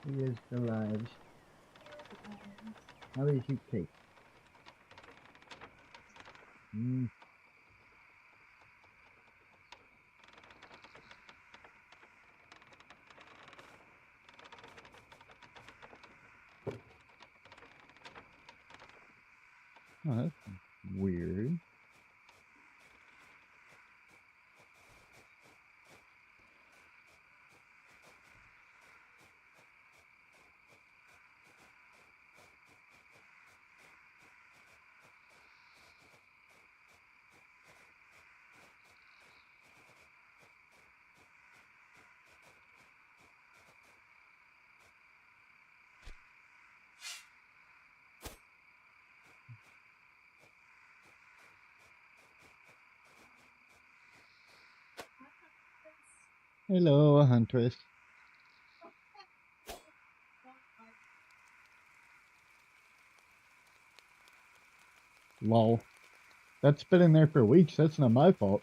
He is alive. How is you take? Mm. Oh, that's weird. Hello, Huntress. Lol. That's been in there for weeks. That's not my fault.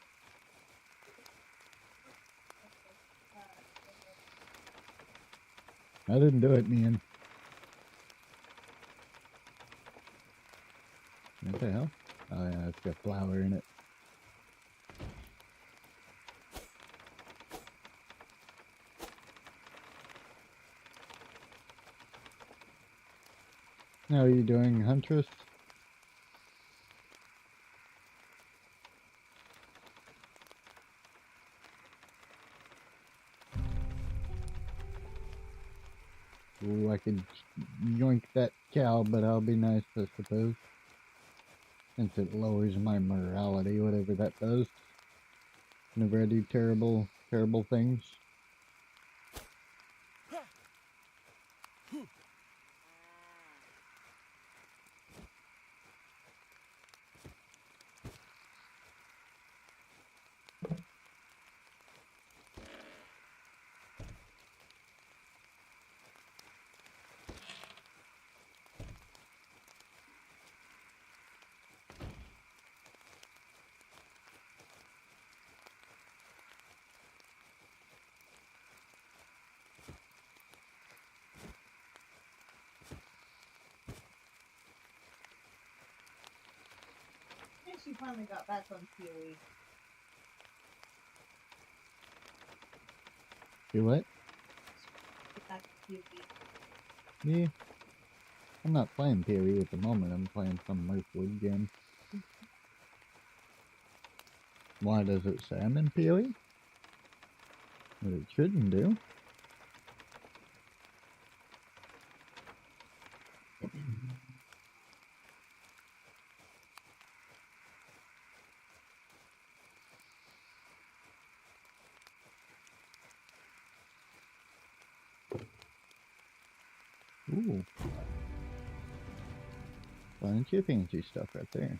I didn't do it, man. What the hell? Oh yeah, it's got flour in it. How are you doing, Huntress? Ooh, I could yoink that cow, but I'll be nice, I suppose. Since it lowers my morality, whatever that does. Whenever I do terrible, terrible things. She finally got back on Kiwi. Do what? Back to Kiwi. Yeah. I'm not playing PoE at the moment. I'm playing some Mirthwood game. Why does it say I'm in PoE? Well, it shouldn't do. Ooh. Bunch of fancy stuff right there.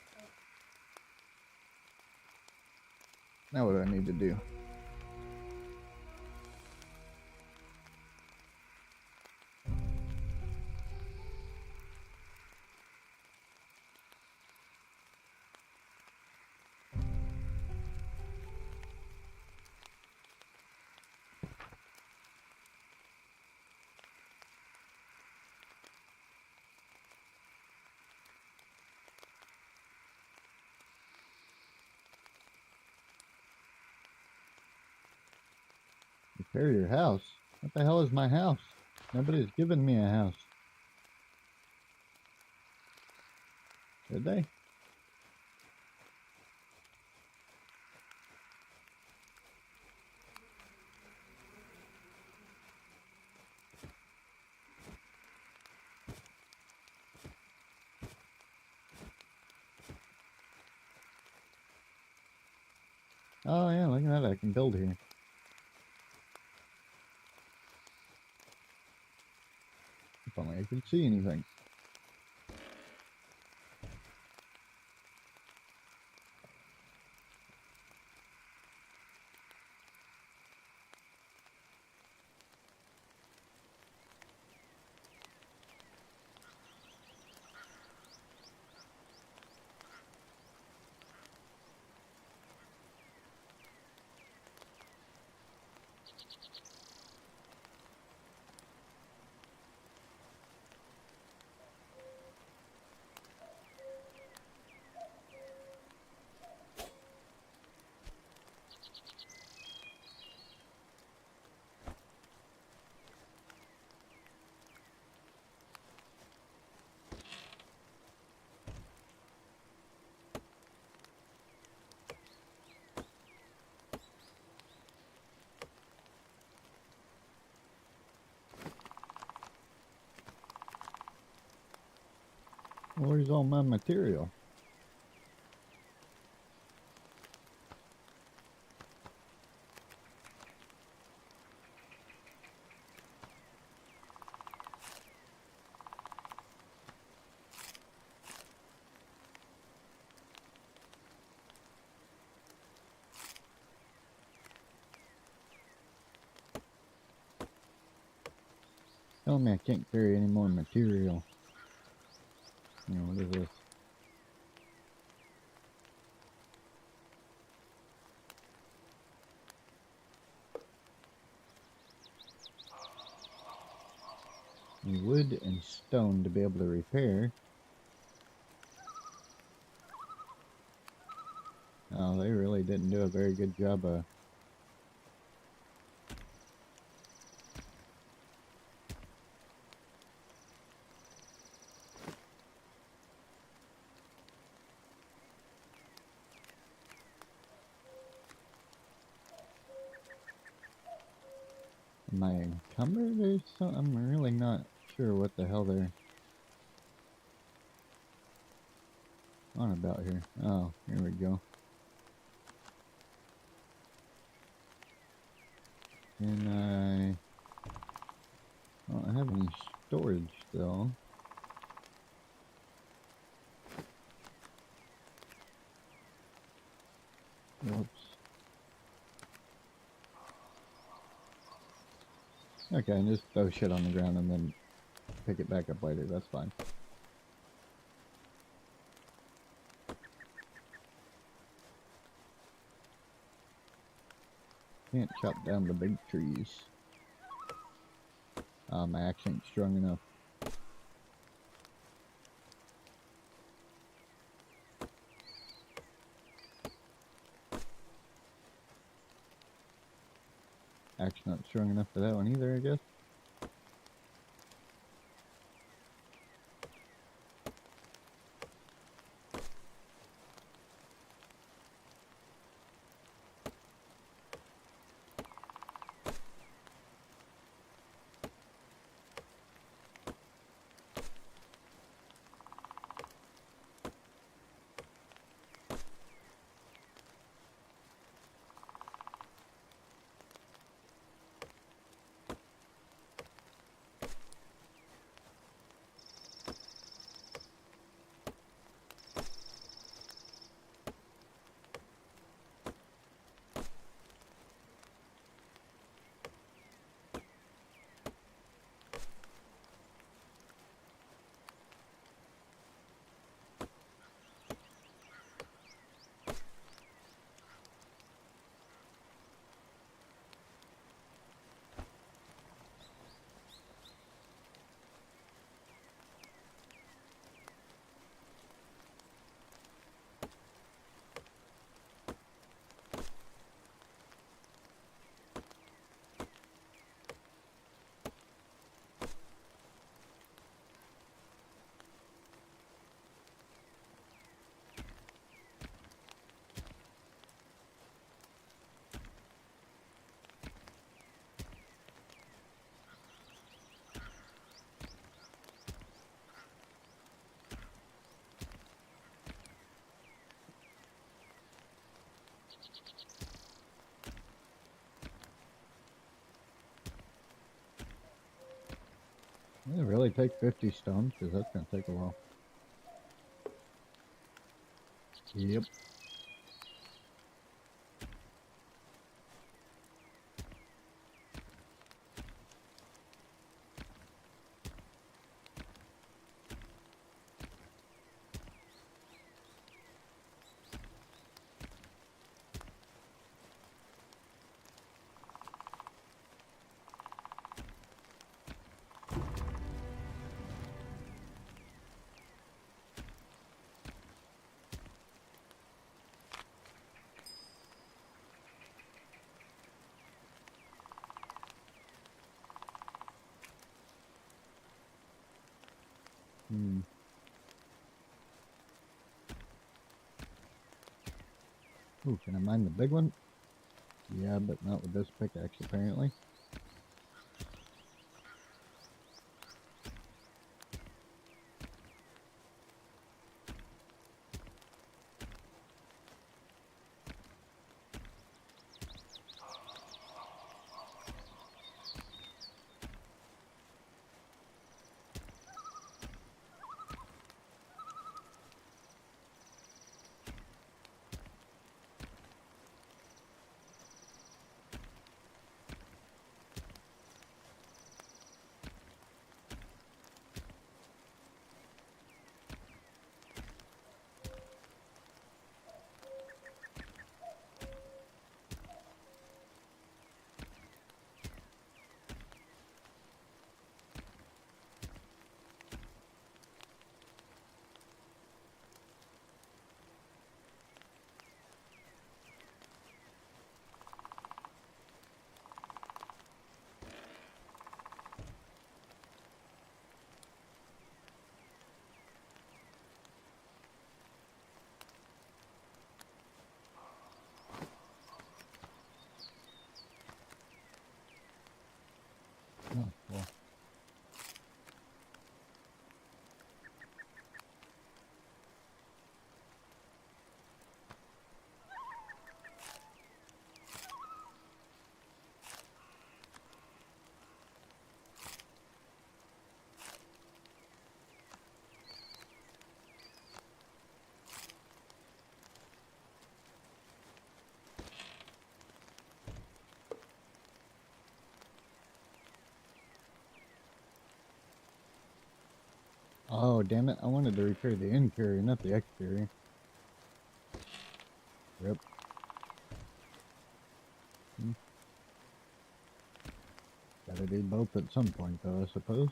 Now what do I need to do? Repair your house? What the hell is my house? Nobody's given me a house. Did they? Oh yeah, look at that. I can build here. If only I could see anything. Where's all my material? Tell me I can't carry any more material. You know, what is this? Wood and stone to be able to repair. Oh, they really didn't do a very good job of am I encumbered or something? I'm really not sure what the hell they're on about here. Oh, here we go. And I don't have any storage though. Whoops. Okay, and just throw shit on the ground and then pick it back up later. That's fine. Can't chop down the big trees. My axe ain't strong enough. Axe not strong enough for that one either, I guess. Did it really take 50 stone? Because that's going to take a while. Yep. Ooh, can I mine the big one? Yeah, but not with this pickaxe apparently. Cool. Oh, damn it. I wanted to repair the interior, not the exterior. Yep. Gotta do both at some point, though, I suppose.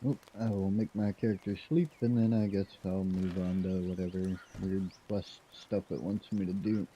Oop, I will make my character sleep, and then I guess I'll move on to whatever weird quest stuff it wants me to do.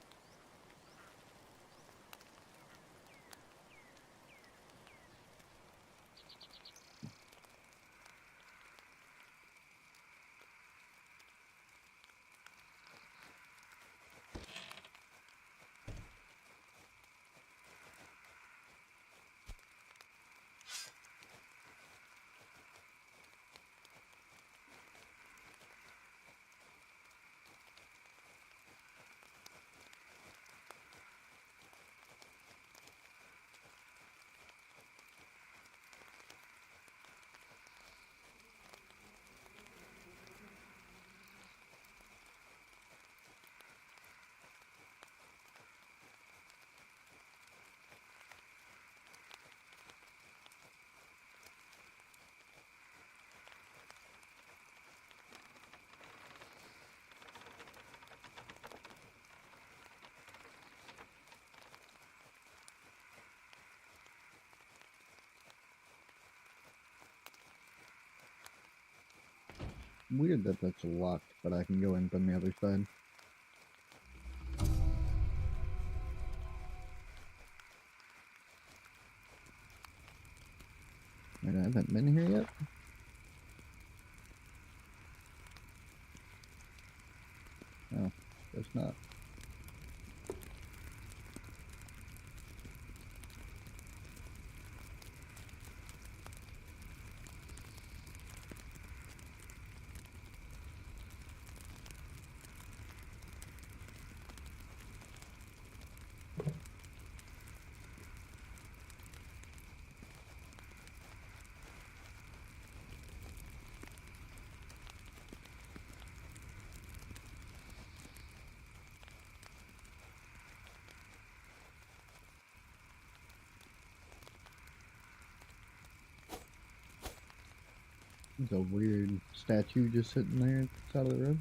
Weird that that's locked, but I can go in from the other side. Wait, I haven't been here yet? Oh, guess not. There's a weird statue just sitting there at the side of the road.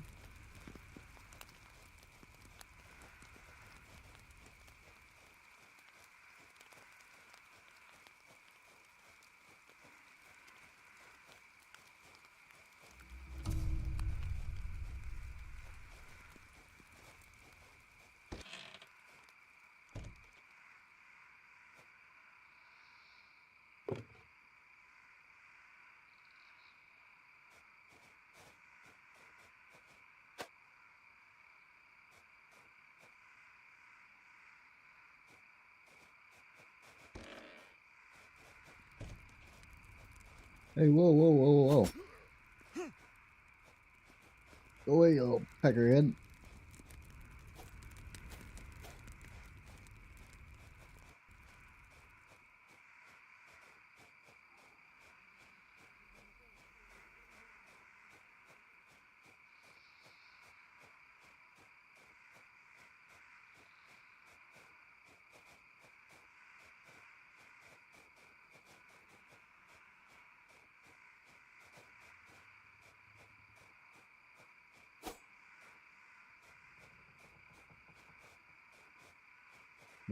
Hey, whoa, whoa, whoa, whoa. Go away, you little peckerhead.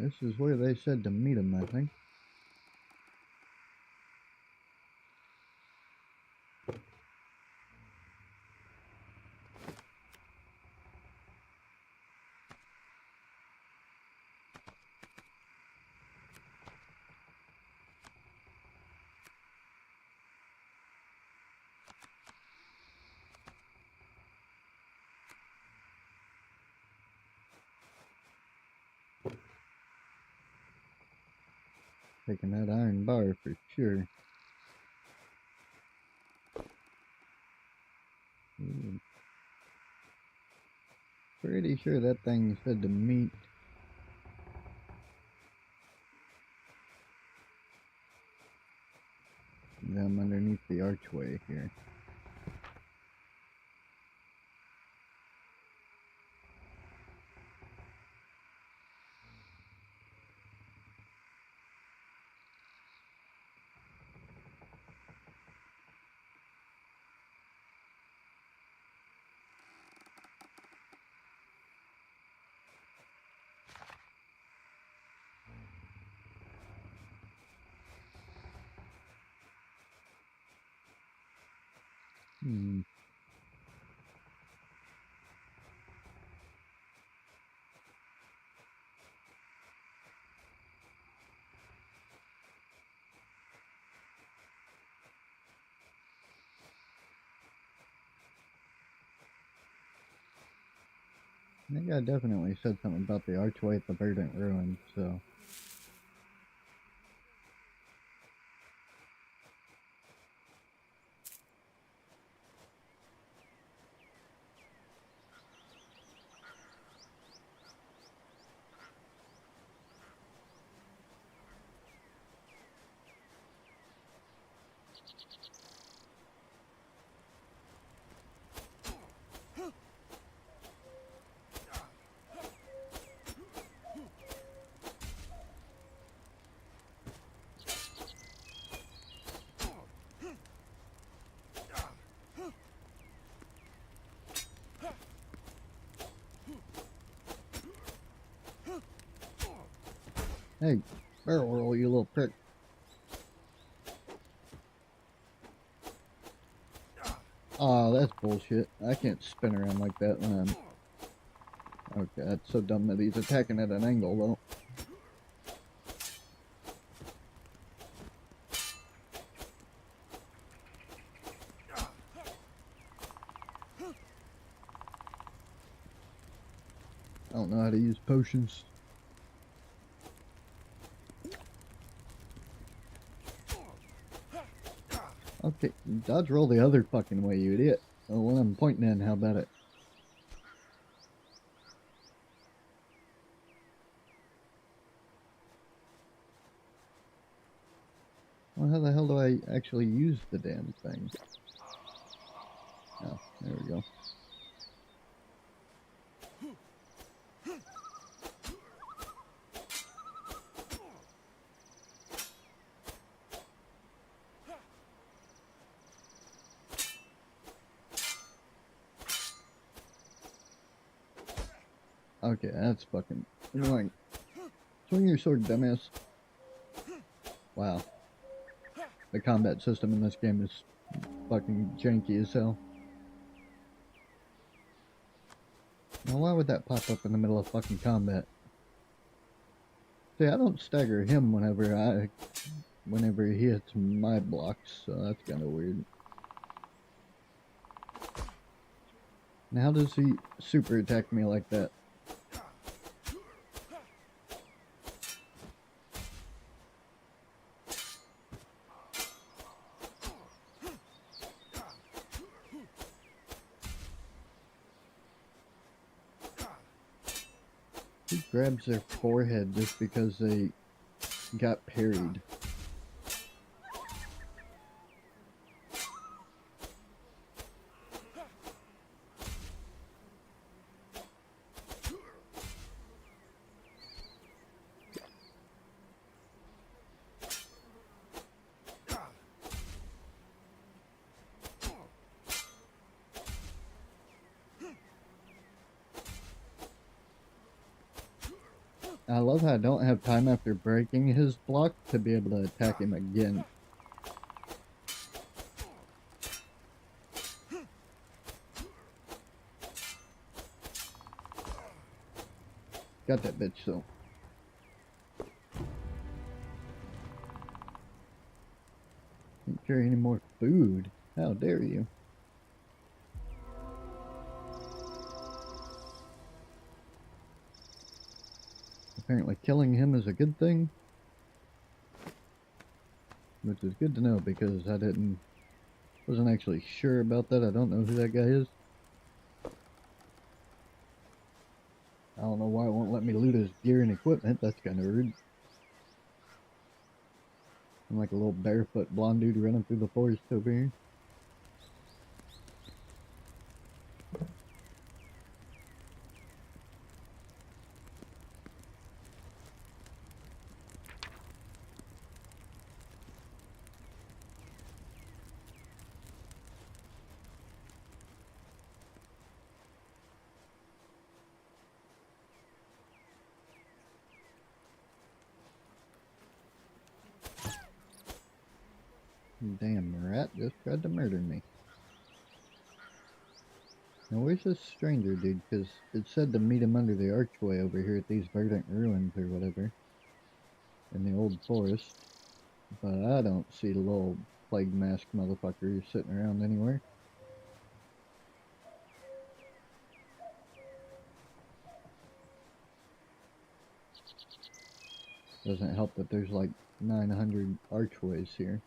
This is where they said to meet him, I think. Taking that iron bar for sure. Pretty sure that thing said to meet. Them underneath the archway here. I think I definitely said something about the archway at the Verdant Ruins, so... Hey, barrel roll, you little prick. Aw, that's bullshit. I can't spin around like that when I'm... Okay, that's so dumb that he's attacking at an angle, though. I don't know how to use potions. Okay, dodge roll the other fucking way, you idiot. Oh, when I'm pointing in, how about it? Well, how the hell do I actually use the damn thing? Oh, there we go. Okay, that's fucking annoying. Swing your sword, dumbass. Wow. The combat system in this game is fucking janky as hell. Now why would that pop up in the middle of fucking combat? See, I don't stagger him whenever he hits my blocks, so that's kinda weird. Now how does he super attack me like that? He grabs their forehead just because they got parried. I love how I don't have time after breaking his block to be able to attack him again. Got that bitch though. Can't carry any more food. How dare you? Apparently killing him is a good thing. Which is good to know because I wasn't actually sure about that. I don't know who that guy is. I don't know why it won't let me loot his gear and equipment. That's kind of rude. I'm like a little barefoot blonde dude running through the forest over here. Damn rat just tried to murder me. Now where's this stranger dude? Because it said to meet him under the archway over here at these verdant ruins or whatever. In the old forest. But I don't see the little plague mask motherfucker sitting around anywhere. Doesn't help that there's like 900 archways here.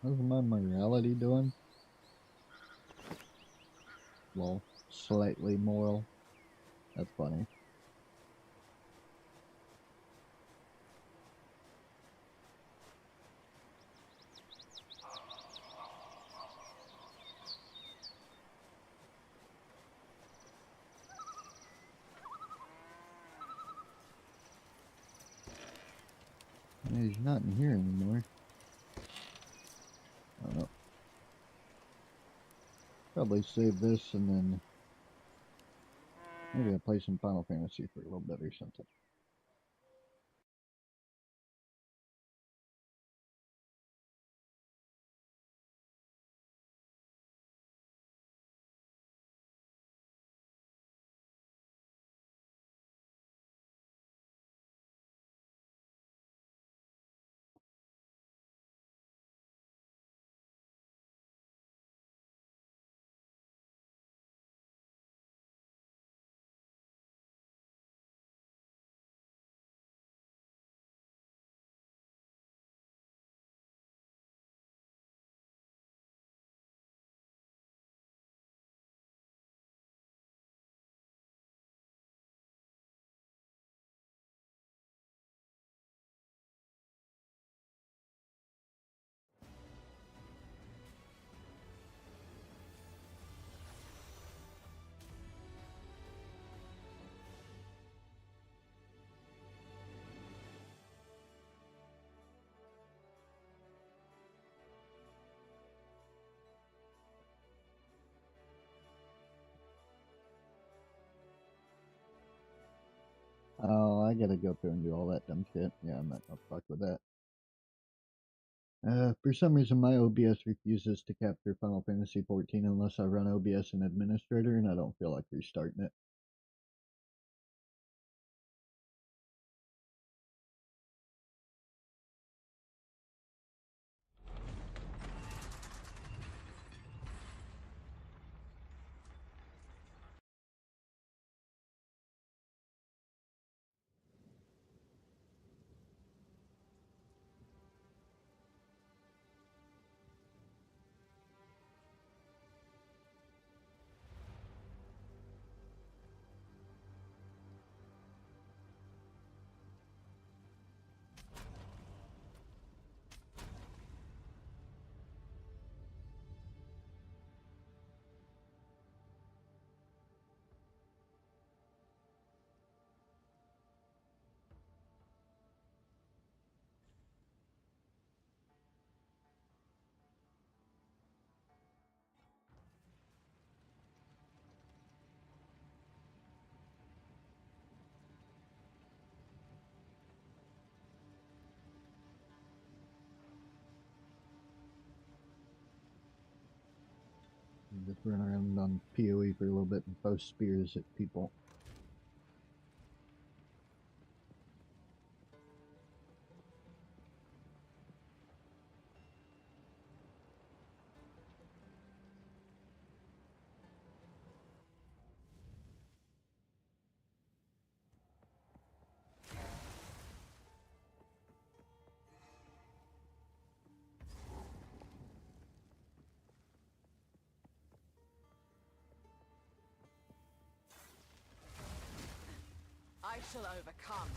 How's my morality doing? Well, slightly moral. That's funny. He's not in here anymore. I don't know. Probably save this and then maybe I'll play some Final Fantasy for a little bit or something. Oh, I gotta go through and do all that dumb shit. Yeah, I'm not gonna fuck with that. For some reason, my OBS refuses to capture Final Fantasy XIV unless I run OBS in Administrator, and I don't feel like restarting it. just run around on PoE for a little bit and throw spears at people. I shall overcome.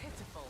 Pitiful.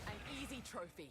An easy trophy.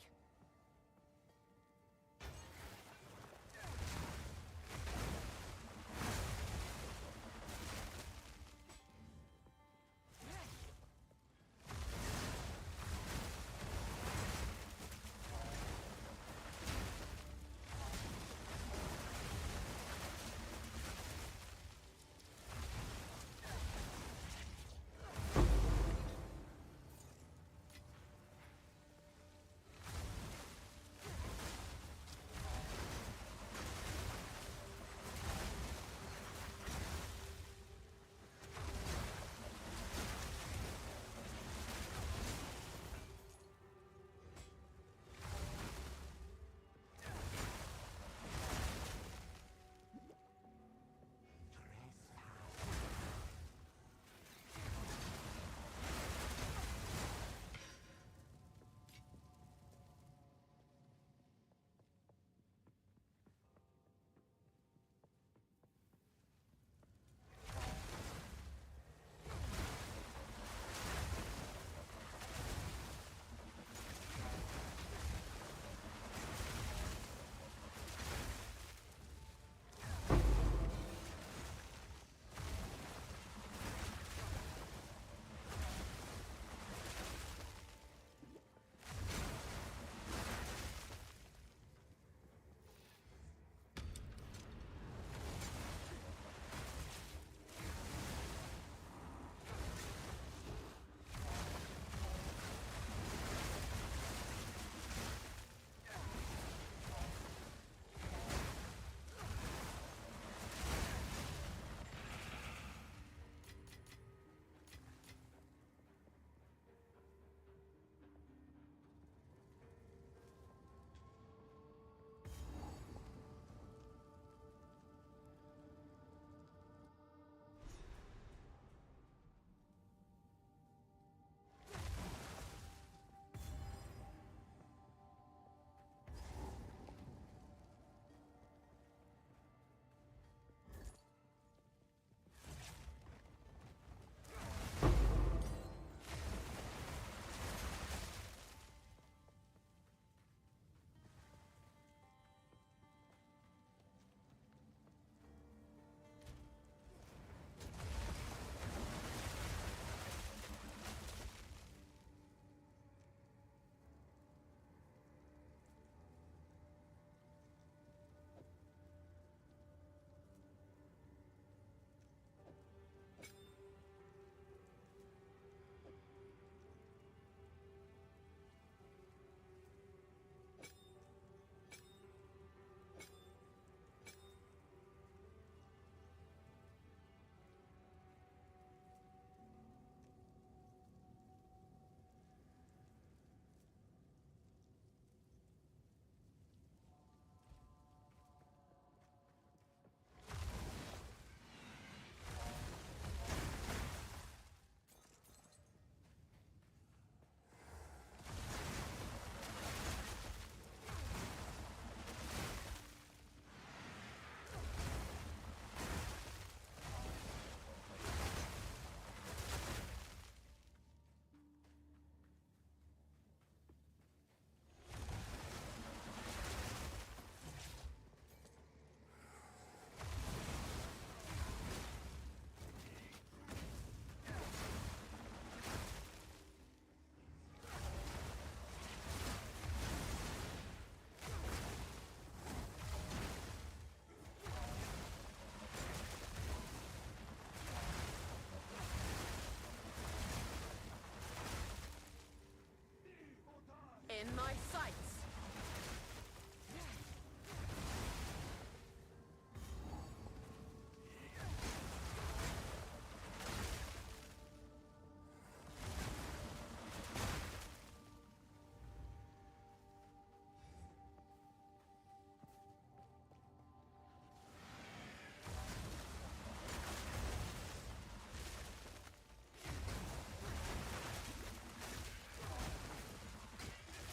In my sights.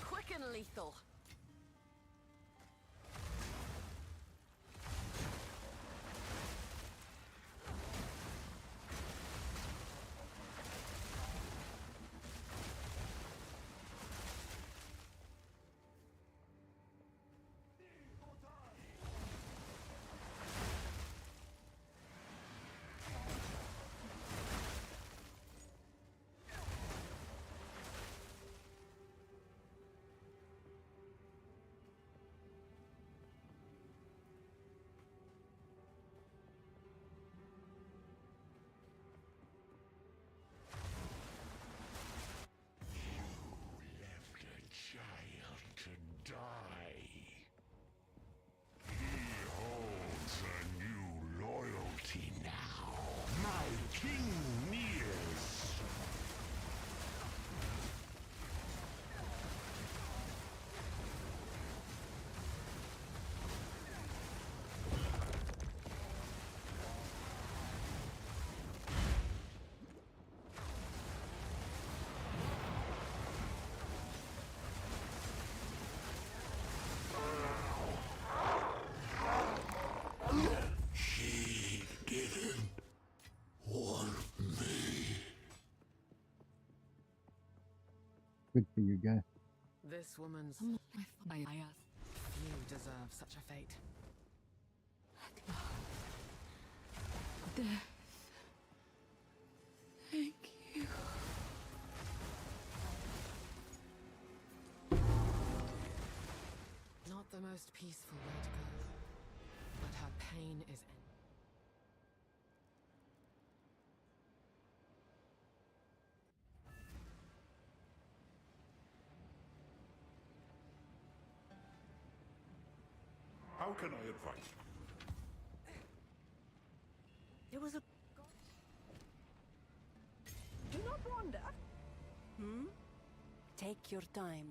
Quick and lethal. Left a child to die. He holds a new loyalty now. My king nears. He didn't want me. Good for you, guy. This woman's... I Few deserve such a fate. death. Thank you. Not the most peaceful way to go. But her pain is ended. How can I advise? There was a... Do not wander. Hmm? Take your time.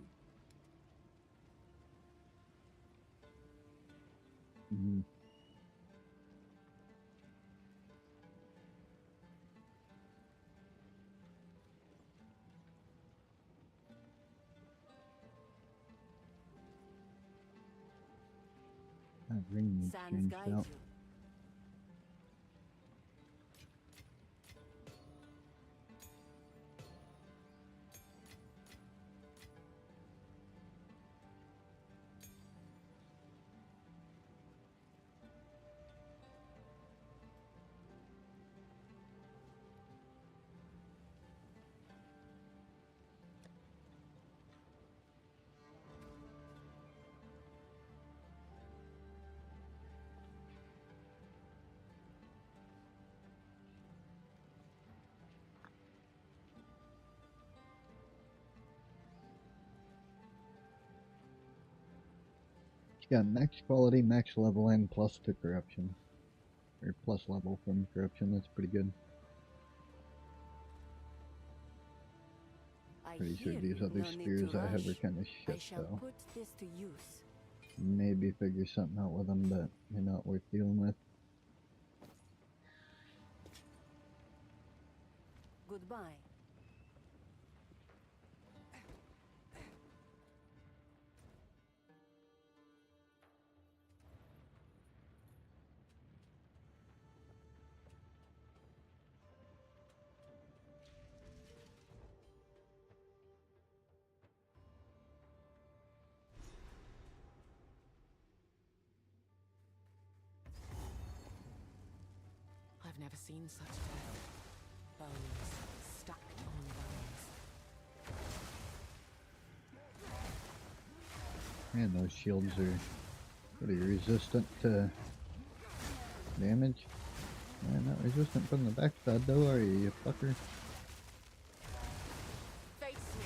Mhm. That ring needs Sans changed guides out. you. It's got max quality, max level, and plus to corruption. Or plus level from corruption, that's pretty good. I Pretty sure hear these you other no need spears to I have are rush. kinda I shit shall though. put this to use. Maybe figure something out with them, but they're not worth dealing with. Goodbye. I've never seen such death. Bones stacked on bones. Man, those shields are pretty resistant to damage. Man, not resistant from the backside though, are you, you fucker? Face me.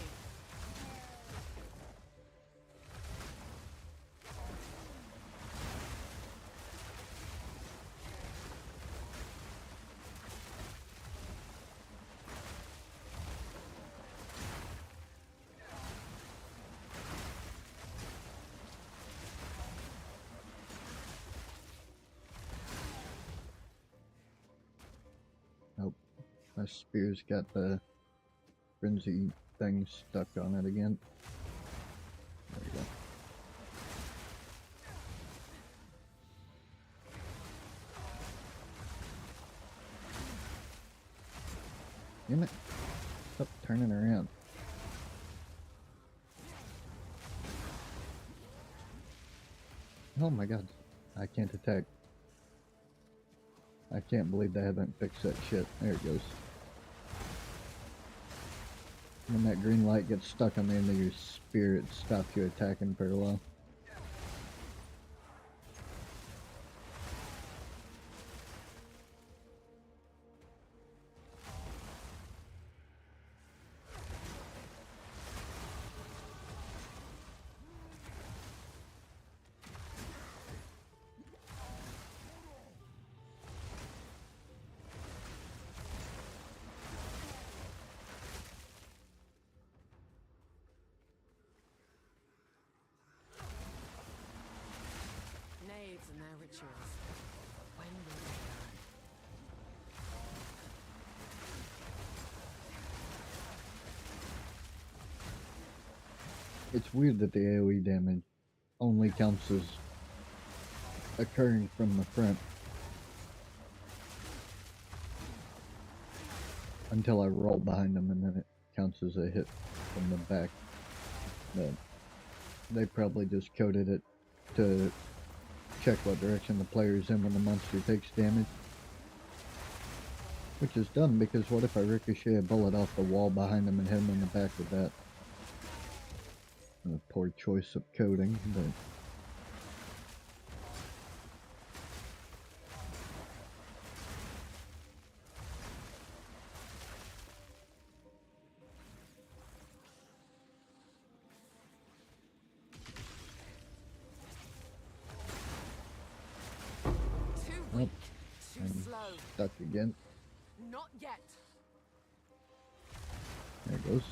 My spear's got the frenzy thing stuck on it again. There we go. Damn it. Stop turning around. Oh my god. I can't attack. I can't believe they haven't fixed that shit. There it goes. When that green light gets stuck on the end of your spear, it stops you attacking for a while. Knaves and their rituals. When will they learn? It's weird that the AoE damage only counts as occurring from the front until I roll behind them, and then it counts as a hit from the back. But they probably just coded it to check what direction the player's in when the monster takes damage. Which is dumb, because what if I ricochet a bullet off the wall behind them and hit them in the back with that? A poor choice of coding, but... Too weak, too I'm slow. stuck again. Not yet. There it goes.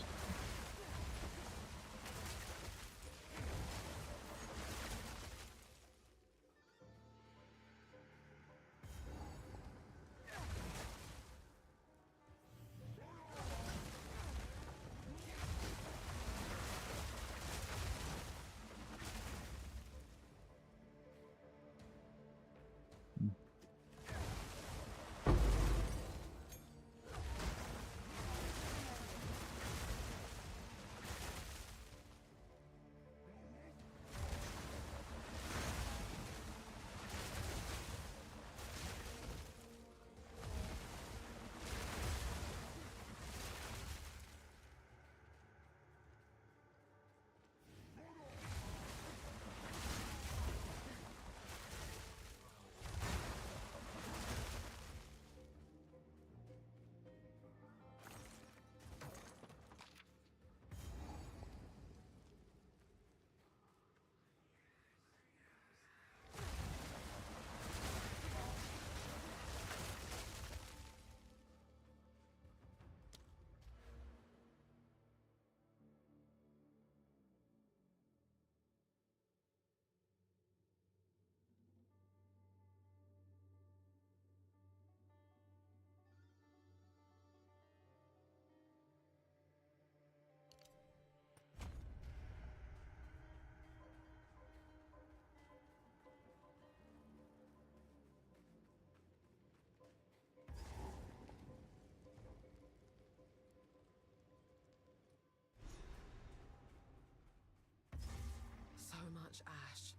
So much ash.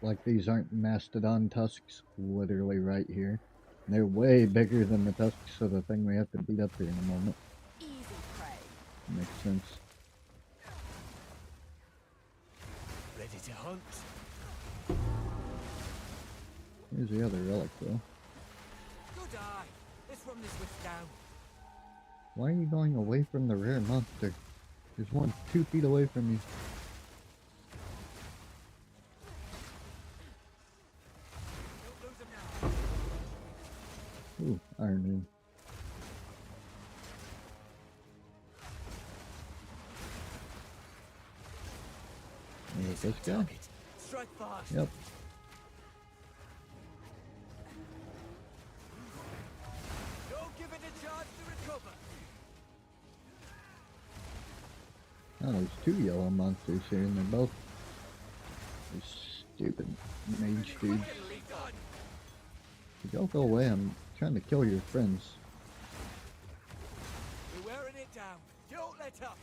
Like, these aren't mastodon tusks, literally right here. They're way bigger than the tusks of the thing we have to beat up here in a moment. Easy prey. Makes sense. Ready to hunt? Here's the other relic, though. Good eye. Let's run this rift down. Why are you going away from the rare monster? There's one 2 feet away from you. Don't lose them now. Ooh, Iron Rune. Is this guy? Target. Strike fast. Yep. Don't give it a chance to recover. Oh, there's two yellow monsters here, and they're both these stupid mage dudes. Finally done. Could y'all go away? I'm trying to kill your friends. We're wearing it down. Don't let up.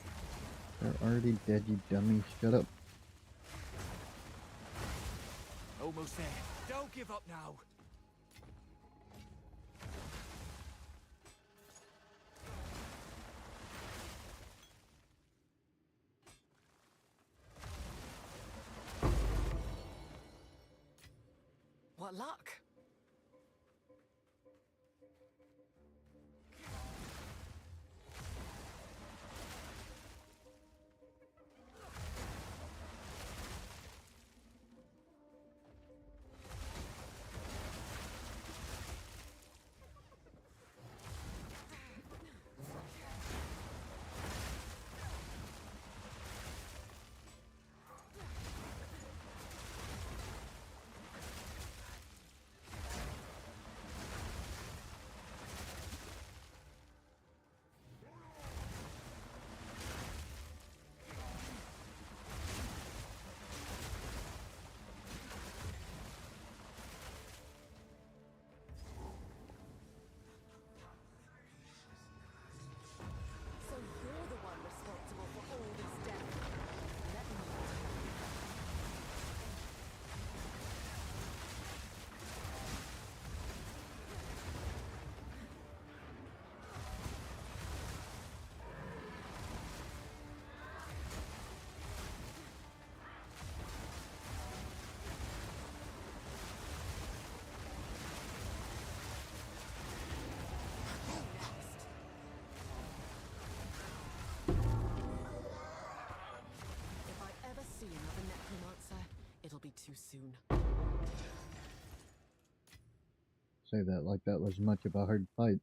They're already dead, you dummy. Shut up. Almost there. Don't give up now. What luck? So you're the one responsible for all this death. Let me tell you. If I ever see another necromancer, it'll be too soon. Say that like that was much of a hard fight.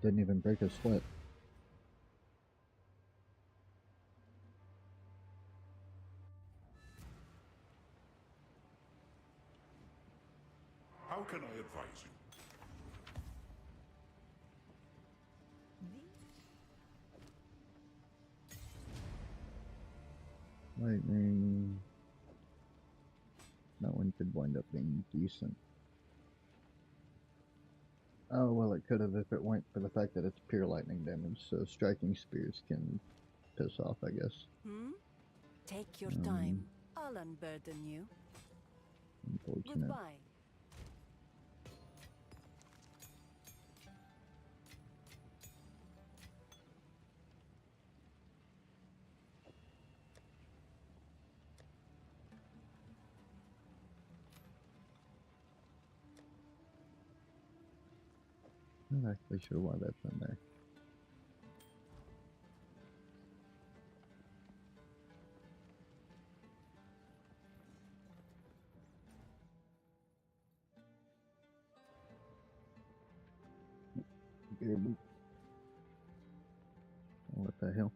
Didn't even break a sweat. How can I advise you? Lightning. That one could wind up being decent. Oh, well, it could have if it weren't for the fact that it's pure lightning damage, so striking spears can piss off, I guess. Take your time. I'll unburden you. Unfortunate. Goodbye. I'm not actually sure why that's in there. Beer boot. What the hell?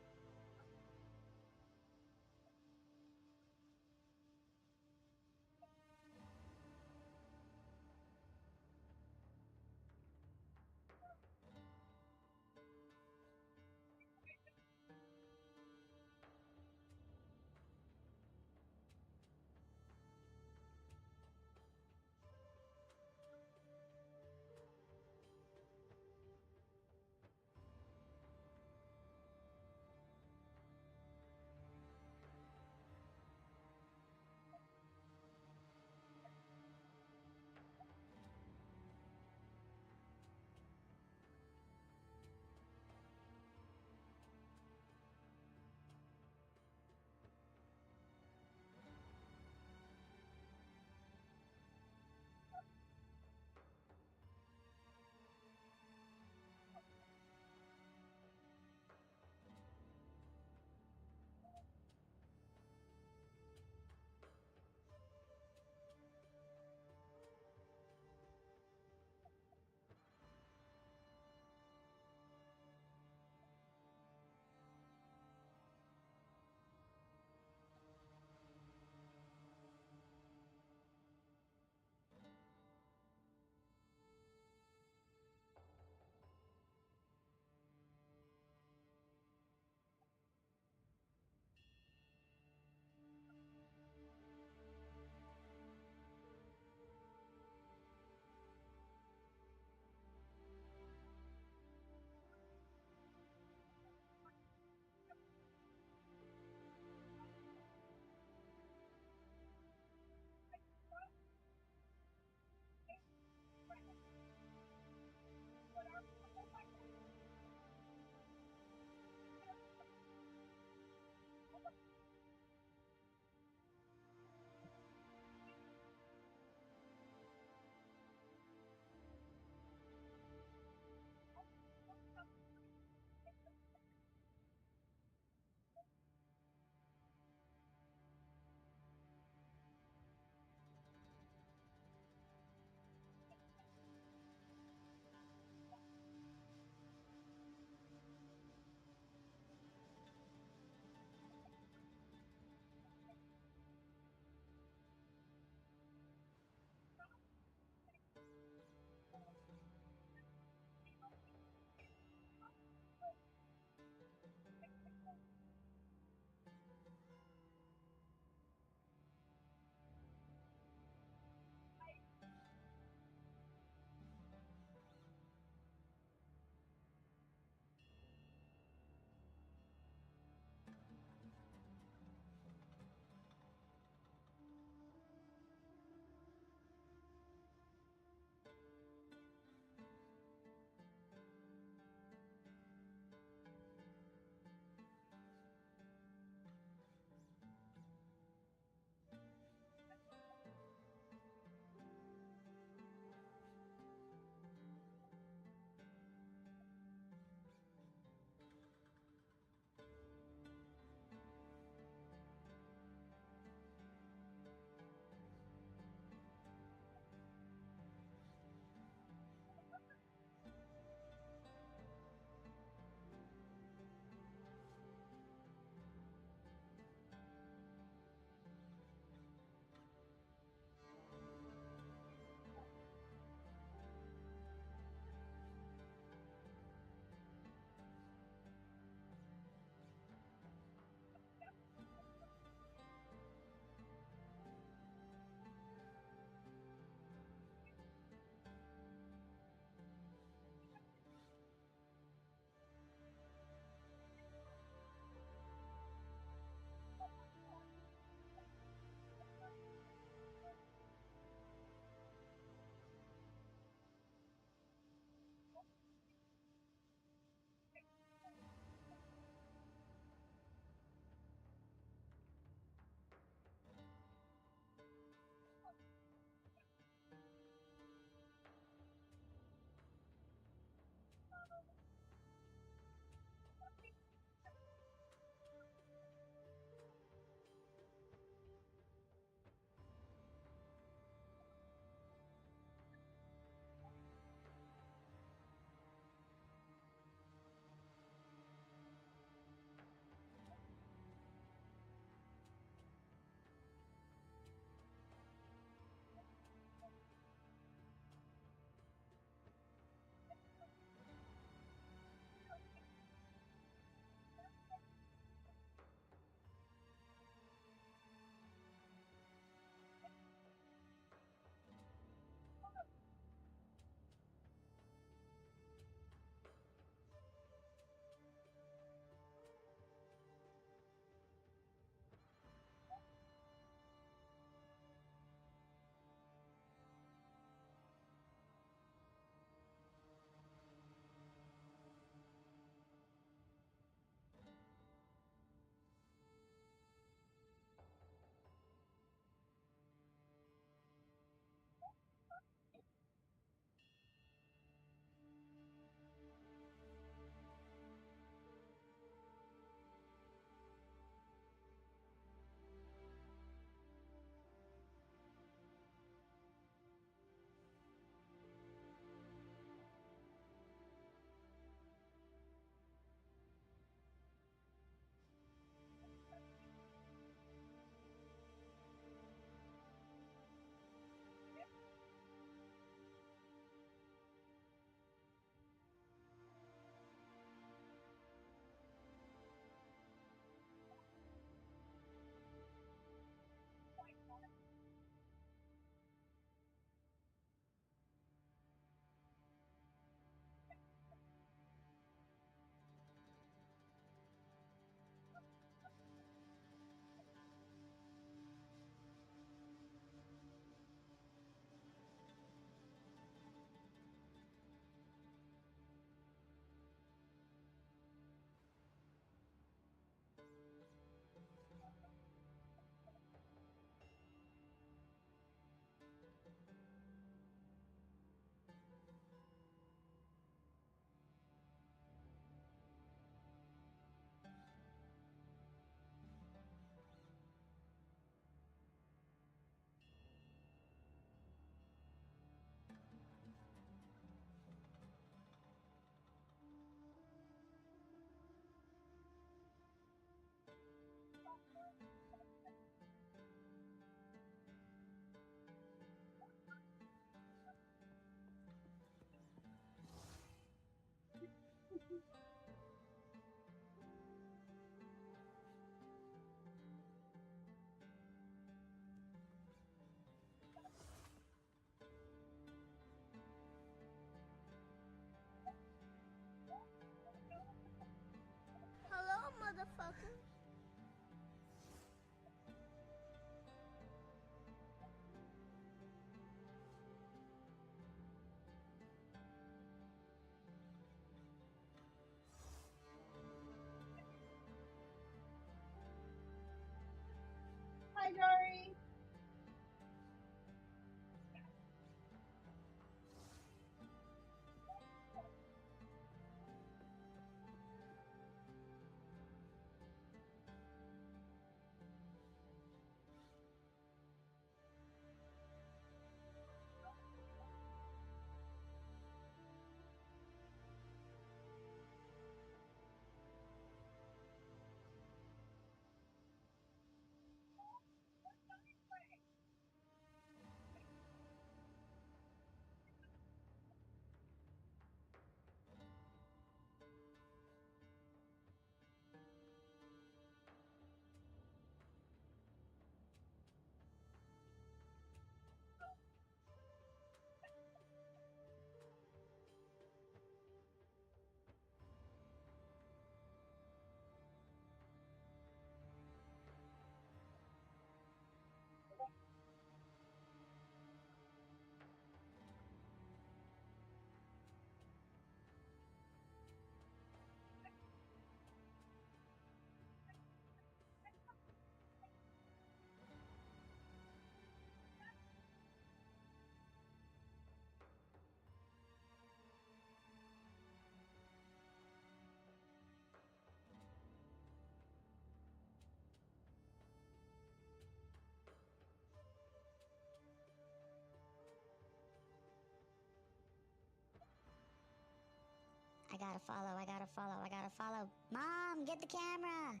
gotta follow, I gotta follow, I gotta follow. Mom, get the camera!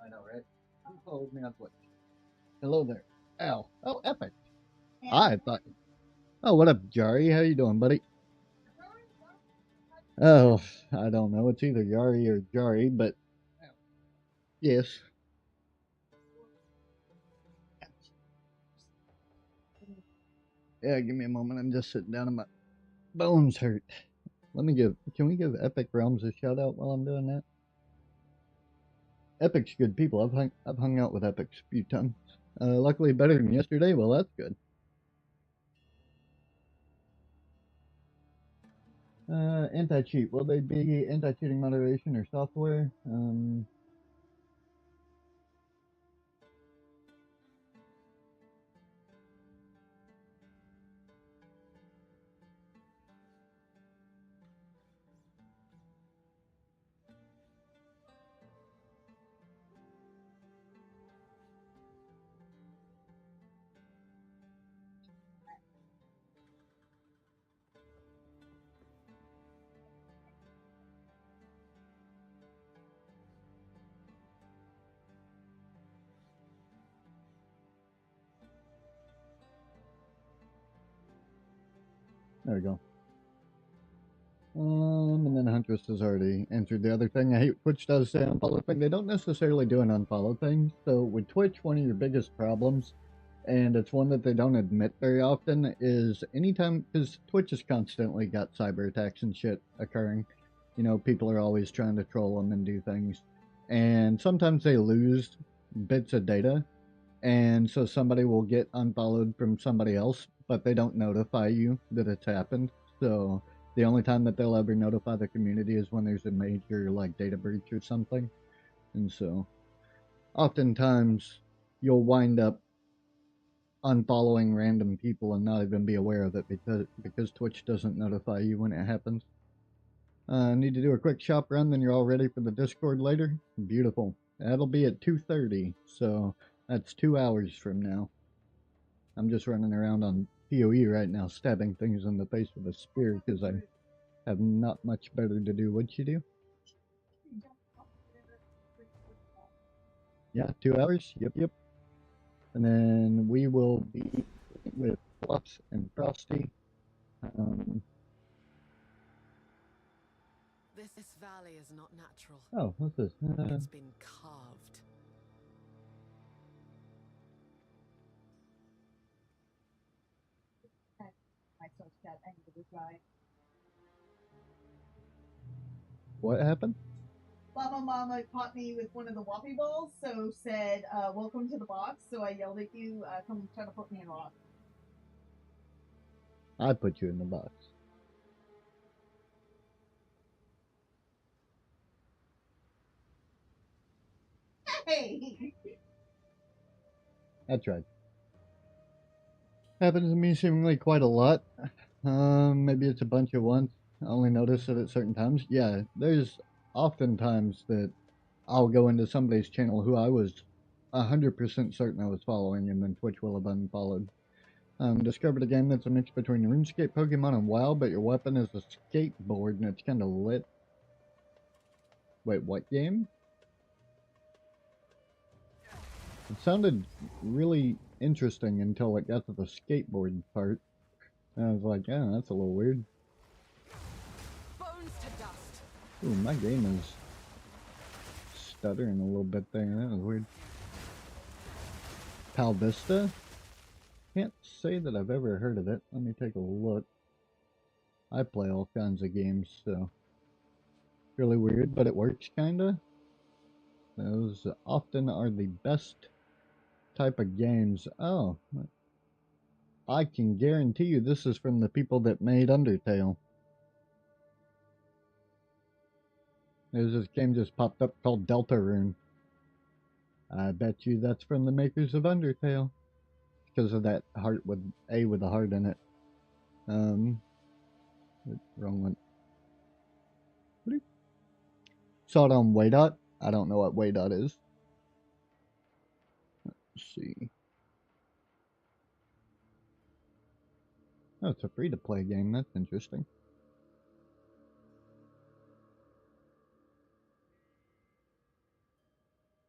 I know, right? Who followed me on Twitch? Hello there. Al. Oh, Epic. I thought. Oh, what up, Jari? How you doing, buddy? Oh, I don't know. It's either Yari or Jari, but yes. Yeah, give me a moment. I'm just sitting down and my bones hurt. Can we give Epic Realms a shout out while I'm doing that? Epic's good people. I've hung out with Epics a few times. Luckily better than yesterday. Well, that's good. Anti-cheat. Will they be anti-cheating moderation or software? There we go. And then Huntress has already answered the other thing. I hate Twitch does say unfollow thing. They don't necessarily do an unfollow thing. So with Twitch, one of your biggest problems, and it's one that they don't admit very often, is anytime, because Twitch has constantly got cyber attacks and shit occurring. You know, people are always trying to troll them and do things. And sometimes they lose bits of data. And so somebody will get unfollowed from somebody else, but they don't notify you that it's happened. So the only time that they'll ever notify the community is when there's a major, like, data breach or something. And so oftentimes you'll wind up unfollowing random people and not even be aware of it because Twitch doesn't notify you when it happens. Need to do a quick shop run, then you're all ready for the Discord later? Beautiful. That'll be at 2:30, so that's 2 hours from now. I'm just running around on PoE right now, stabbing things in the face with a spear because I have not much better to do. What'd you do? Yeah, 2 hours? Yep. And then we will be with Fluffs and Frosty. This valley is not natural. Oh, what's this? It's been carved. My son's got angry with guy. What happened? Mama caught me with one of the Whoppy balls, so said, welcome to the box. So I yelled at you, come try to put me in a rock. I put you in the box. Hey! That's right. Happens to me seemingly quite a lot. Maybe it's a bunch at once. I only notice it at certain times. Yeah, there's often times that I'll go into somebody's channel who I was 100% certain I was following, and then Twitch will have unfollowed. Discovered a game that's a mix between RuneScape, Pokemon, and WoW, but your weapon is a skateboard and it's kind of lit. Wait, what game? It sounded really interesting until it got to the skateboard part. And I was like, yeah, that's a little weird. Bones to dust. Ooh, my game is stuttering a little bit there. That was weird. Pal Vista? Can't say that I've ever heard of it. Let me take a look. I play all kinds of games, so really weird, but it works kinda. Those often are the best type of games. Oh, I can guarantee you this is from the people that made Undertale. There's this game just popped up called Deltarune. I bet you that's from the makers of Undertale. Because of that heart with A with a heart in it. Wrong one. Saw it on Waydot. I don't know what Waydot is. Let's see. Oh, it's a free-to-play game. That's interesting.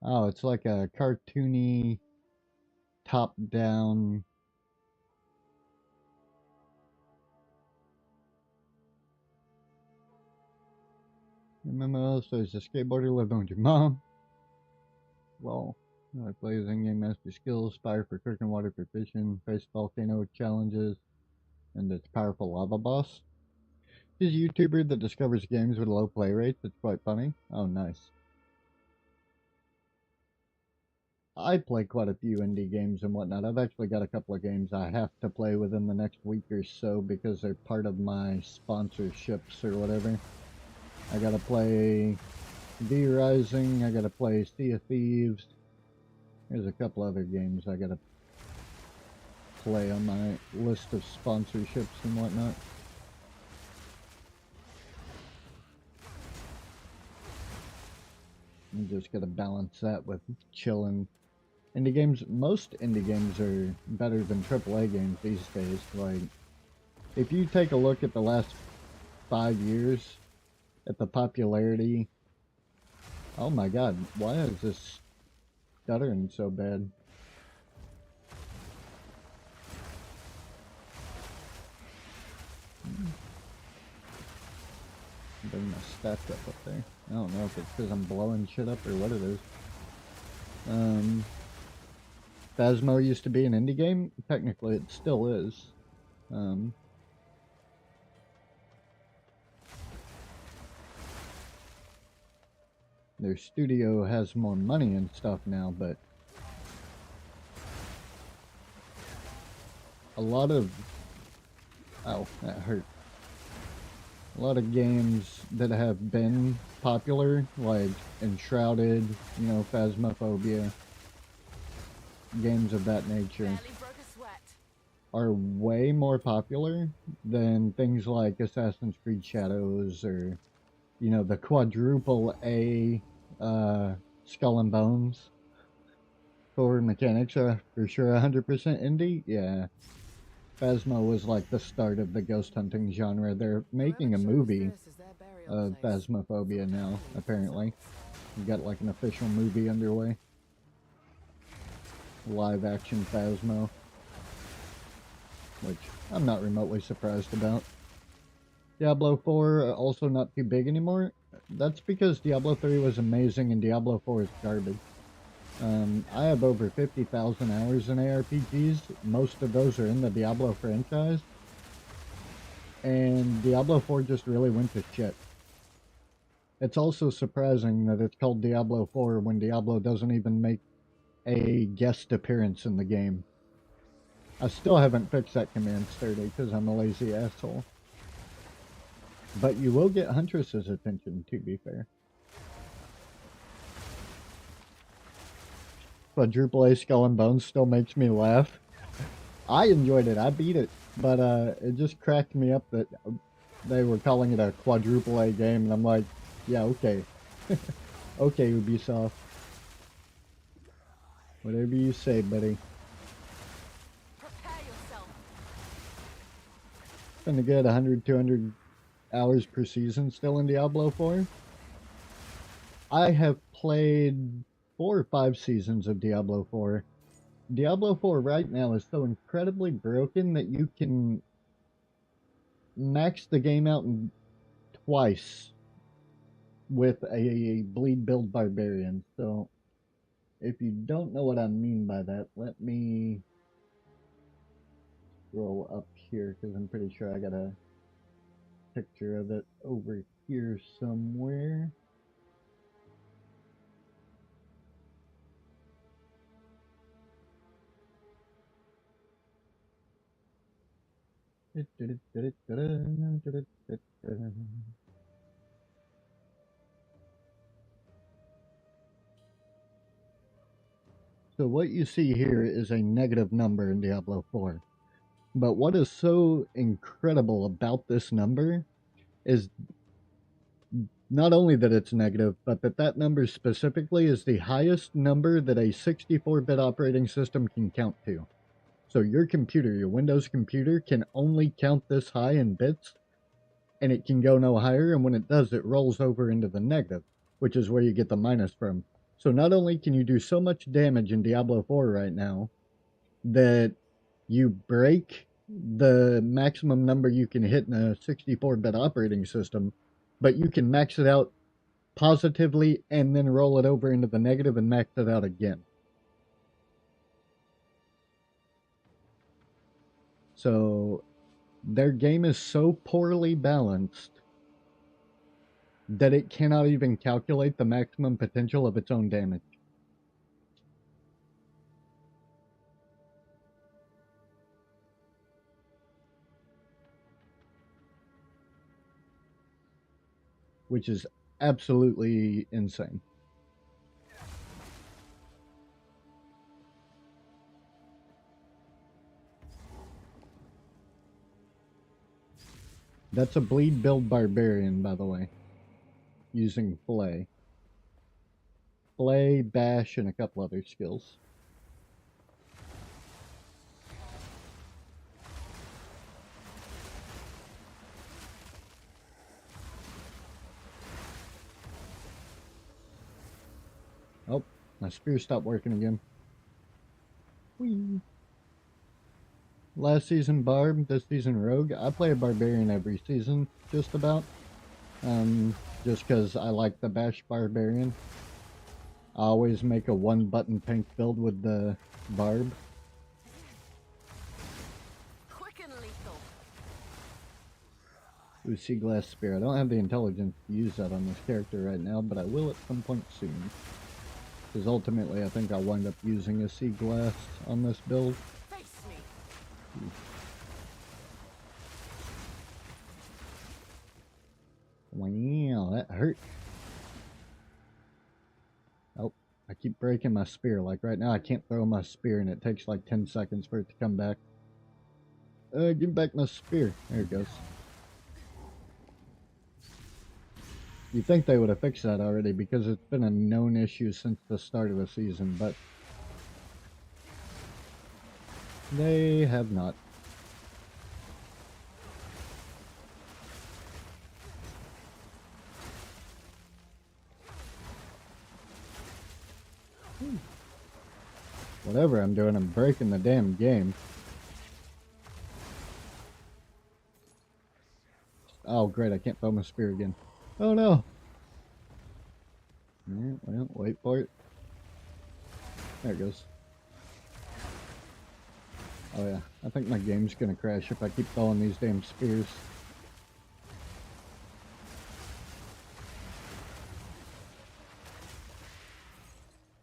Oh, it's like a cartoony, top-down. MMO, so there's a skateboarder living with your mom. Well, I play as in-game master skills, fire for cooking, water for fishing, face volcano challenges, and its powerful lava boss. He's a YouTuber that discovers games with low play rates. It's quite funny. Oh, nice. I play quite a few indie games and whatnot. I've actually got a couple of games I have to play within the next week or so because they're part of my sponsorships or whatever. I gotta play V Rising, I gotta play Sea of Thieves. There's a couple other games I gotta play on my list of sponsorships and whatnot. You just gotta balance that with chilling. Indie games, most indie games are better than AAA games these days. Like, if you take a look at the last 5 years, at the popularity, oh my god, why is this stuttering so bad? Bring my stats up there. I don't know if it's because I'm blowing shit up or what it is. Phasmo used to be an indie game. Technically, it still is. Their studio has more money and stuff now, but a lot of... Ow, that hurt. A lot of games that have been popular, like Enshrouded, you know, Phasmophobia, games of that nature, Barely broke a sweat. are way more popular than things like Assassin's Creed Shadows or, you know, the quadruple A Skull and Bones. Core mechanics are for sure 100% indie. Yeah. Phasmo was like the start of the ghost hunting genre. They're making a movie of Phasmophobia now, apparently. You got like an official movie underway. Live action Phasmo. Which I'm not remotely surprised about. Diablo 4 also not too big anymore. That's because Diablo 3 was amazing and Diablo 4 is garbage. I have over 50,000 hours in ARPGs. Most of those are in the Diablo franchise. And Diablo 4 just really went to shit. It's also surprising that it's called Diablo 4 when Diablo doesn't even make a guest appearance in the game. I still haven't fixed that command sturdy because I'm a lazy asshole. But you will get Huntress's attention, to be fair. Quadruple A Skull and Bones still makes me laugh. I enjoyed it. I beat it. But it just cracked me up that they were calling it a quadruple A game. And I'm like, yeah, okay. Okay, Ubisoft. Whatever you say, buddy. Prepare yourself. Spend a good 100, 200 hours per season still in Diablo 4. I have played 4 or 5 seasons of Diablo 4. Diablo 4 right now is so incredibly broken that you can max the game out in twice with a bleed build barbarian. So if you don't know what I mean by that, let me scroll up here because I'm pretty sure I got a picture of it over here somewhere. So what you see here is a negative number in Diablo 4. But what is so incredible about this number is not only that it's negative, but that number specifically is the highest number that a 64-bit operating system can count to. So your computer, your Windows computer, can only count this high in bits, and it can go no higher, and when it does, it rolls over into the negative, which is where you get the minus from. So not only can you do so much damage in Diablo 4 right now, that you break the maximum number you can hit in a 64-bit operating system, but you can max it out positively and then roll it over into the negative and max it out again. So their game is so poorly balanced that it cannot even calculate the maximum potential of its own damage. Which is absolutely insane. That's a bleed build barbarian, by the way, using Flay. Flay, Bash, and a couple other skills. Oh, my spear stopped working again. Whee! Last season Barb, this season Rogue. I play a Barbarian every season, just about. Just because I like the Bash Barbarian. I always make a one-button tank build with the Barb. Quick and lethal. Ooh, Sea Glass Spear. I don't have the intelligence to use that on this character right now, but I will at some point soon. Because ultimately I think I'll wind up using a Sea Glass on this build. Face me. Wow, that hurt. Oh, I keep breaking my spear. Like right now I can't throw my spear and it takes like 10 seconds for it to come back. Give back my spear. There it goes. You'd think they would have fixed that already because it's been a known issue since the start of the season, but they have not. Whatever I'm doing, I'm breaking the damn game. Oh great, I can't throw my spear again. Oh no! Alright, well, wait for it. There it goes. Oh yeah, I think my game's gonna crash if I keep throwing these damn spears.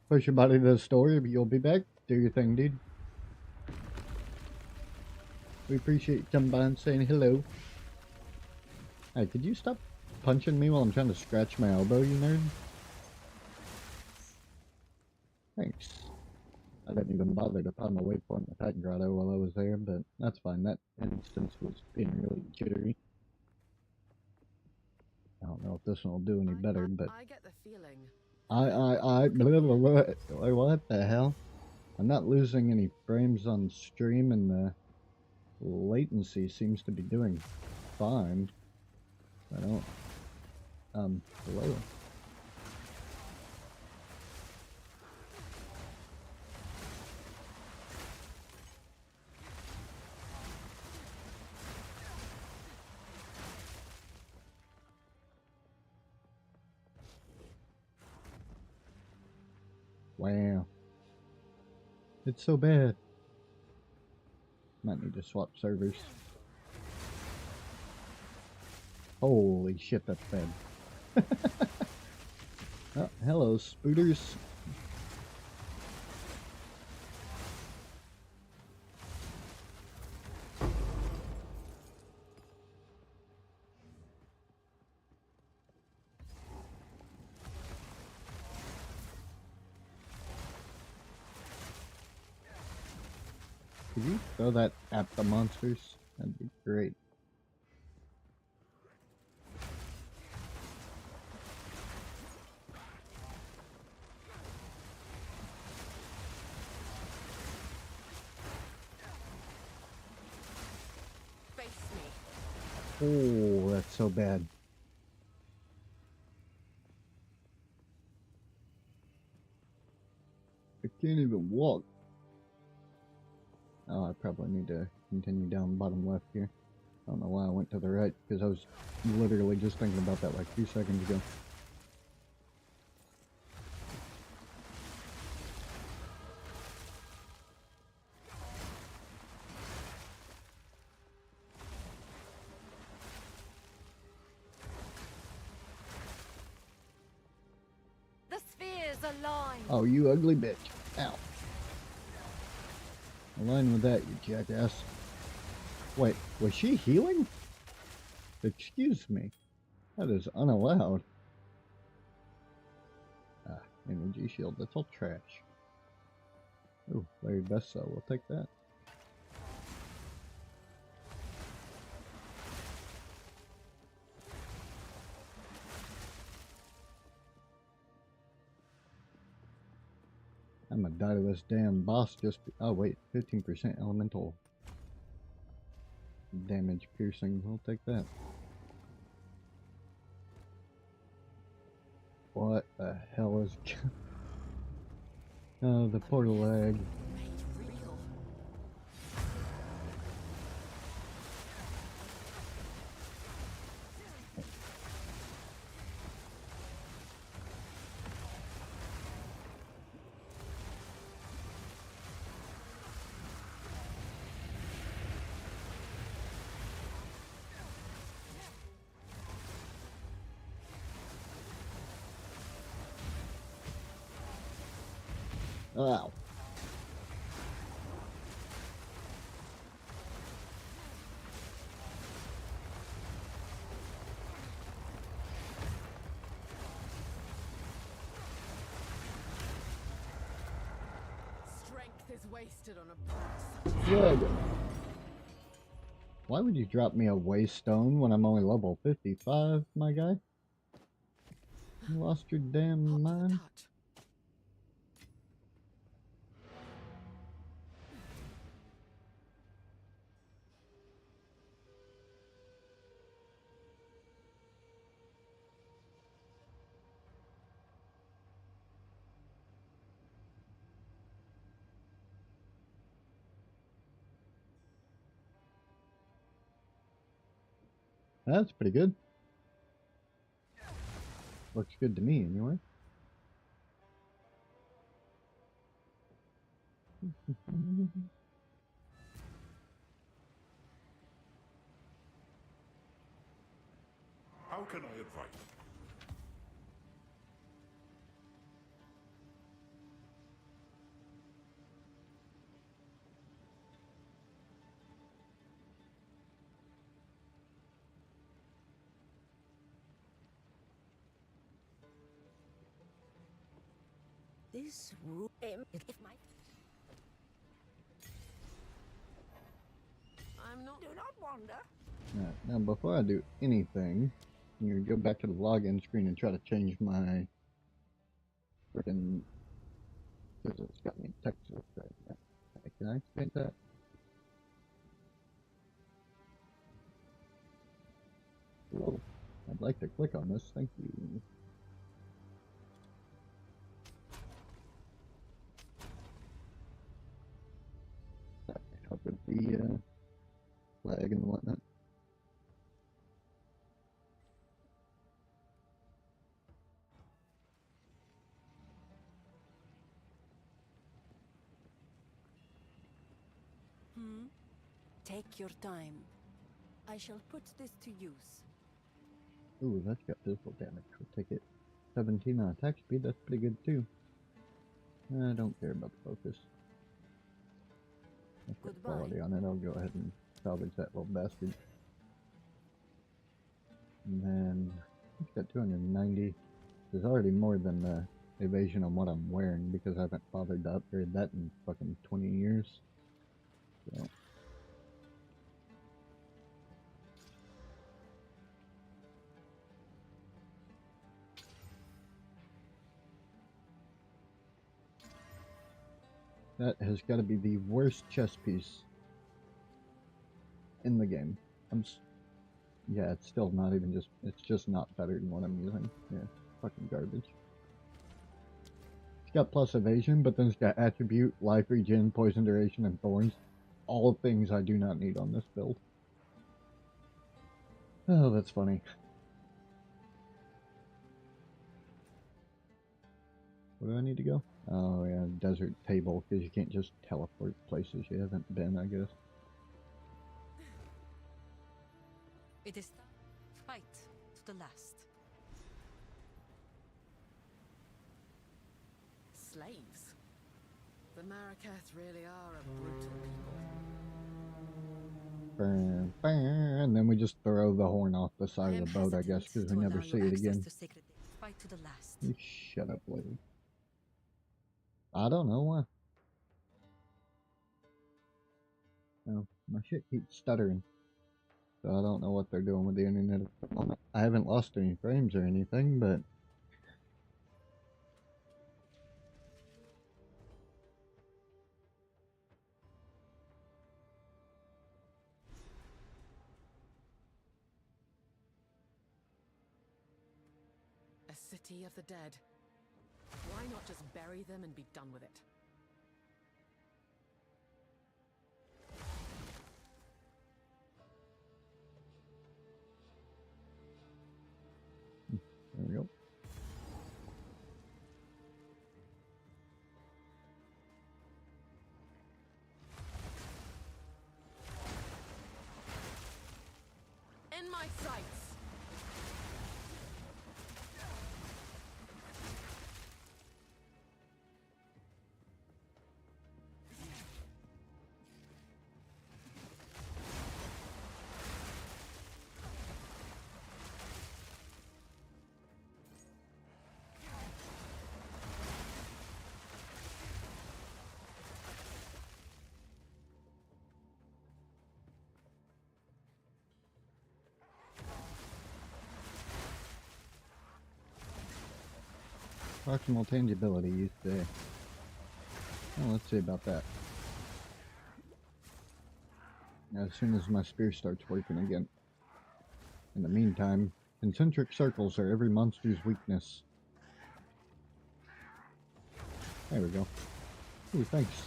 Push your body to the store, you'll be back. Do your thing, dude. We appreciate you coming by and saying hello. Hey, could you stop punching me while I'm trying to scratch my elbow, you nerd? Thanks. I didn't even bother to find my waypoint in the Titan Grotto while I was there, but that's fine. That instance was being really jittery. I don't know if this one will do any better, but I get the feeling. blah, blah, blah. What the hell? I'm not losing any frames on stream, and the latency seems to be doing fine. I don't. Hello. Wow. It's so bad. Might need to swap servers. Holy shit, that's bad. Oh, hello, spooters. Could you throw that at the monsters? That'd be great. Face me. Oh, that's so bad. I can't even walk. Oh, I probably need to continue down bottom left here. I don't know why I went to the right, because I was literally just thinking about that like 2 seconds ago. The spheres align. Oh, you ugly bitch. Ow. Align with that, you jackass. Wait, was she healing? Excuse me. That is unallowed. Ah, energy shield, that's all trash. Oh, very best so, we'll take that. I'm gonna die to this damn boss just oh wait, 15% elemental damage piercing, we'll take that. What the hell is oh, the portal lag. Made real. Ow. Strength is wasted on a brute such Good. Why would you drop me a waste stone when I'm only level 55, my guy? You lost your damn hot to the mind? touch. That's pretty good. Looks good to me, anyway. How can I advise? This room, if my I'm not. Do not wander. Alright, now before I do anything, I'm gonna go back to the login screen and try to change my freaking because it's got me in Texas right now. Can I change that? Whoa. I'd like to click on this, thank you. That may help with the lag and whatnot. Take your time. I shall put this to use. Ooh, that's got physical damage. We'll take it. 17 on attack speed, that's pretty good too. I don't care about the focus. That's got Goodbye. quality on it. I'll go ahead and salvage that little bastard. And then it's got 290. There's already more than the evasion on what I'm wearing because I haven't bothered to upgrade that in fucking 20 years. So. That has got to be the worst chess piece in the game. Yeah, it's still not even just, it's just not better than what I'm using. Yeah, fucking garbage. It's got plus evasion, but then it's got attribute, life regen, poison duration, and thorns. All things I do not need on this build. Oh, that's funny. Where do I need to go? Oh yeah, desert table, because you can't just teleport places you haven't been, I guess. It is fight to the last. Slaves? The Marraketh really are a brutal people. Burn, burn, and then we just throw the horn off the side of the boat, I guess, because we never see it again. Fight to the last. You shut up, lady. I don't know why. No, my shit keeps stuttering. So I don't know what they're doing with the internet at the moment. I haven't lost any frames or anything, but... A city of the dead. Why not just bury them and be done with it? There we go. In my sights! Proximal tangibility used to... Well, let's see about that. As soon as my spear starts working again. In the meantime, concentric circles are every monster's weakness. There we go. Ooh, thanks.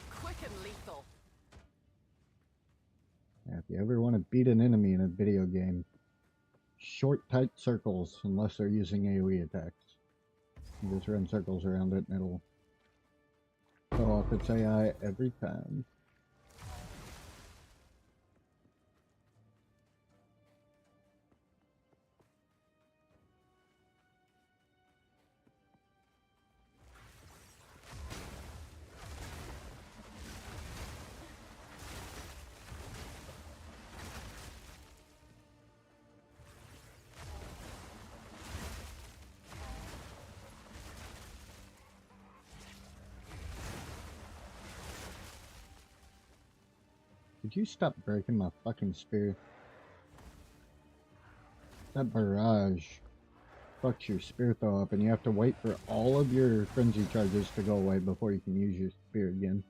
Quick and lethal. Yeah, if you ever want to beat an enemy in a video game, short, tight circles, unless they're using AoE attacks. You just run circles around it and it'll throw off its AI every time. Could you stop breaking my fucking spear? That barrage fucks your spear throw up and you have to wait for all of your frenzy charges to go away before you can use your spear again.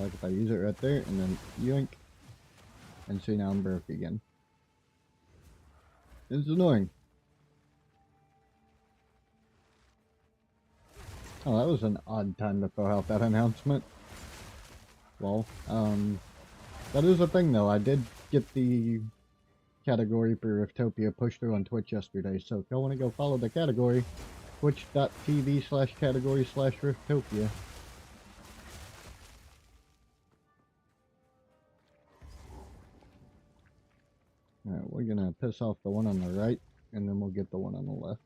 Like if I use it right there and then yoink, and see now I'm broke again. It's annoying. Oh, that was an odd time to throw out that announcement. Well, that is a thing though. I did get the category for Riftopia pushed through on Twitch yesterday, so if y'all want to go follow the category, twitch.tv/category/Riftopia. Alright, we're gonna piss off the one on the right, and then we'll get the one on the left.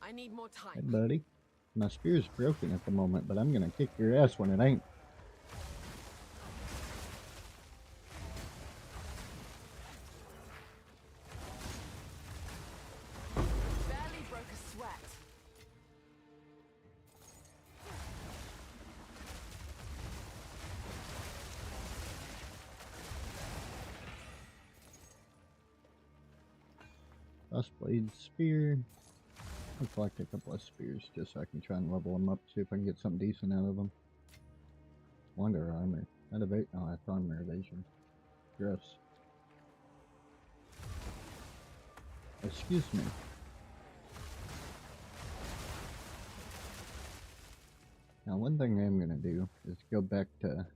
I need more Hey, time. buddy. My spear's broken at the moment, but I'm gonna kick your ass when it ain't. Barely broke a sweat. Blade spear. I'll collect a couple of spears just so I can try and level them up, see if I can get something decent out of them. Wonder armor. Not evade. Oh, that's armor evasion. Gross. Excuse me. Now, one thing I am gonna do is go back to.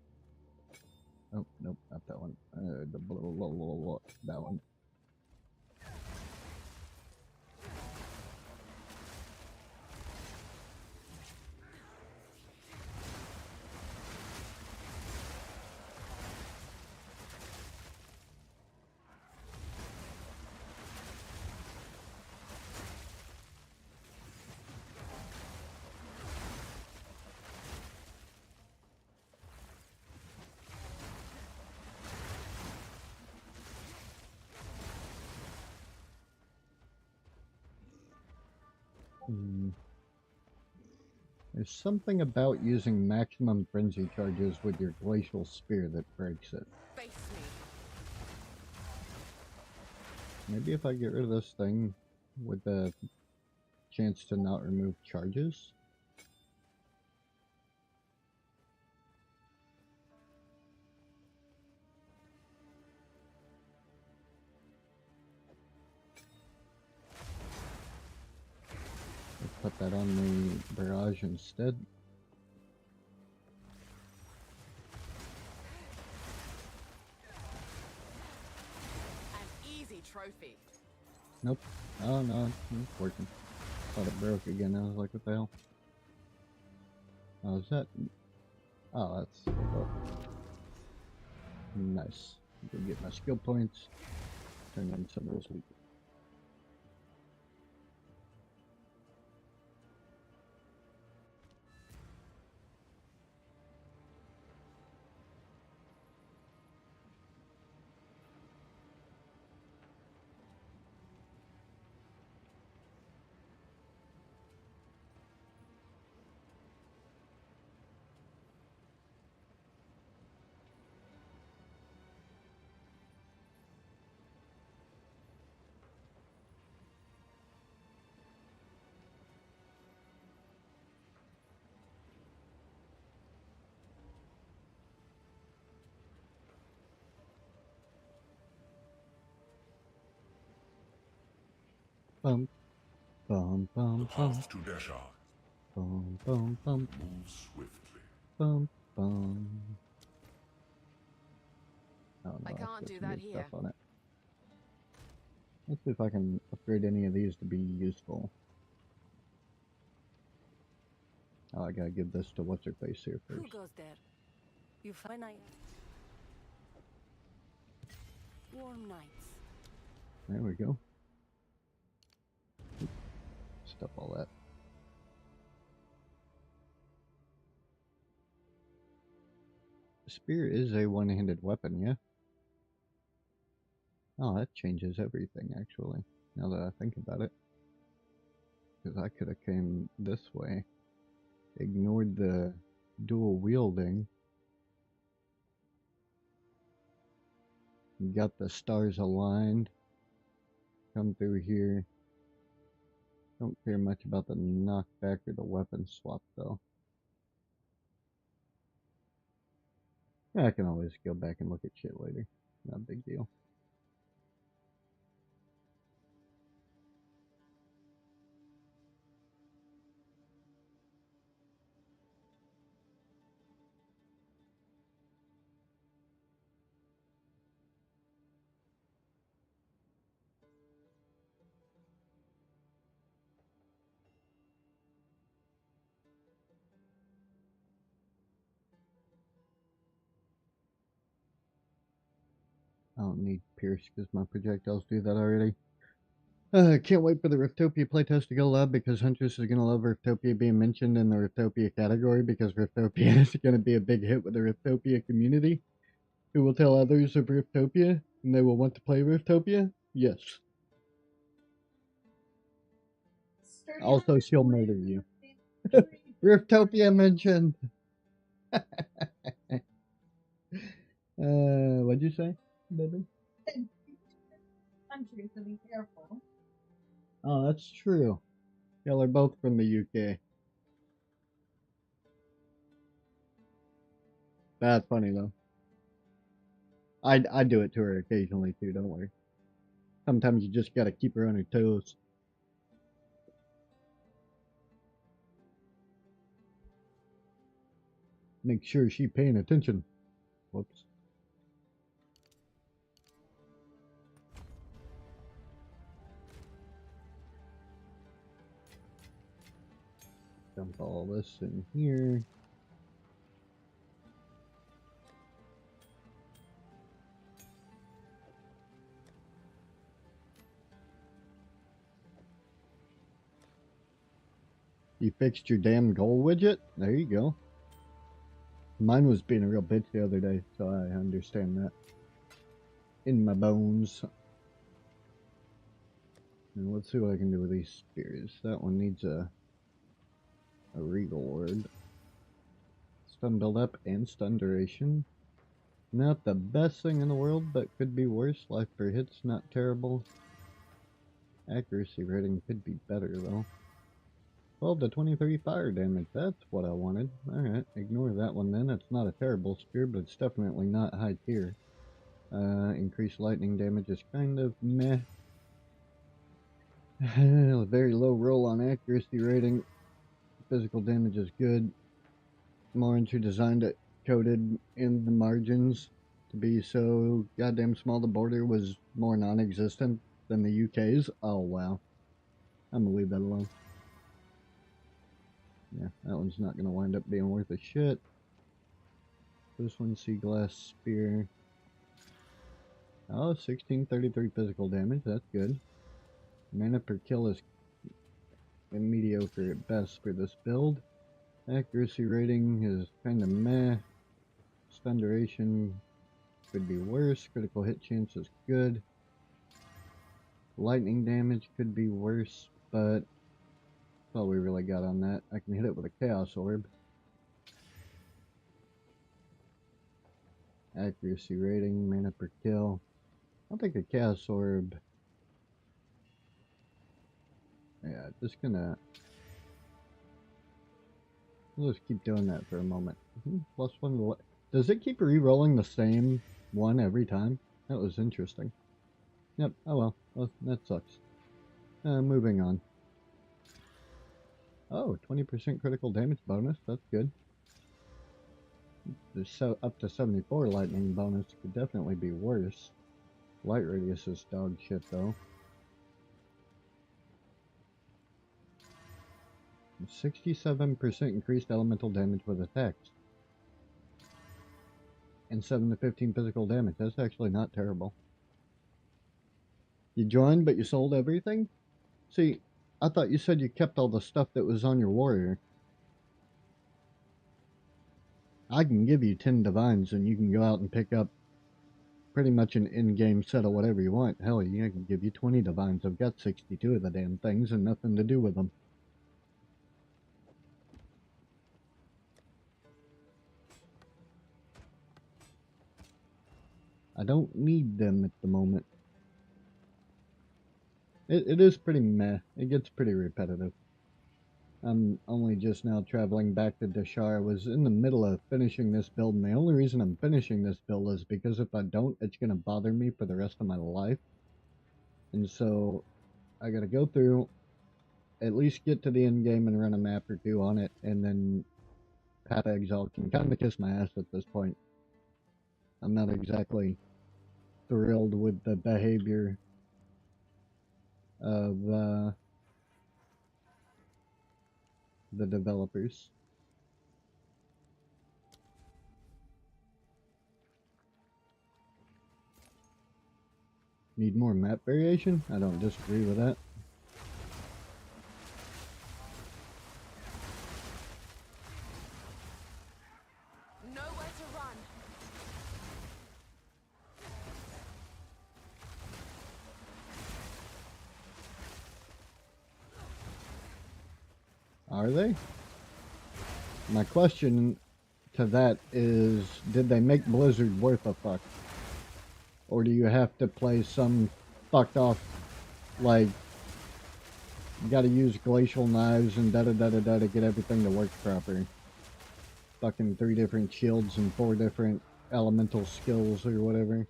Oh, nope, not that one. The that one. There's something about using maximum frenzy charges with your glacial spear that breaks it. Face me. Maybe if I get rid of this thing with the chance to not remove charges. Put that on the barrage instead. An easy trophy. Nope. Oh no, it's working. Thought it broke again. I was like, what the hell? Oh, is that? Oh, that's. Oh. Nice. Go get my skill points. Turn in some of those weak. Bum, bum, bum, The bum, path to Deshar. bum, bum, bum, Move swiftly. bum, bum. Oh no, I that's can't got do some that good stuff here. on it. Let's see if I can upgrade any of these to be useful. Oh, I gotta give this to what's her face here Who first. goes there? You find night. Warm nights. There we go. Stop all that. Spear is a one-handed weapon, yeah? Oh, that changes everything, actually, now that I think about it. Because I could have came this way, ignored the dual wielding, got the stars aligned, come through here. Don't care much about the knockback or the weapon swap, though. Yeah, I can always go back and look at shit later. Not a big deal. don't need Pierce because my projectiles do that already. Can't wait for the Riftopia playtest to go live because Huntress is going to love Riftopia being mentioned in the Riftopia category because Riftopia is going to be a big hit with the Riftopia community, who will tell others of Riftopia and they will want to play Riftopia. Yes. Also, she'll murder you. Riftopia mentioned. What'd you say, baby? Country, so be careful. Oh, that's true. Y'all are both from the UK. That's funny though. I do it to her occasionally too, don't worry. Sometimes you just gotta keep her on her toes. Make sure she's paying attention. Whoops. Dump all this in here. You fixed your damn goal widget? There you go. Mine was being a real bitch the other day, so I understand that. In my bones. And let's see what I can do with these spears. That one needs a regal word. Stun build up and stun duration. Not the best thing in the world, but could be worse. Life per hit's not terrible. Accuracy rating could be better though. 12 to 23 fire damage, that's what I wanted. Alright, ignore that one then. It's not a terrible spear, but it's definitely not high tier. Increased lightning damage is kind of meh. Very low roll on accuracy rating. Physical damage is good. Morinchu designed it coated in the margins to be so goddamn small the border was more non-existent than the UK's. Oh wow. I'm gonna leave that alone. Yeah, that one's not gonna wind up being worth a shit. This one, Sea Glass Spear. Oh, 1633 physical damage, that's good. Mana per kill is mediocre at best for this build. Accuracy rating is kinda meh. Stun duration could be worse. Critical hit chance is good. Lightning damage could be worse, but that's all we really got on that. I can hit it with a Chaos Orb. Accuracy rating, mana per kill. I'll take a Chaos Orb. Yeah, just gonna... We'll just keep doing that for a moment. Plus one... Does it keep re-rolling the same one every time? That was interesting. Yep, oh well, that sucks. Moving on. Oh, 20% critical damage bonus, that's good. There's up to 74 lightning bonus, could definitely be worse. Light radius is dog shit though. 67% increased elemental damage with attacks. And 7 to 15 physical damage, that's actually not terrible. You joined, but you sold everything? See, I thought you said you kept all the stuff that was on your warrior. I can give you 10 divines and you can go out and pick up pretty much an in-game set of whatever you want. Hell, I can give you 20 divines. I've got 62 of the damn things and nothing to do with them. I don't need them at the moment. It is pretty meh. It gets pretty repetitive. I'm only just now traveling back to Dashar. I was in the middle of finishing this build, and the only reason I'm finishing this build is because if I don't, it's going to bother me for the rest of my life. And so, I gotta go through, at least get to the end game and run a map or two on it, and then Path Exile can kind of kiss my ass at this point. I'm not exactly thrilled with the behavior of the developers. Need more map variation? I don't disagree with that. Nowhere to run. Are they? My question to that is, did they make Blizzard worth a fuck? Or do you have to play some fucked off, like, you gotta use glacial knives and da-da-da-da-da to get everything to work proper? Fucking 3 different shields and 4 different elemental skills or whatever.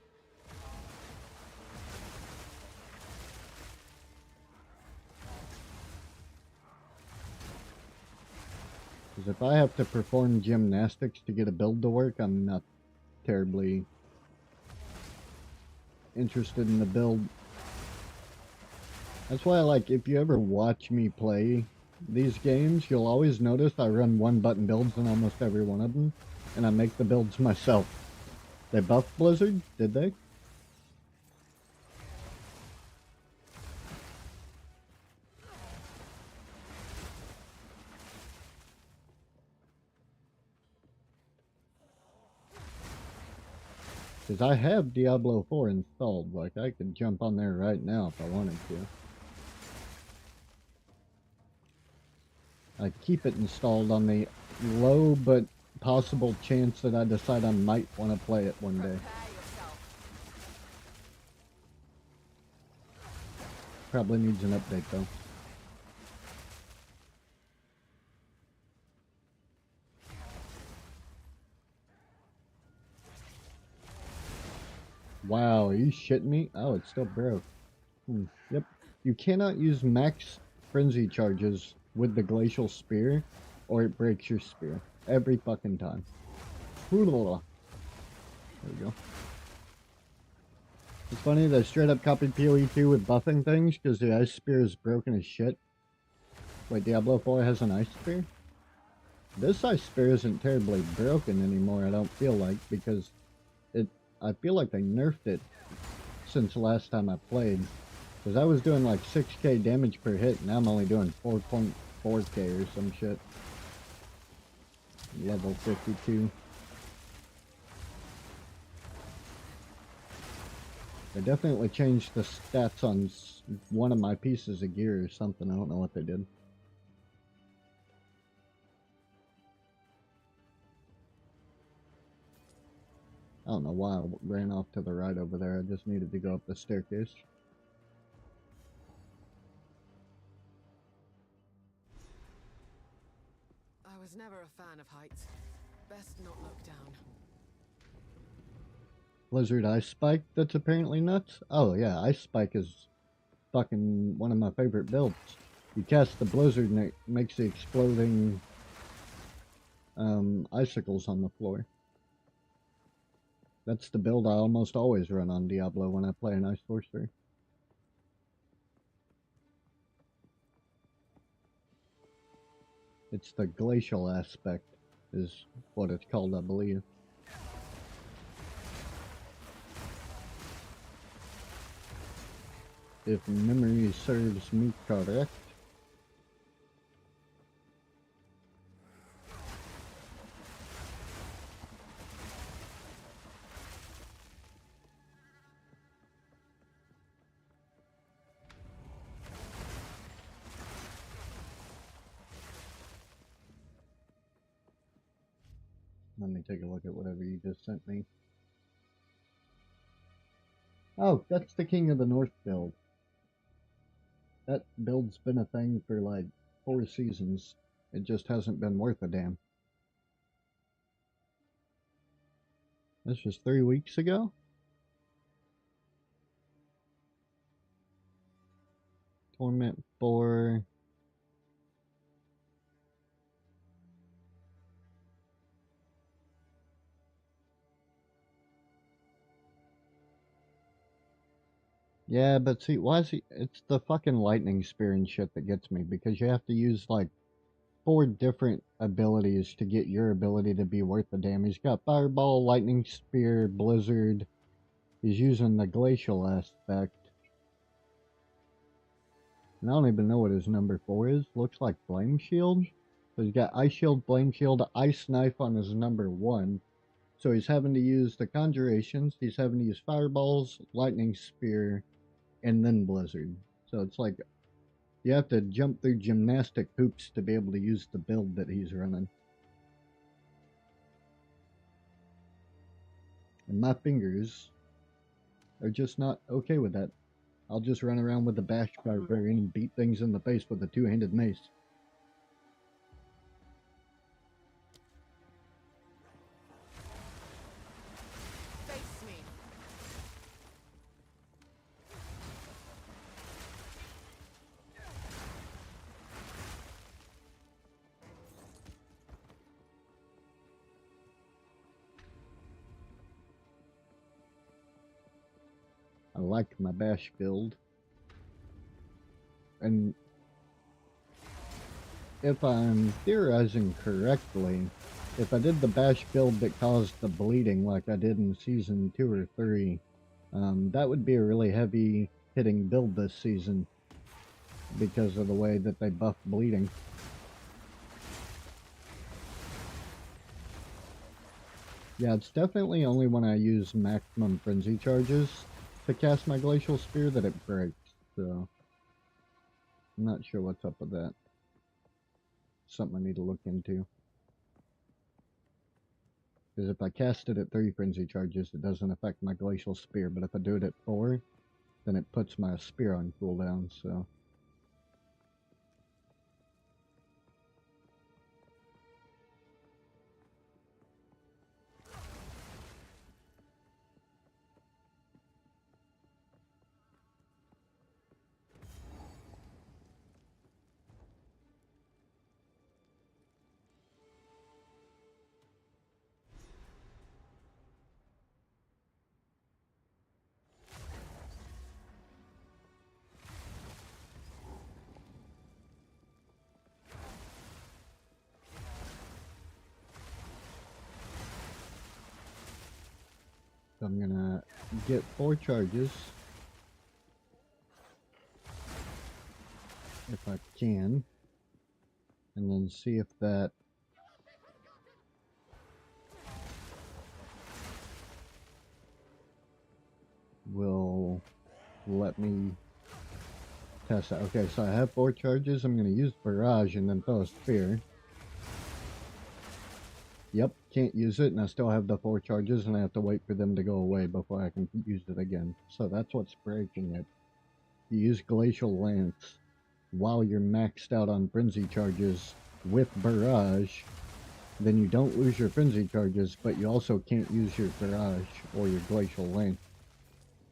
Because if I have to perform gymnastics to get a build to work, I'm not terribly interested in the build. That's why, like, if you ever watch me play these games, you'll always notice I run one button builds in almost every one of them, and I make the builds myself. They buffed Blizzard? Did they? Because I have Diablo 4 installed. Like, I could jump on there right now if I wanted to. I keep it installed on the low but possible chance that I decide I might want to play it one day. Prepare yourself. Probably needs an update though. Wow, are you shitting me? Oh, it's still broke. Yep. You cannot use max frenzy charges with the glacial spear, or it breaks your spear. Every fucking time. There we go. It's funny, they straight up copied PoE 2 with buffing things, because the ice spear is broken as shit. Wait, Diablo 4 has an ice spear? This ice spear isn't terribly broken anymore, I don't feel like, because I feel like they nerfed it since last time I played. Because I was doing like 6k damage per hit, now I'm only doing 4.4k or some shit. Level 52. They definitely changed the stats on one of my pieces of gear or something, I don't know what they did. I don't know why I ran off to the right over there. I just needed to go up the staircase. I was never a fan of heights. Best not look down. Blizzard Ice Spike, that's apparently nuts? Oh yeah, Ice Spike is fucking one of my favorite builds. You cast the Blizzard and it makes the exploding icicles on the floor. That's the build I almost always run on Diablo when I play an Ice Sorcerer. It's the glacial aspect, is what it's called, I believe. If memory serves me correct. Let me take a look at whatever you just sent me. Oh, that's the King of the North build. That build's been a thing for like 4 seasons. It just hasn't been worth a damn. This was 3 weeks ago? Torment 4. Yeah, but see, why is he... It's the fucking lightning spear and shit that gets me, because you have to use, like, 4 different abilities to get your ability to be worth the damn. He's got Fireball, Lightning Spear, Blizzard, He's using the glacial aspect. And I don't even know what his number 4 is. Looks like Flame Shield. So he's got Ice Shield, Flame Shield, Ice Knife on his number 1. So he's having to use the Conjurations. He's having to use Fireballs, Lightning Spear, and then Blizzard. So it's like you have to jump through gymnastic hoops to be able to use the build that he's running. And my fingers are just not okay with that. I'll just run around with the Bash Barbarian and beat things in the face with a two-handed mace. Face me. I like my Bash build. And if I'm theorizing correctly, if I did the Bash build that caused the bleeding like I did in Season 2 or 3, that would be a really heavy hitting build this season because of the way that they buff bleeding. Yeah, it's definitely only when I use maximum frenzy charges to cast my Glacial Spear that it breaks, so I'm not sure what's up with that. Something I need to look into. Because if I cast it at 3 frenzy charges, it doesn't affect my Glacial Spear, but if I do it at 4, then it puts my spear on cooldown, so... I'm gonna get 4 charges, if I can, and then see if that will let me test that. Okay, so I have 4 charges. I'm gonna use Barrage and then throw a spear. Yep, can't use it, and I still have the 4 charges, and I have to wait for them to go away before I can use it again. So that's what's breaking it. You use Glacial Lance while you're maxed out on Frenzy charges with Barrage, then you don't lose your Frenzy charges, but you also can't use your Barrage or your Glacial Lance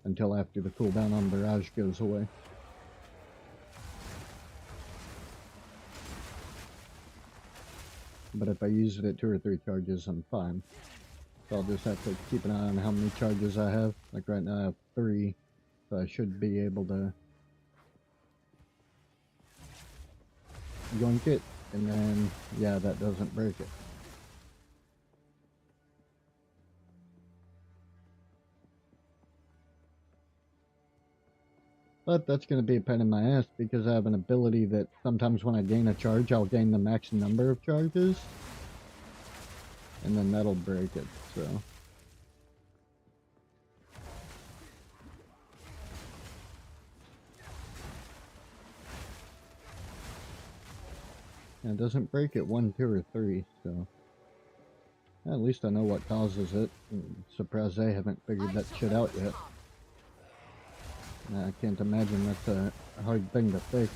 until after the cooldown on Barrage goes away. But if I use it at 2 or 3 charges, I'm fine. So I'll just have to keep an eye on how many charges I have. Like right now I have 3, so I should be able to yoink it, and then, yeah, that doesn't break it. But that's going to be a pain in my ass because I have an ability that sometimes when I gain a charge, I'll gain the max number of charges. And then that'll break it, so. And it doesn't break at 1, 2, or 3, so. At least I know what causes it. I'm surprised they haven't figured that shit out yet. I can't imagine that's a hard thing to fix.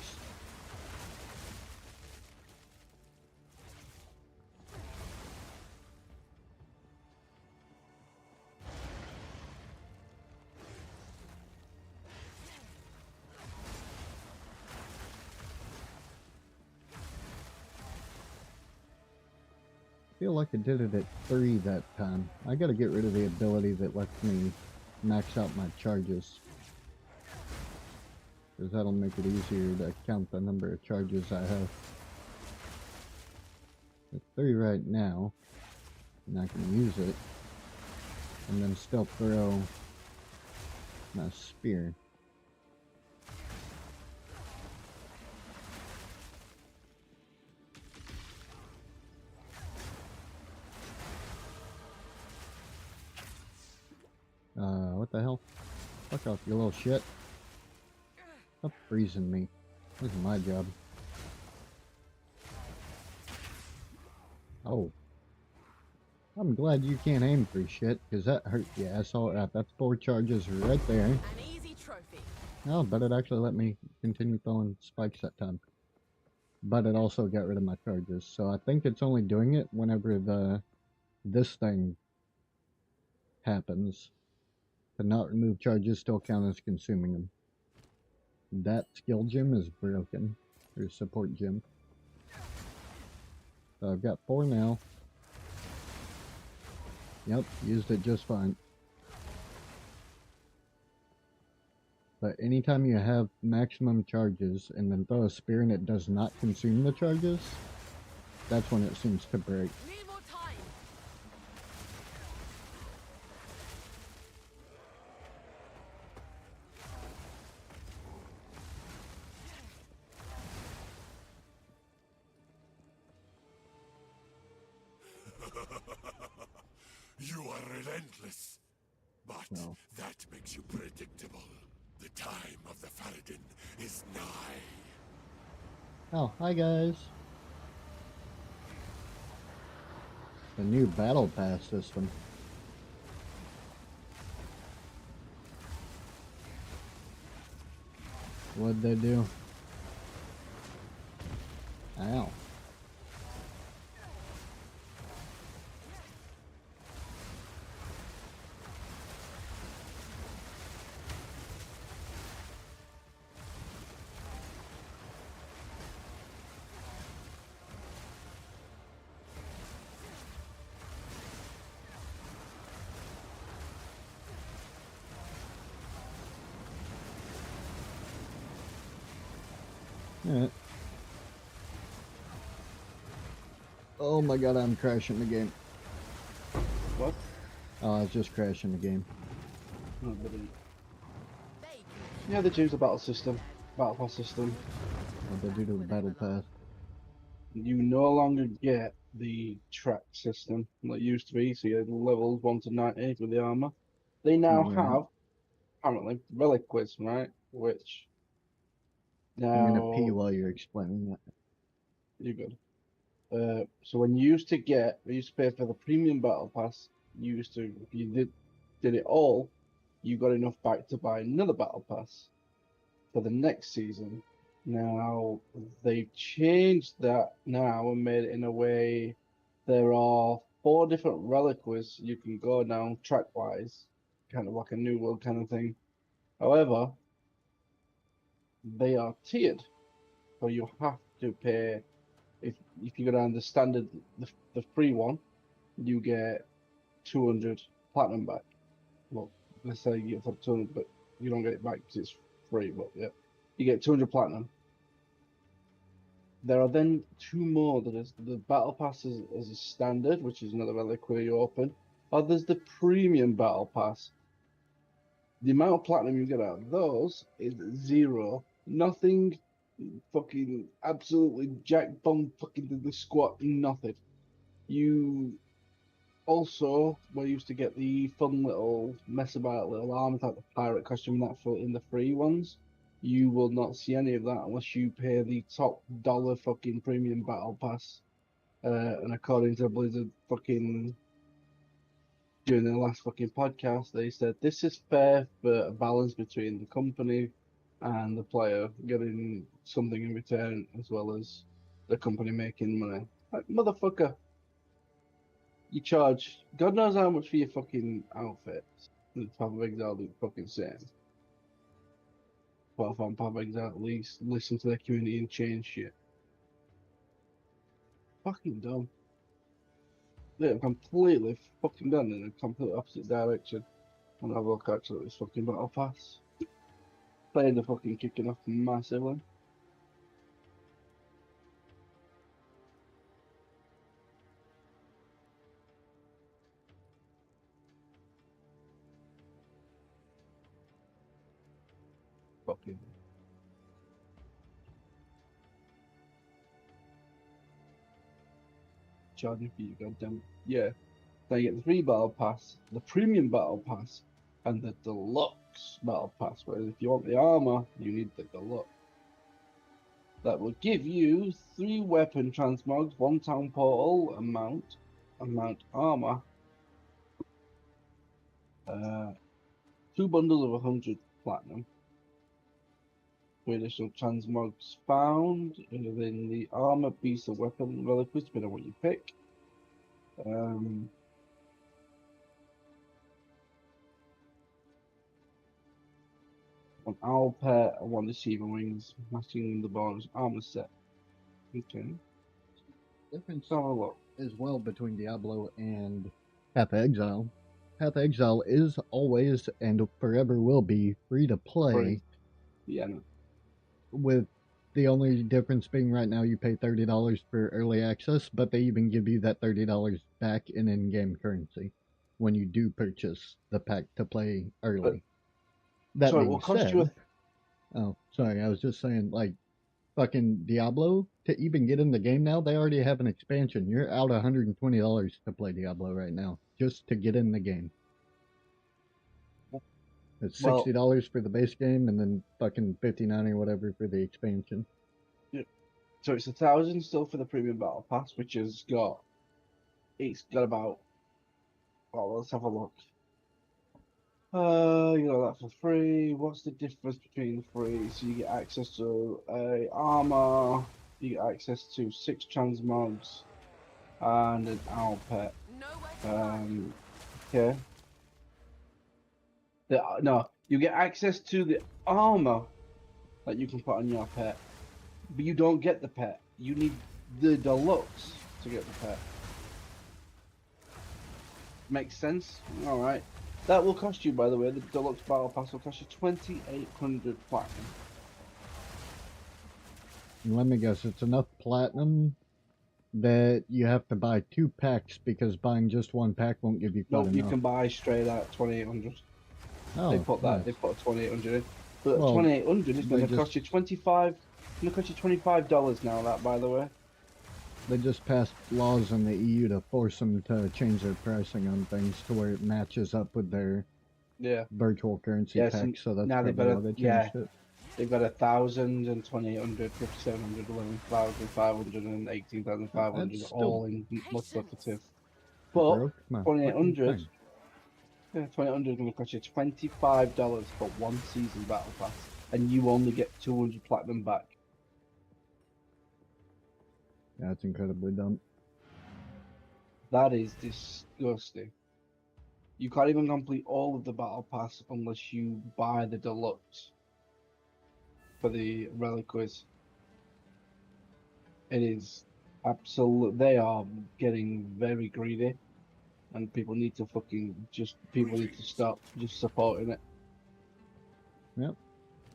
I feel like I did it at 3 that time. I gotta get rid of the ability that lets me max out my charges, because that'll make it easier to count the number of charges I have. At 3 right now, and I can use it, and then still throw My spear. What the hell? Fuck off, you little shit. Stop freezing me. This is my job. Oh. I'm glad you can't aim for shit, because that hurt. Yeah, I saw it. That's 4 charges right there. An easy trophy. Oh, but it actually let me continue throwing spikes that time. But it also got rid of my charges. So I think it's only doing it whenever this thing happens. To not remove charges still count as consuming them. That skill gem is broken. Or support gem. So I've got 4 now. Yep, used it just fine. But anytime you have maximum charges and then throw a spear and it does not consume the charges, that's when it seems to break. Need more time. You are relentless. But No. that makes you predictable. The time of the Faradin is nigh. Oh, hi guys. The new battle pass system. What'd they do? Ow. Alright. Oh my god, I'm crashing the game. What? Oh, I was just crashing the game. Oh, brilliant. They Yeah, they changed the battle pass system. What'd they do to the battle pass? You no longer get the track system like it used to be, so you had levels 1 to 90 with the armor. They now Right. have, apparently, reliquies, right? Which, I'm gonna pee now, while you're explaining that. you're good. So when you used to pay for the premium battle pass, if you did it all, you got enough back to buy another battle pass for the next season. Now they've changed that now and made it in a way there are 4 different reliquies you can go down track wise, kind of like a new world kind of thing. However, they are tiered, so you have to pay. If you go down the standard, the free one, you get 200 platinum back. Well, let's say you get for 200, but you don't get it back because it's free. But yeah, you get 200 platinum. There are then 2 more. That is the battle pass as a standard, which is another reliquary you open. Or there's the premium battle pass. The amount of platinum you get out of those is 0. Nothing, fucking absolutely jack bomb fucking did the squat, nothing. You also were used to get the fun little mess about little arms like the pirate costume and that for in the free ones. You will not see any of that unless you pay the top dollar fucking premium battle pass. And according to Blizzard fucking during their last fucking podcast, they said this is fair for a balance between the company and the player getting something in return as well as the company making money. Like, motherfucker, you charge God knows how much for your fucking outfits. The Papa Exile do fucking same. But if I'm Papa Exile, at least listen to the community and change shit. Fucking dumb. They're completely fucking done in a complete opposite direction. And I will catch up this fucking battle pass. Playing the fucking kicking off massively. Fucking. Charging for you, goddamn. Yeah. Then you get the free battle pass, the premium battle pass, and the deluxe battle pass. Whereas if you want the armor, you need the deluxe. That will give you 3 weapon transmogs, 1 town portal, a mount armor, 2 bundles of 100 platinum, 3 additional transmogs found within the armor, beast, or weapon reliquaries, depending on what you pick. One owl pair and 1 deceiver wings, matching the bonus armor set. Okay. Difference Let's have a look. as well between Diablo and Path of Exile. Path of Exile is always and forever will be free to play, Free. Yeah, no. with the only difference being right now you pay $30 for early access, but they even give you that $30 back in in-game currency when you do purchase the pack to play early. That So it being will cost said, you oh, sorry, I was just saying, like, fucking Diablo, to even get in the game now, they already have an expansion. You're out $120 to play Diablo right now, just to get in the game. It's Well- $60 for the base game, and then fucking $59 or whatever for the expansion. So it's 1,000 still for the premium battle pass, which has got, it's got about, well, let's have a look. You know that for free. What's the difference between the free? So you get access to a armor, you get access to 6 transmogs, and an owl pet. Nowhere to run. Okay. No, you get access to the armor that you can put on your pet, but you don't get the pet. You need the deluxe to get the pet. Makes sense? Alright. That will cost you, by the way, the deluxe battle pass will cost you 2,800 platinum. And let me guess, it's enough platinum that you have to buy 2 packs, because buying just 1 pack won't give you No, quite you enough. can buy straight at 2,800. Oh, They put that. nice. They put 2,800 in. But Well, 2,800 is going they to cost you 25. It's going to cost you $25 now. That, by the way. They just passed laws in the EU to force them to change their pricing on things to where it matches up with their Yeah. virtual currency Yes, packs, so that's now they probably why better- they yeah. changed it. They've got 1,000 and 2,800, 5,700, 11,500, and 18,500, That's still all in multiplicative. Broke But my 2,800, fucking thing. yeah, 2,800 is going to cost you $25 for 1 season battle pass, and you only get 200 platinum back. That's incredibly dumb. That is disgusting. You can't even complete all of the battle pass unless you buy the deluxe for the reliquaries. It is absolute. They are getting very greedy, and people need to people need to stop just supporting it.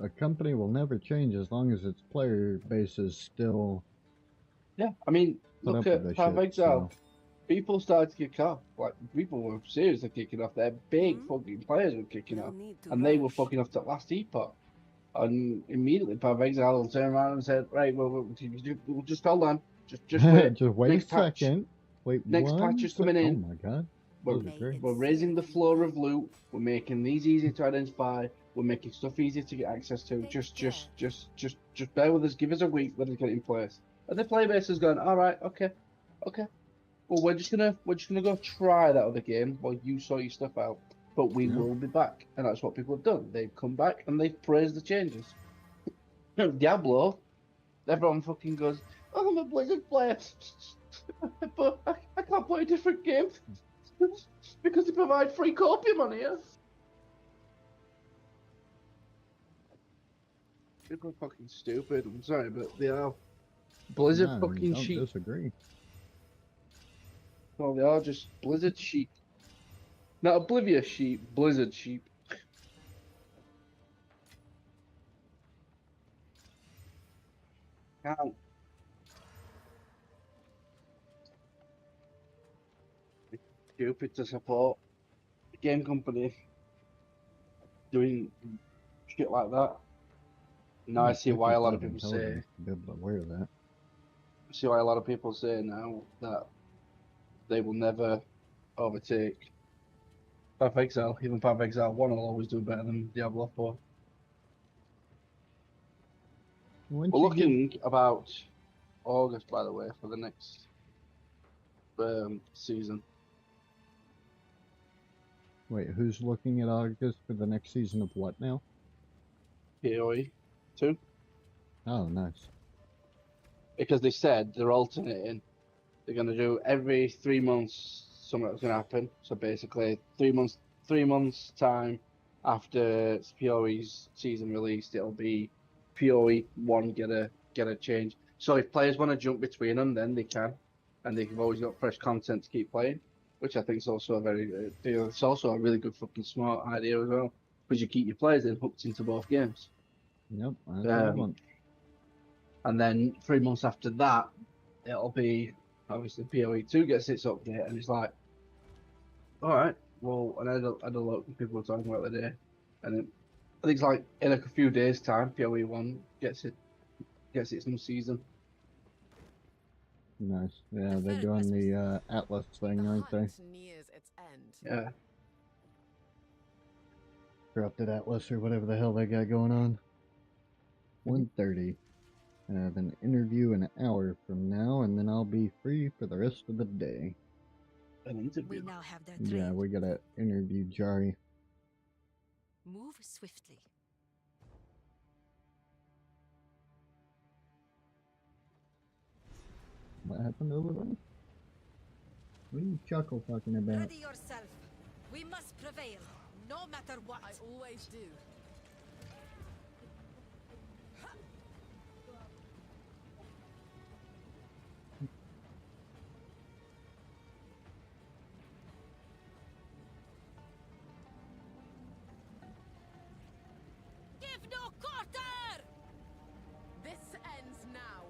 A company will never change as long as its player base is still Yeah, I mean, put look up at with this Path of shit. Exile. So. People started to kick off. Like, people were seriously kicking off. Their big fucking players were kicking No off. need to And they were rush. fucking off to last epoch. And immediately Path of Exile will turn around and said, right, we'll just hold on. Just wait. Just wait Next a patch. second. Wait, Next one patch is coming sec- in. Oh my god. We're, Those are great. we're raising the floor of loot. We're making these easy to identify. We're making stuff easy to get access to. Just bear with us. Give us a week. Let us get it in place. And the player base has gone, all right, okay. Well, we're just gonna go try that other game while you sort your stuff out. But we Yeah. will be back, and that's what people have done. They've come back and they've praised the changes. Diablo, everyone fucking goes, oh, I'm a Blizzard player, but I can't play a different game because they provide free copium on here. People are fucking stupid. I'm sorry, but they are. Blizzard No, fucking don't sheep. disagree. Well, they are just Blizzard sheep. Not oblivious sheep, Blizzard sheep. Can't. It's stupid to support a game company doing shit like that. Now I see Look why at a lot of that people say. intelligence to be able to wear that. See why a lot of people say now that they will never overtake Path of Exile. Even Path of Exile 1 will always do better than Diablo 4. Once We're you get looking about August, by the way, for the next season. wait, who's looking at August for the next season of what now? PoE 2. Oh, nice. Because they said they're alternating. They're going to do every 3 months something's going to happen. So basically, 3 months time after PoE's season released, it'll be PoE 1 get a change. So if players want to jump between them, then they can, and they've always got fresh content to keep playing, which I think is also a it's also a really good fucking smart idea as well, because you keep your players then hooked into both games. Yep, that's what I want. And then 3 months after that, it'll be obviously PoE 2 gets its update, and it's like, all right, well, and I had a lot of people were talking about the day, and I think it's like in a few days' time, PoE 1 gets its new season. Nice. Yeah, I they're felt doing this was- the Atlas thing, The aren't they? hunt nears its end. Yeah, Corrupted Atlas or whatever the hell they got going on. 1:30. I have an interview an hour from now, and then I'll be free for the rest of the day. an We interview. now have their Yeah, trail. we gotta interview Jari. Move swiftly. What happened over there? What are you chuckle talking about? Ready yourself. We must prevail, no matter what. I always do. Give no quarter! This ends now.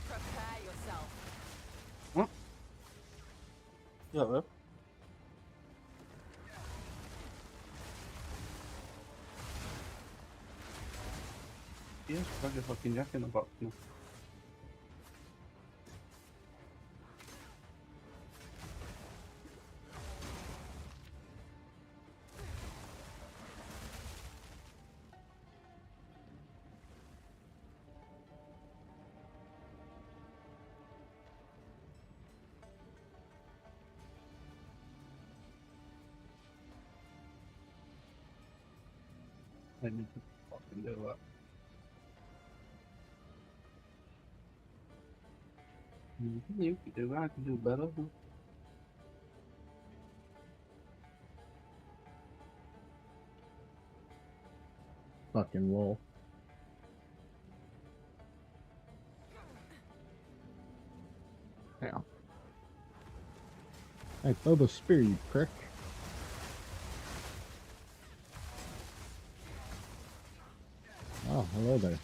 Prepare yourself. Yeah, well. Yes, plug your fucking jack in the box now. I need to fucking do that. You can do that, I can do better. Huh? Fucking wolf. Yeah. Hey, throw the spear, you prick. Oh, hello there.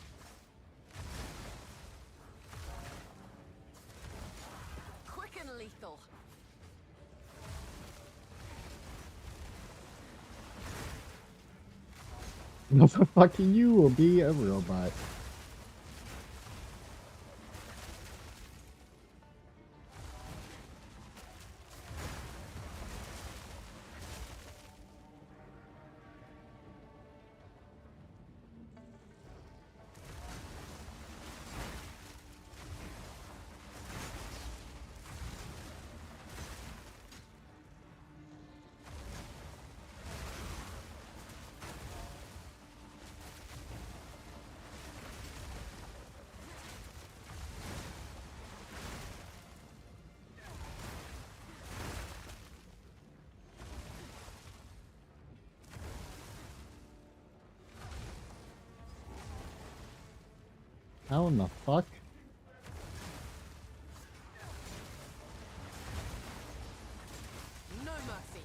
Quick and lethal. No, fucking you will be a robot. How in the fuck? No mercy.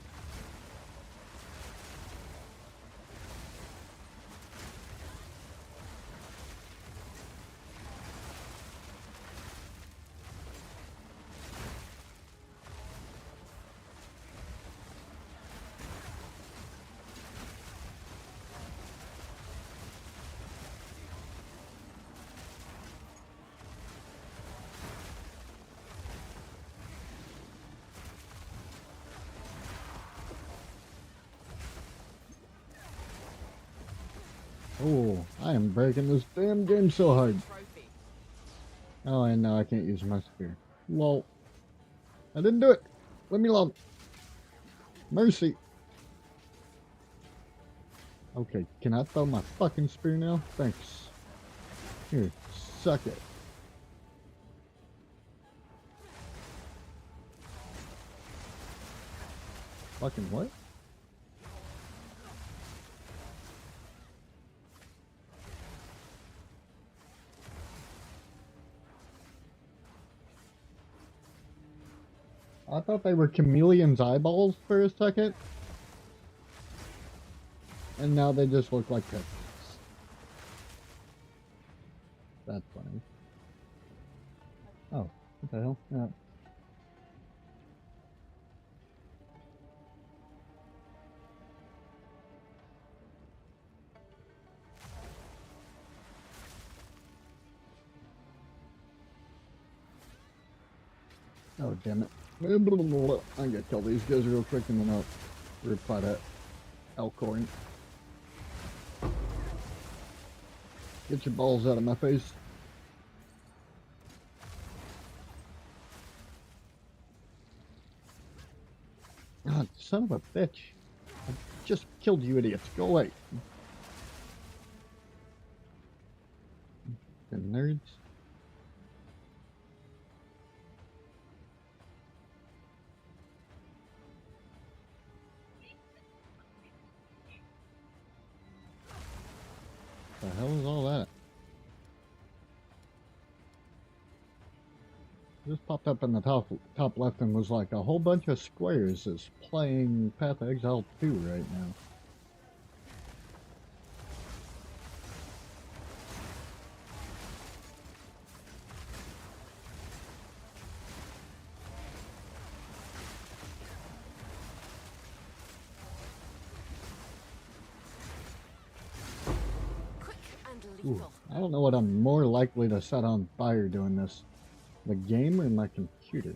Oh, I am breaking this damn game so hard. Trophy. Oh, and now I can't use my spear. Lol. I didn't do it. Leave me alone. Mercy. Okay, can I throw my fucking spear now? Thanks. Here, suck it. Fucking what? I thought they were chameleon's eyeballs for a second. And now they just look like pistols. That's funny. Oh, what the hell? Yeah. Oh, damn it. I gotta kill these guys real quick and then I'll reply to Elkhorn. Get your balls out of my face. God, son of a bitch. I just killed you idiots. Go away. The nerds. The hell is all that? Just popped up in the top left and was like a whole bunch of squares is playing Path of Exile 2 right now. Quick and Ooh, lethal. I don't know what I'm more likely to set on fire doing this. The game or my computer?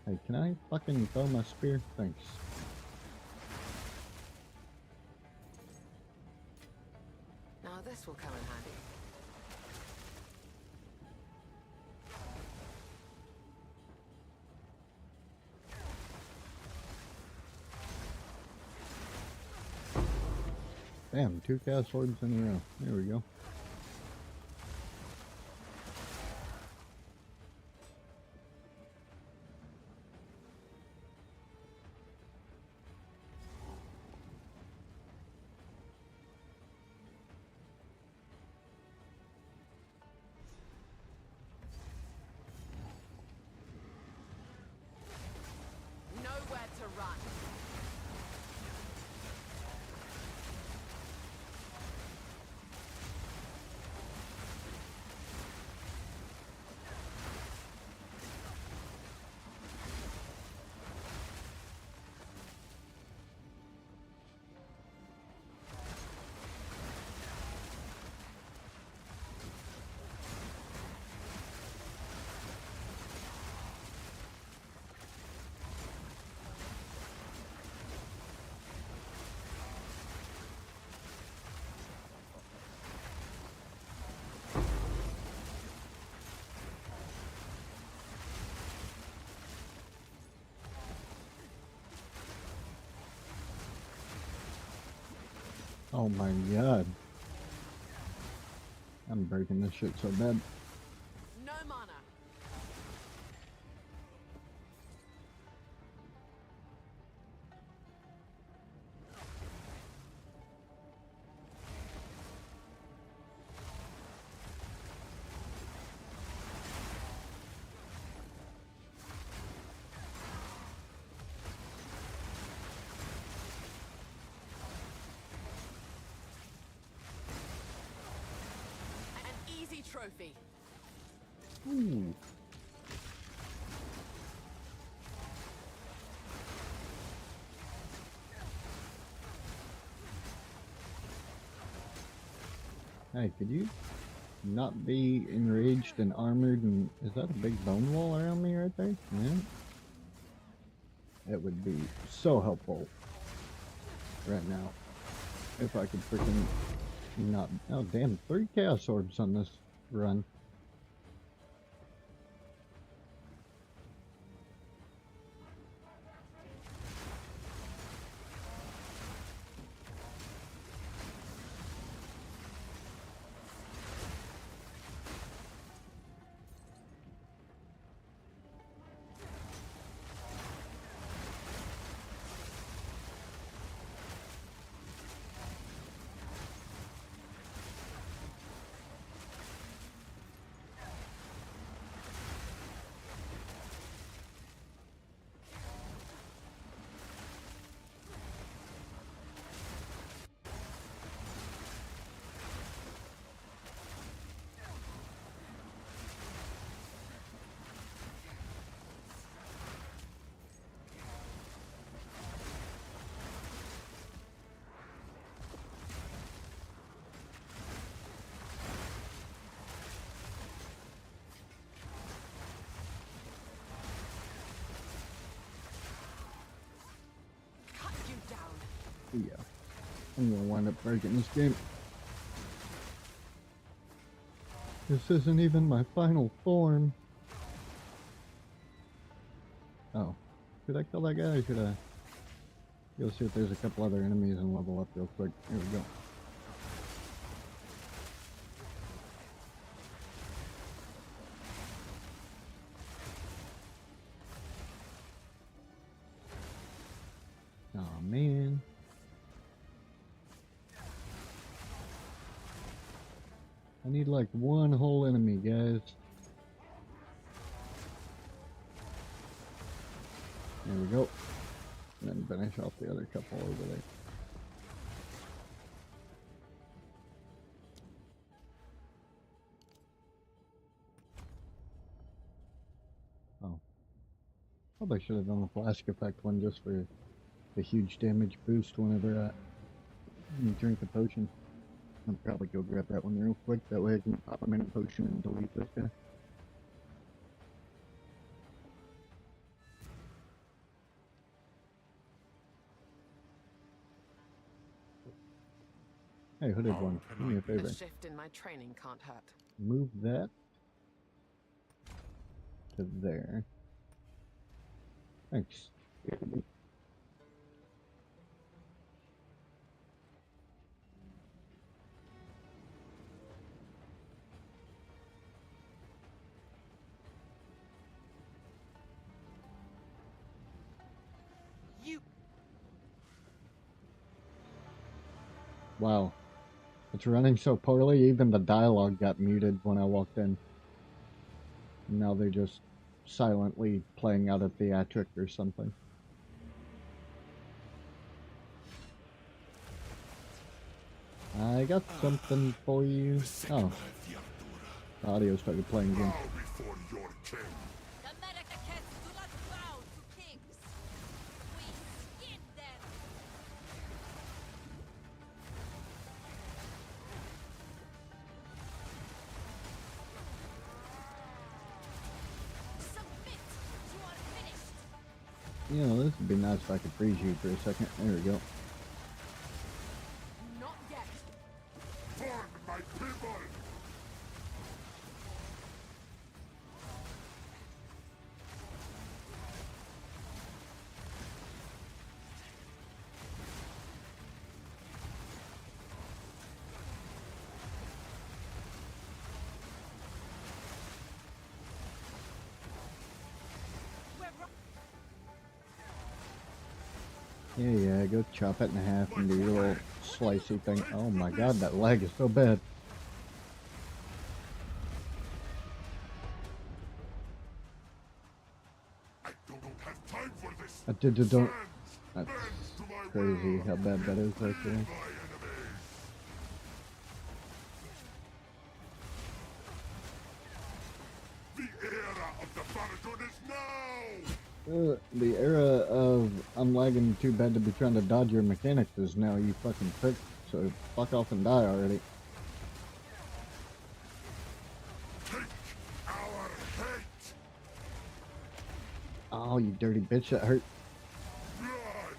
Hey, can I fucking throw my spear? Thanks. Now this will come in handy. Damn, 2 chaos swords in a row. There we go. Nowhere to run. Oh my god. I'm breaking this shit so bad. No mana. trophy. Ooh. Hey, could you not be enraged and armored? And is that a big bone wall around me right there? Yeah. It would be so helpful right now if I could freaking not. Oh damn! 3 chaos orbs on this run. Cut you down. Yeah, I'm gonna wind up breaking this game. This isn't even my final form. Oh, should I kill that guy? Or should I go see if there's a couple other enemies and level up real quick? Here we go. Oh man. I need like one whole enemy, guys. There we go. And then finish off the other couple over there. Oh. Probably should have done the flask effect one just for the huge damage boost whenever you drink the potion. I'll probably go grab that one real quick, that way I can pop a mana potion and delete this guy. Hey, hooded one, do me a favor. A shift in my training can't hurt. Move that to there. Thanks. You. Wow. It's running so poorly, even the dialogue got muted when I walked in. Now they're just silently playing out a theatric or something. I got something for you. Oh, the audio started playing again. Bow before your king. The Americans do not bow to kings. We skin them. Submit. You are finished. You know, this would be nice if I could freeze you for a second. There we go. Not yet. Burn my people! Yeah, go chop it in half and do your little slicey thing. Oh my god, that lag is so bad. I don't have time for this. I don't. Stand, That's bend to my crazy will. how bad that is actually. My enemies. of the Faradun is now! The era of I'm lagging too bad to be trying to dodge your mechanics is now, you fucking prick. So fuck off and die already. Take our hate! Oh, you dirty bitch, that hurt. Blood!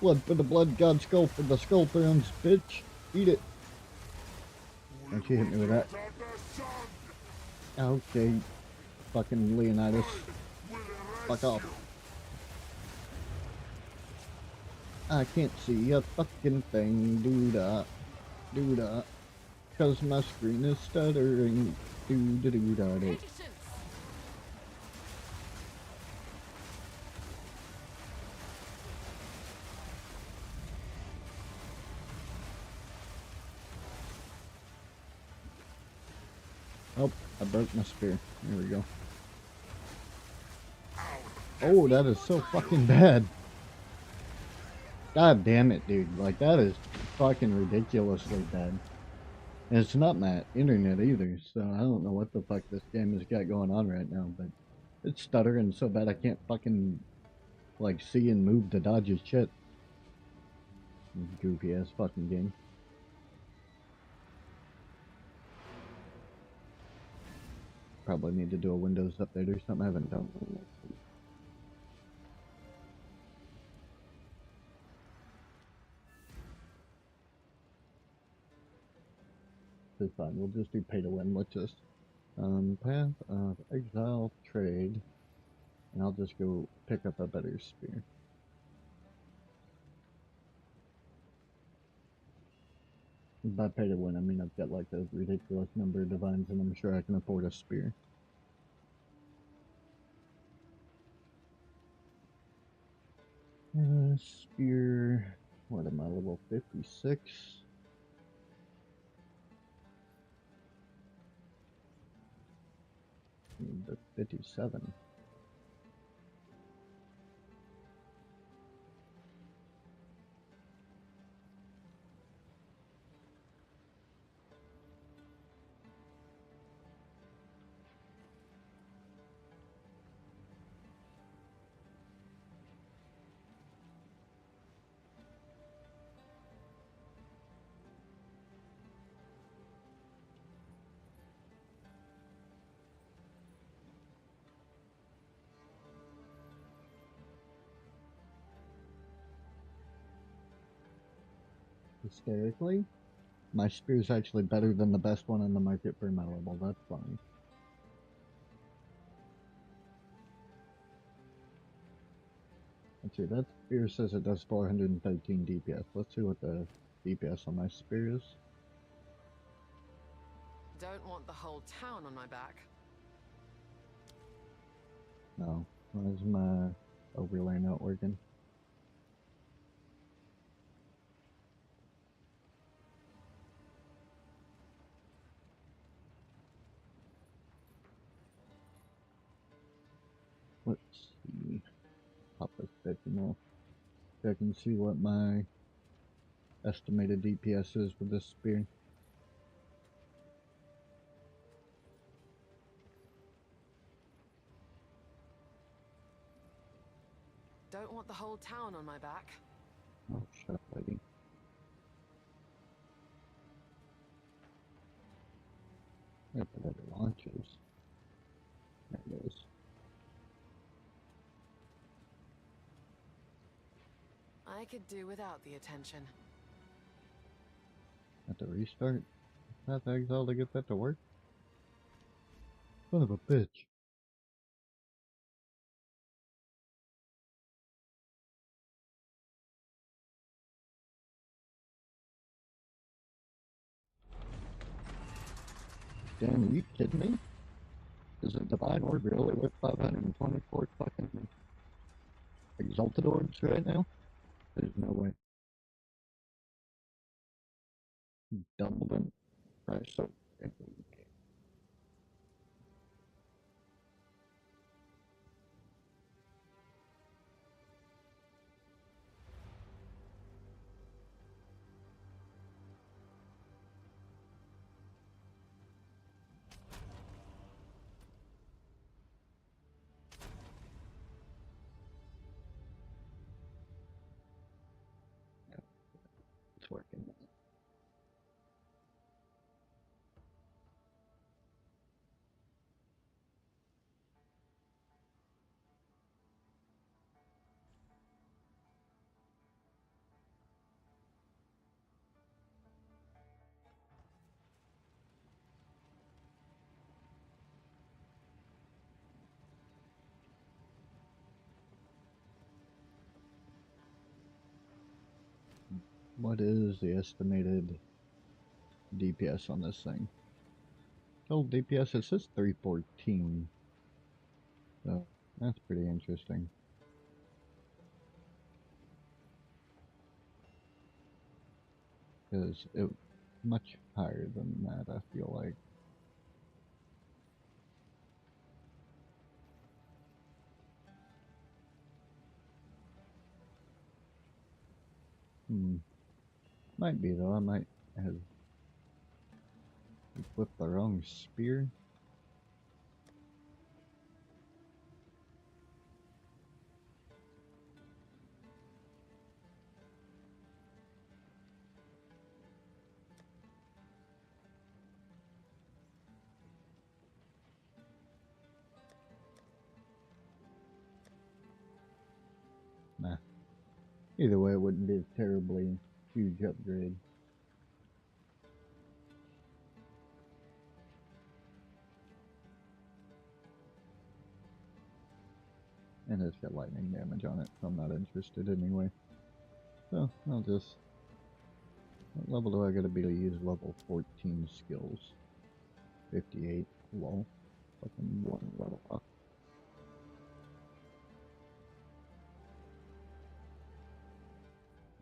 Blood for the blood god, skull for the skull thrones, bitch. Eat it. Don't you hit me with that. Okay, fucking Leonidas. Fuck off. I can't see a fucking thing, doo-da, cause my screen is stuttering, doo-da-doo-da-doo. Patience! Oh, I broke my spear. There we go. Oh, that is so fucking bad. God damn it, dude. Like, that is fucking ridiculously bad. And it's not my internet either, so I don't know what the fuck this game has got going on right now, but it's stuttering so bad I can't fucking, like, see and move to dodge his shit. Goofy ass fucking game. Probably need to do a Windows update or something. I haven't done one. It's fine. We'll just do pay to win. Let's just path of exile trade, and I'll just go pick up a better spear. By pay to win, I mean I've got like a ridiculous number of divines, and I'm sure I can afford a spear. Spear. What am I, level 56? Need the 57. Hysterically, my spear is actually better than the best one in the market for my level. That's funny. Let's see, that spear says it does 413 DPS. Let's see what the DPS on my spear is. Don't want the whole town on my back. No, why is my overlay not working? Let's see. Pop this decimal. So I can see what my estimated DPS is with this spear. Don't want the whole town on my back. Oh, shut up, lady. Where the other launches? There it is. I could do without the attention. Have to restart Path of Exile to get that to work? Son of a bitch. Damn, are you kidding me? Is it Divine Orb really worth 524 fucking Exalted Orbs right now? There's no way. Double them. Right, so. it's working. What is the estimated DPS on this thing? Total DPS, it says 314. So, that's pretty interesting. Because it much higher than that, I feel like. Might be though, I might have equipped the wrong spear. Nah. Either way, it wouldn't be a terribly huge upgrade. And it's got lightning damage on it, so I'm not interested anyway. So, I'll just... What level do I gotta be to use level 14 skills? 58. Lol. Fucking one level up.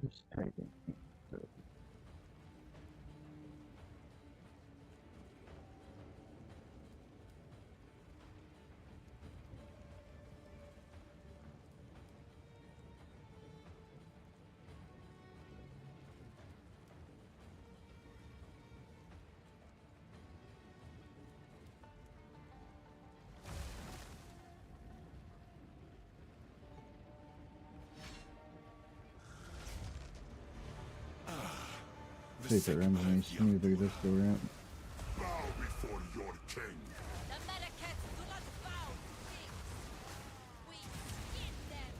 Just typing. The Take it runs any smoother this go around. bow before your king. The Medicats do not bow to kings. We skin them.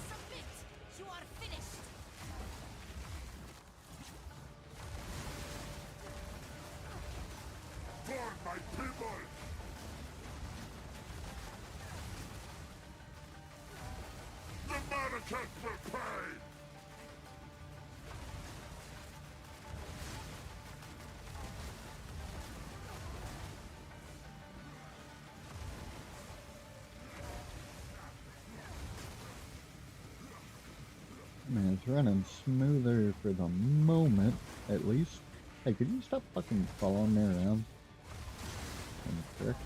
Submit. You are finished. For my people! The Manakat will pay! Man, it's running smoother for the moment, at least. Hey, could you stop fucking following me around? Jerk.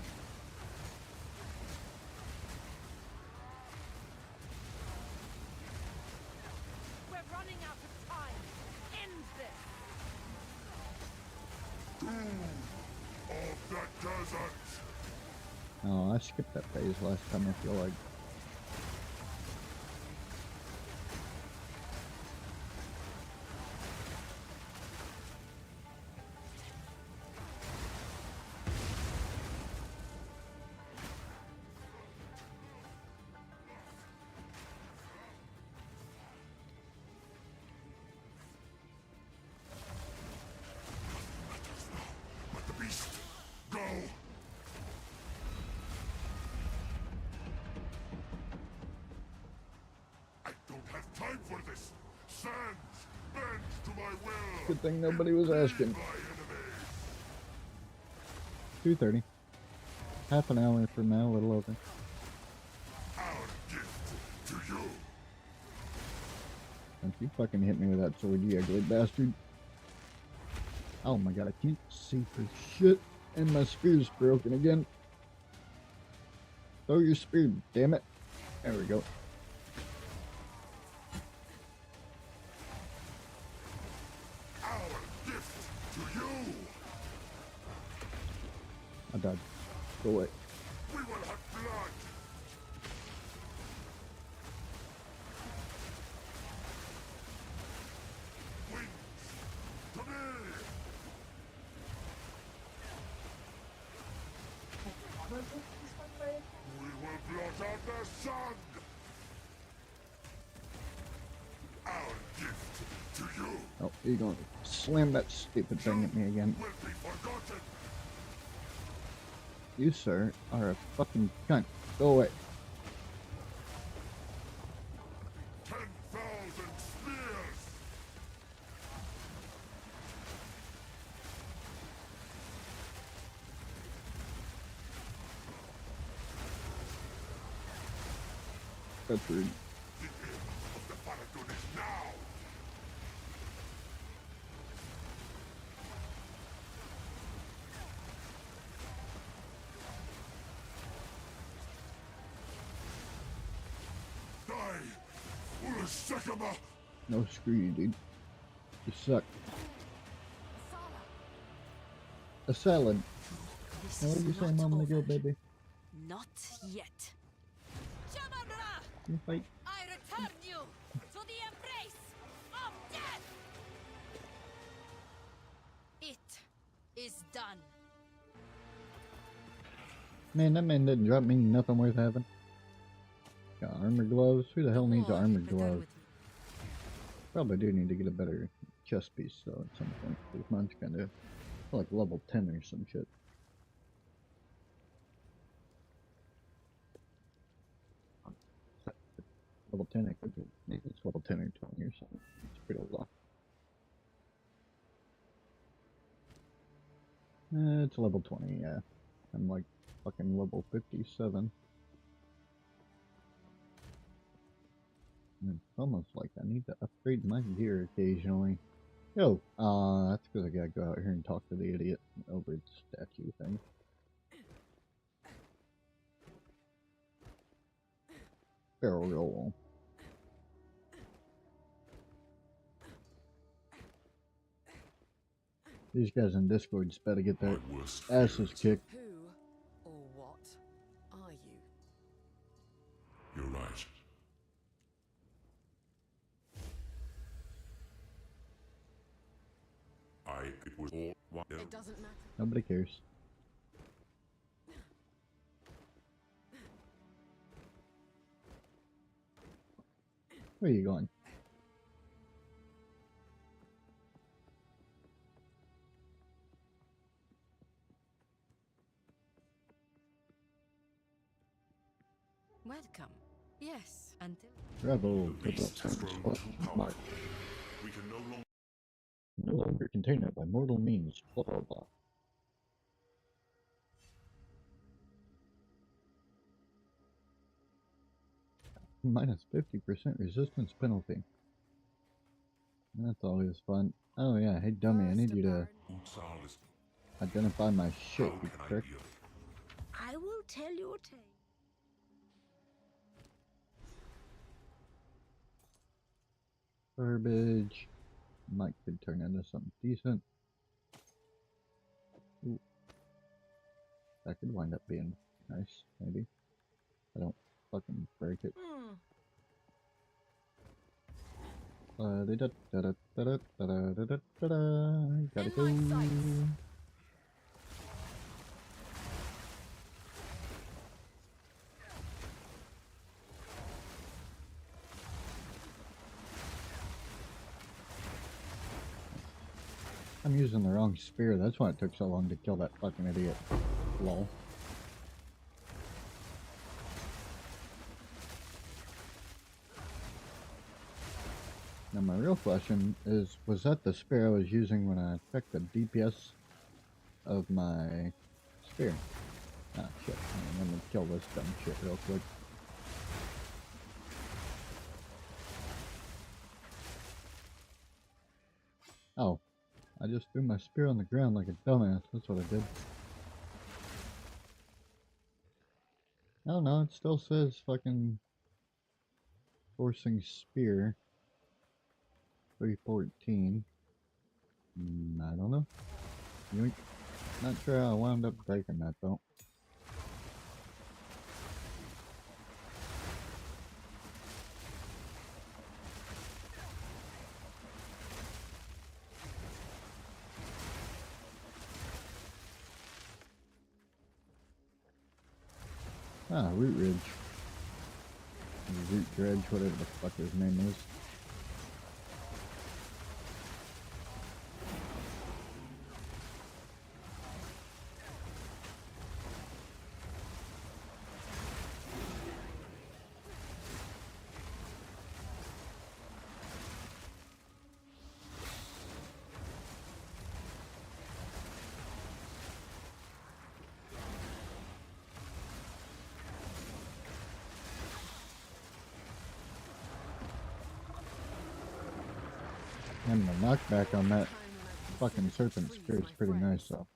We're running out of time. End this. Of the desert! Oh, I skipped that phase last time, I feel like. Let the beast go! I don't have time for this! Sands bends to my will! Good thing nobody was asking. My enemies! 2:30. Half an hour from now, a little over. Our gift to you! Don't you fucking hit me with that sword, you ugly bastard. Oh my god, I can't see for shit. And my spear's broken again. Throw your spear, damn it. There we go. Our gift to you! I died. Go away. We will have blood! Oh, you're gonna slam that stupid thing at me again. will be forgotten. You, sir, are a fucking cunt. Go away. 10,000 spears. That's rude. The end of the Faradun is now. Die, Urashikama. No, screw you, dude. You suck. A salad. This Now, what is did you say a not moment ago, over. baby? Not yet. You fight. I return you to the embrace of death! It is done. Man, that man didn't drop me nothing worth having. Got armor gloves. Who the hell needs War armor began gloves? with me. Probably do need to get a better chest piece though at some point. This mine's kind of like level 10 or some shit. Level 10, I could do. Maybe it's level 10 or 20 or something. It's pretty low. It's level 20, yeah. I'm like fucking level 57. And it's almost like I need to upgrade my gear occasionally. Yo, that's because I gotta go out here and talk to the idiot over the statue thing. Barrel roll. These guys in Discord just better get their My worst asses fears. kicked. Who or what are you? You're right. It was all one. It doesn't matter. Nobody cares. Where are you going? Welcome. Yes, until. Rebel The beast has grown too powerful. mark. We can no longer. No longer contain it by mortal means. Blah blah blah. Minus 50% resistance penalty. That's always fun. Oh yeah, hey dummy, I need you to Utsal is. identify my shit, How you can I prick. be of I will tell you a tale. Garbage. Might could turn into something decent. Ooh. That could wind up being nice, maybe. I don't fucking break it. Gotta go. In my sights. I'm using the wrong spear. That's why it took so long to kill that fucking idiot. Lol. Now my real question is, was that the spear I was using when I checked the DPS of my spear? Ah shit, I'm gonna kill this dumb shit real quick. Oh, I just threw my spear on the ground like a dumbass, that's what I did. Oh no, it still says fucking forcing spear 314. I don't know. Yoink. Not sure how I wound up breaking that though. Ah, Root Ridge. Or Root Dredge, whatever the fuck his name is. And the knockback on that Time when I've fucking considered to serpent freeze spear is my pretty nice, friends. though.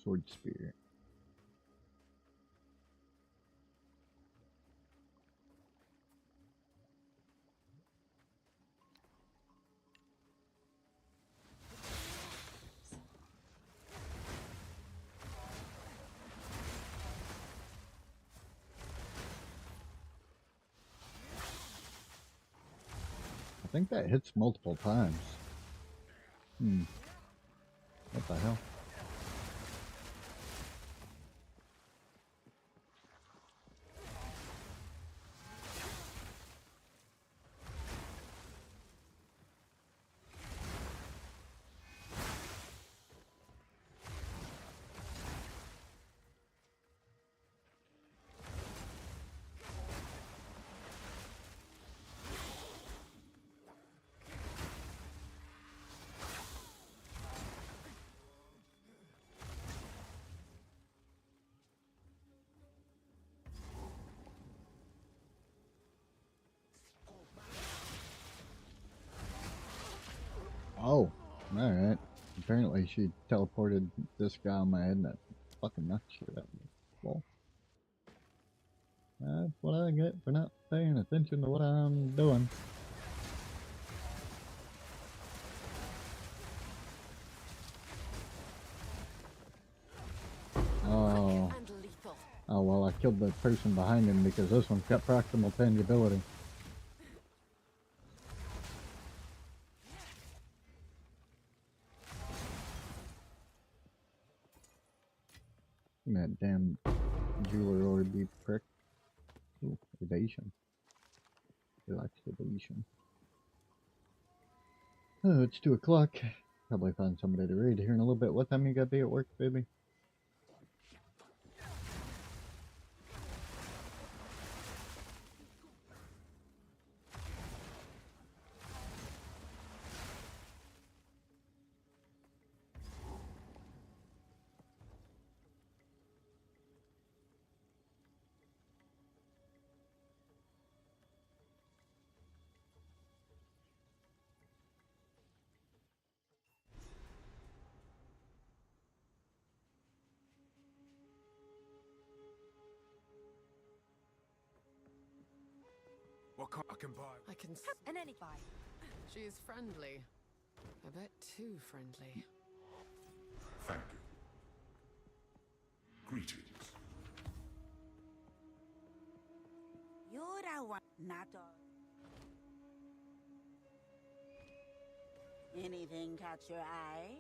Sword spear. I think that hits multiple times. What the hell? Oh, alright. Apparently she teleported this guy on my head and that fucking knocked shit out of me. Well, that's what I get for not paying attention to what I'm doing. Oh. And lethal. Oh, well, I killed the person behind him because this one's got proximal tangibility. That damn jeweler orby prick. Ooh, evasion. Relaxed evasion. Oh, it's 2 o'clock. Probably find somebody to raid here in a little bit. What time you gotta be at work, baby? What I can buy? I can. And any buy. She's friendly. A bit too friendly. Thank you. Greetings. You're a one, not all. Anything catch your eye?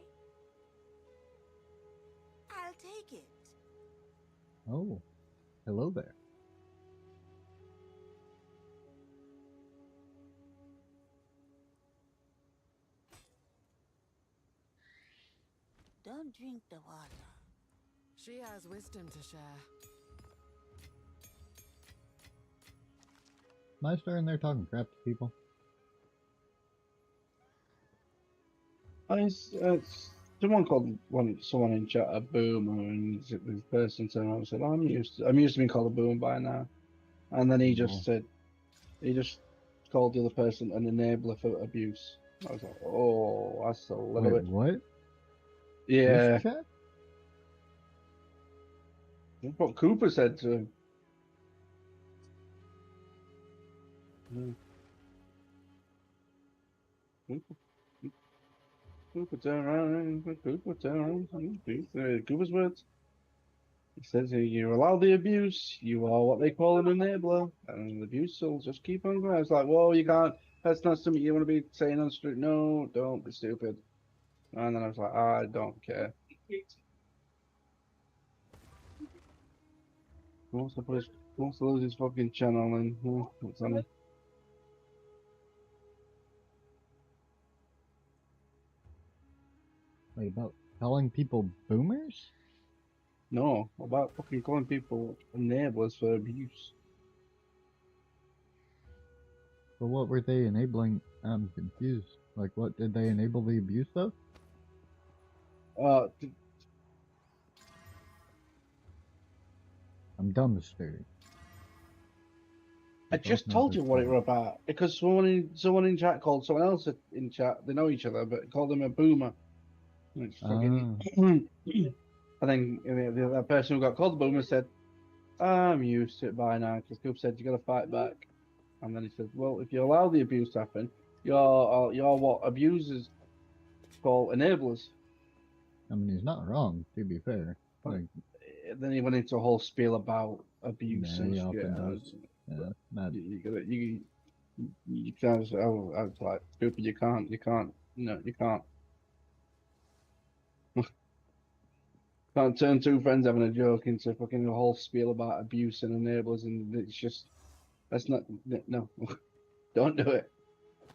I'll take it. Oh, hello there. Don't drink the water. She has wisdom to share. Am I still in there talking crap to people? Someone called someone in chat a boomer, and this person turned around and said, "I'm used to being called a boomer by now." And then he No. just said, he just called the other person an enabler for abuse. I was like, oh, that's a little Wait, bit. what? Yeah, This chat? that's what Cooper said to him. Cooper turned around. Cooper's words. He says, "You allow the abuse. You are what they call an enabler, and the abuse will just keep on going." I was like, "Whoa, you can't. That's not something you want to be saying on the street. No, don't be stupid." And then I was like, "I don't care." Wants to lose his fucking channel, and what's on it? Wait, about calling people boomers? No, about fucking calling people enablers for abuse. But what were they enabling? I'm confused. Like, what did they enable the abuse of? Uh, I'm dumbster. I just told you what it were about because someone in chat called someone else in chat. They know each other, but called him a boomer. And it's fucking. And then that person who got called a boomer said, "I'm used to it by now." Because Coop said you got to fight back, and then he said, "Well, if you allow the abuse to happen, you're what abusers call enablers." I mean, he's not wrong, to be fair. Like, Then he went into a whole spiel about abuse yeah, and he shit. often and does. Yeah, not, you can't. I was like, stupid. You can't. No, you can't. Can't turn two friends having a joke into fucking a whole spiel about abuse and enablers, and it's just that's not. No, don't do it.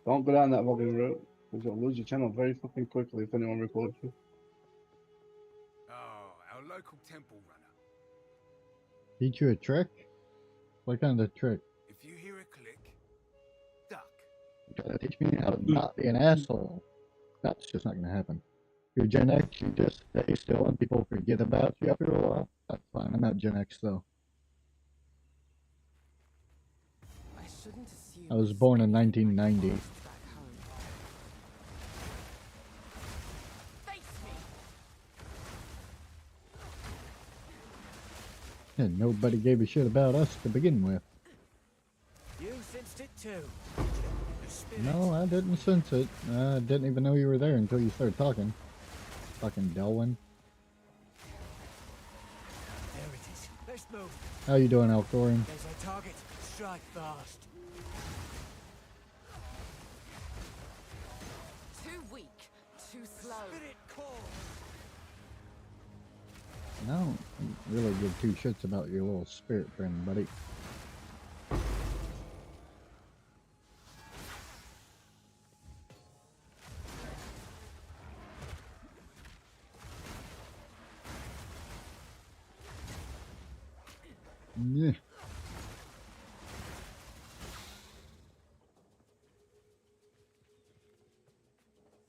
Don't go down that fucking route. Because you'll lose your channel very fucking quickly if anyone reports you. Oh, our local temple runner. teach you a trick? What kind of trick? If you hear a click, duck. You gotta teach me how to not be an asshole. That's just not gonna happen. You're Gen X, you just stay still and people forget about you after a while. That's fine. I'm not Gen X though. I shouldn't assume I was this born in anything like 1990. past back home. Face me! And nobody gave a shit about us to begin with. You sensed it too. The spirit. No, I didn't sense it. I didn't even know you were there until you started talking. Fucking Delwyn. There it is. Let's move. How you doing, Alcorian? There's our target. Strike fast. Too weak, too slow. Spirit core. I don't really give two shits about your little spirit friend, buddy. Yeah.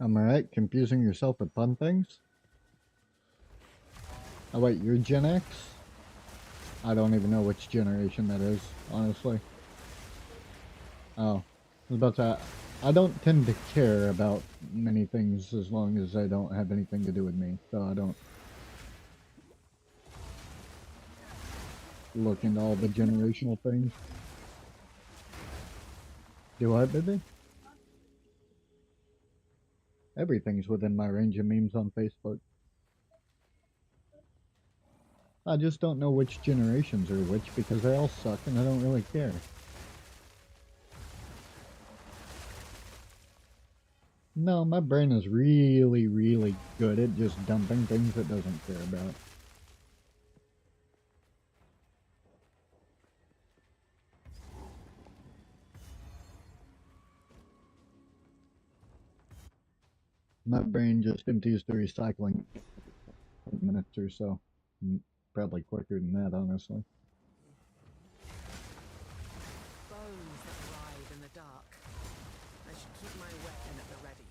Am I right? Confusing yourself with fun things? Oh wait, you're Gen X? I don't even know which generation that is, honestly. Oh, I was about to. I don't tend to care about many things as long as they don't have anything to do with me, so I don't look into all the generational things. Do I, baby? Everything's within my range of memes on Facebook. I just don't know which generations are which because they all suck and I don't really care. No, my brain is really, really good at just dumping things it doesn't care about. My brain just empties the recycling in minutes or so. Probably quicker than that, honestly. Bones that writhe in the dark. I should keep my weapon at the ready.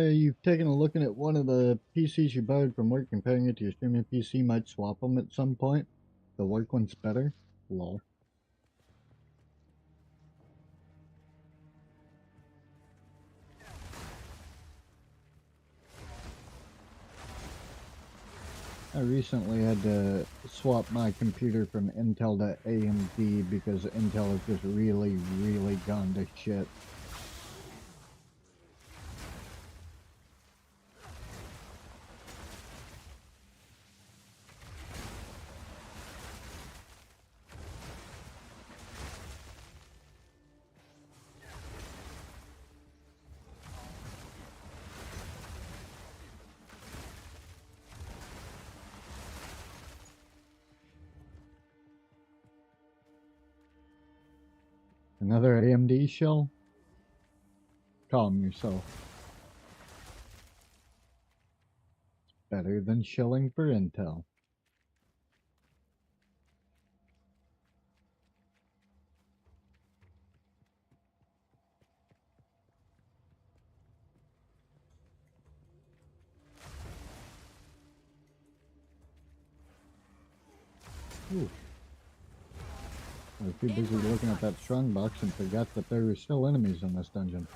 You've taken a look at one of the PCs you borrowed from work, comparing it to your streaming PC, might swap them at some point. The work one's better? Lol. recently had to swap my computer from Intel to AMD because Intel has just really, really gone to shit. Another AMD shell? Calm yourself. Better than shelling for Intel. Ooh. I was too busy looking at that strongbox and forgot that there were still enemies in this dungeon.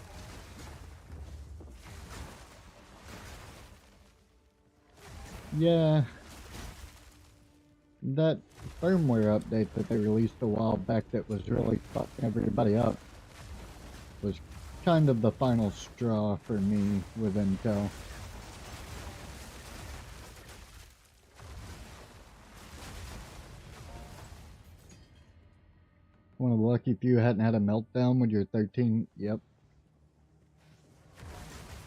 Yeah. That firmware update that they released a while back that was really fucking everybody up was kind of the final straw for me with Intel. One of the lucky few hadn't had a meltdown with your 13. Yep.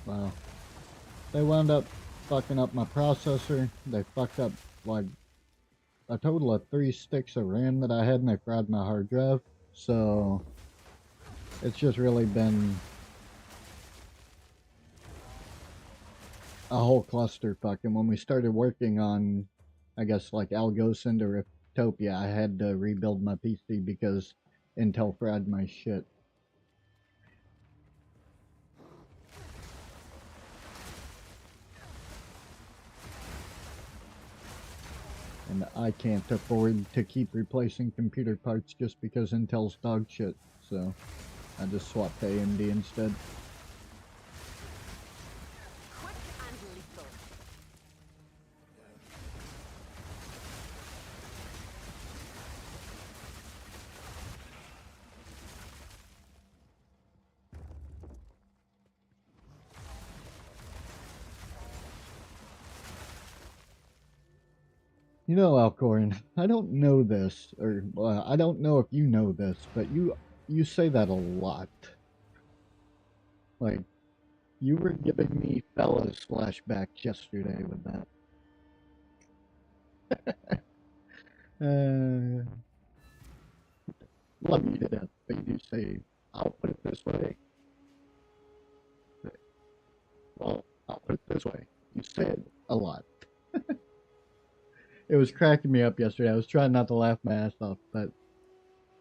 Wow. They wound up fucking up my processor. They fucked up like a total of 3 sticks of RAM that I had, and they fried my hard drive. So it's just really been a whole clusterfuck. And when we started working on, I guess, like Algosand or Riftopia, I had to rebuild my PC because Intel fried my shit. And I can't afford to keep replacing computer parts just because Intel's dog shit, so I just swapped to AMD instead. Quick and lethal. You know, Alcorn, I don't know this, or I don't know if you know this, but you say that a lot. Like, you were giving me fellas flashbacks yesterday with that. Love you to death, but you do say, I'll put it this way. Well, I'll put it this way. You say it a lot. It was cracking me up yesterday. I was trying not to laugh my ass off, but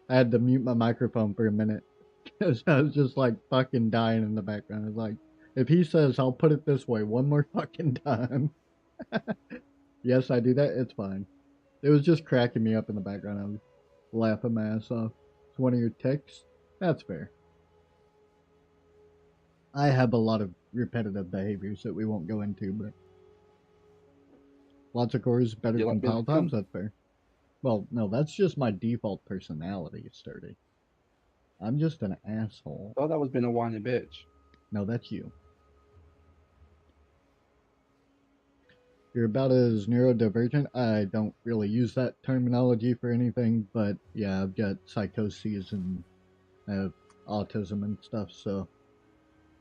I had to mute my microphone for a minute because I was just like fucking dying in the background. It's like, if he says, I'll put it this way one more fucking time. Yes, I do that. It's fine. It was just cracking me up in the background. I was laughing my ass off. It's one of your tics. That's fair. I have a lot of repetitive behaviors that we won't go into, but lots of cores better You than like being pile a times. cunt? That's fair. Well, no, that's just my default personality, Sturdy. I'm just an asshole. Thought that was being a whiny bitch. No, that's you. You're about as neurodivergent. I don't really use that terminology for anything, but yeah, I've got psychoses and I have autism and stuff, so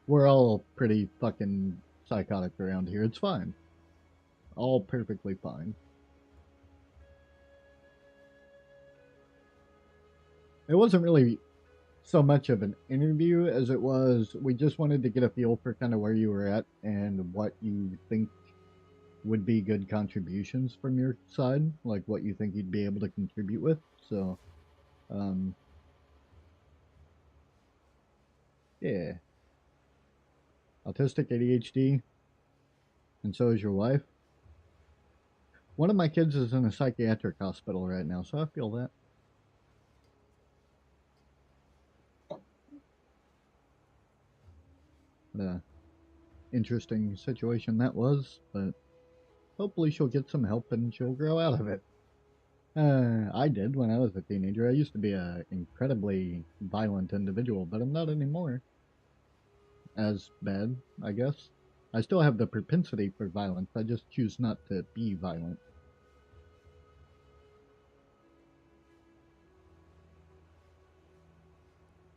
we're all pretty fucking psychotic around here. It's fine. All perfectly fine. It wasn't really so much of an interview as it was we just wanted to get a feel for kind of where you were at and what you think would be good contributions from your side, like what you think you'd be able to contribute with. So yeah, autistic, ADHD, and so is your wife. One of my kids is in a psychiatric hospital right now, so I feel that. What a interesting situation that was, but hopefully she'll get some help and she'll grow out of it. I did when I was a teenager. I used to be a incredibly violent individual, but I'm not anymore. As bad, I guess. I still have the propensity for violence. I just choose not to be violent.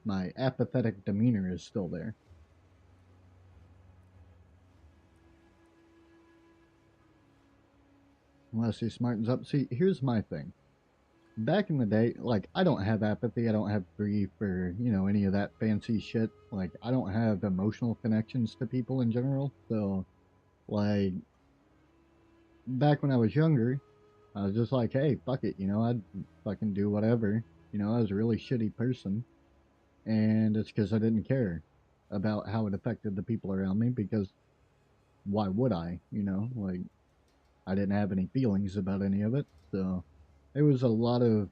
My apathetic demeanor is still there. Unless he smartens up. See, here's my thing. Back in the day, like, I don't have apathy, I don't have grief, or, you know, any of that fancy shit. Like, I don't have emotional connections to people in general. So, like, back when I was younger, I was just like, hey, fuck it, you know, I'd fucking do whatever. You know, I was a really shitty person. And it's because I didn't care about how it affected the people around me, because why would I, you know? Like, I didn't have any feelings about any of it, so it was a lot of,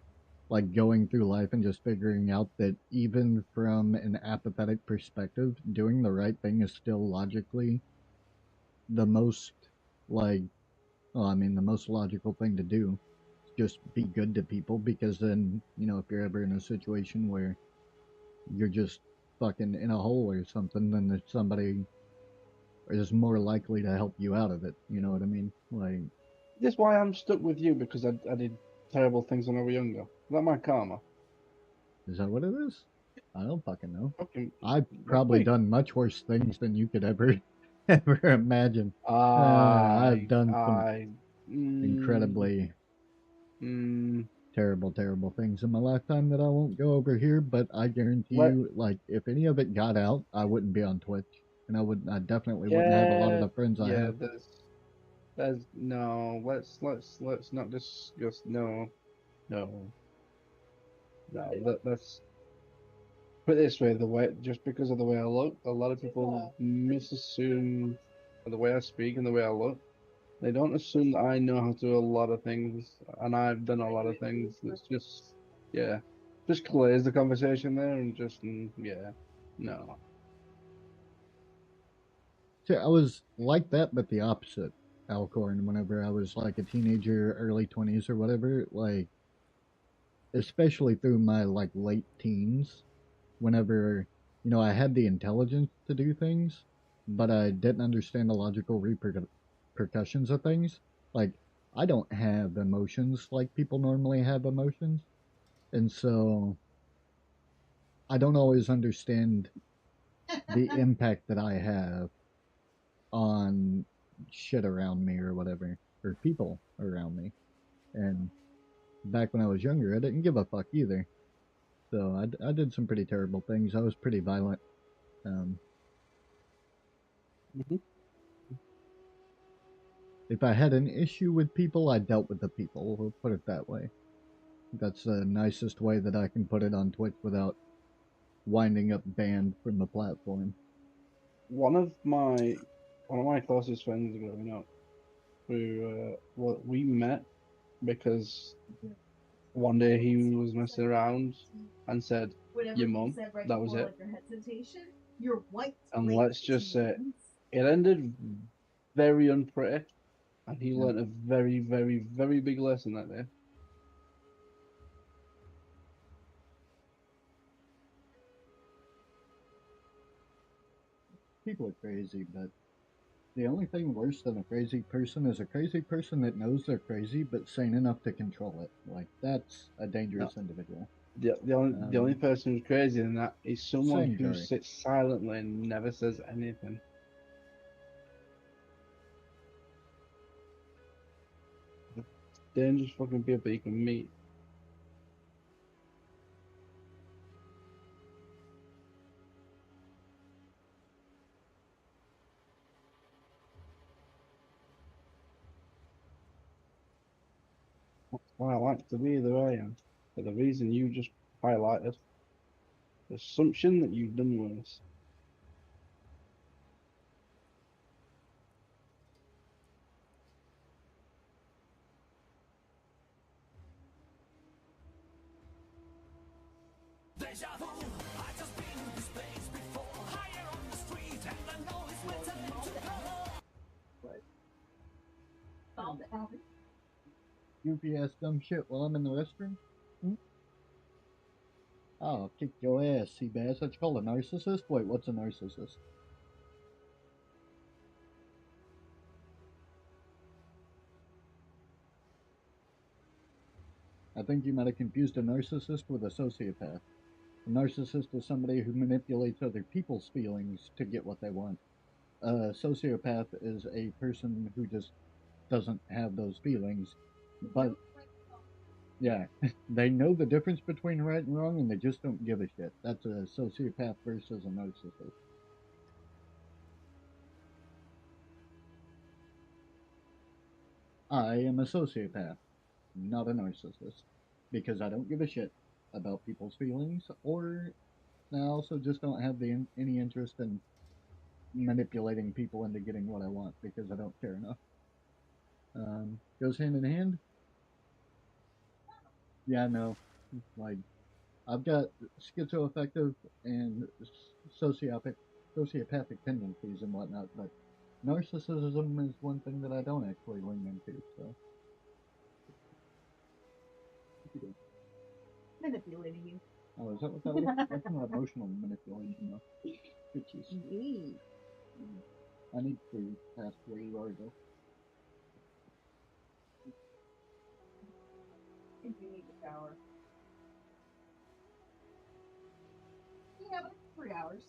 like, going through life and just figuring out that even from an apathetic perspective, doing the right thing is still logically the most, like, well, I mean, the most logical thing to do. Just be good to people, because then, you know, if you're ever in a situation where you're just fucking in a hole or something, then there's somebody is more likely to help you out of it, you know what I mean? Like, That's why I'm stuck with you, because I did terrible things when I was younger. Is that my karma? is that what it is? I don't fucking know. Fucking, I've probably me. done much worse things than you could ever ever imagine. I, I've done some mm, incredibly terrible things in my lifetime that I won't go over here, but I guarantee let, you, like, if any of it got out, I wouldn't be on Twitch. And I definitely wouldn't have a lot of the friends I yeah, have. there's no, let's not discuss, no, let's put it this way, just because of the way I look, a lot of people misassume the way I speak and the way I look. They don't assume that I know how to do a lot of things, and I've done a lot of things. It's just, yeah, just clears the conversation there, and just, yeah, no. See, I was like that, but the opposite, Alcorn, whenever I was like a teenager, early 20s or whatever, like, especially through my, like, late teens, whenever, you know, I had the intelligence to do things, but I didn't understand the logical repercussions of things. Like, I don't have emotions like people normally have emotions, and so I don't always understand the impact that I have on shit around me or whatever, or people around me. And back when I was younger, I didn't give a fuck either. So I did some pretty terrible things. I was pretty violent. If I had an issue with people, I dealt with the people. We'll put it that way. That's the nicest way that I can put it on Twitch without winding up banned from the platform. One of my closest friends growing up, we met because one day he was messing around and said, Whatever "Your you mum." said right That was before, it. like, your hesitation, your white And light let's just say means- it ended very unpretty, and he Yeah. learned a very, very, very big lesson that day. People are crazy, but the only thing worse than a crazy person is a crazy person that knows they're crazy but sane enough to control it. Like, that's a dangerous individual. The only person who's crazy than that is someone Same, who Joey. sits silently and never says anything. Dangerous fucking people you can meet. That's why I like to be the way I am. For the reason you just highlighted. The assumption that you've done worse. goofy ass dumb shit while I'm in the restroom? Hmm? Oh, I'll kick your ass, Seabass. That's called a narcissist? Wait, what's a narcissist? I think you might have confused a narcissist with a sociopath. A narcissist is somebody who manipulates other people's feelings to get what they want. A sociopath is a person who just doesn't have those feelings, but yeah, they know the difference between right and wrong and they just don't give a shit. That's a sociopath versus a narcissist. I am a sociopath, not a narcissist, because I don't give a shit about people's feelings, or I also just don't have any interest in manipulating people into getting what I want because I don't care enough. Goes hand in hand. Yeah, no, like I've got schizoaffective and sociopathic tendencies and whatnot, but narcissism is one thing that I don't actually lean into. So, Manipulating you. oh, is that what that is? That's not emotional manipulation, though. Bitches. I need to pass where you are, though. I think you need a shower. Yeah, but it's 3 hours.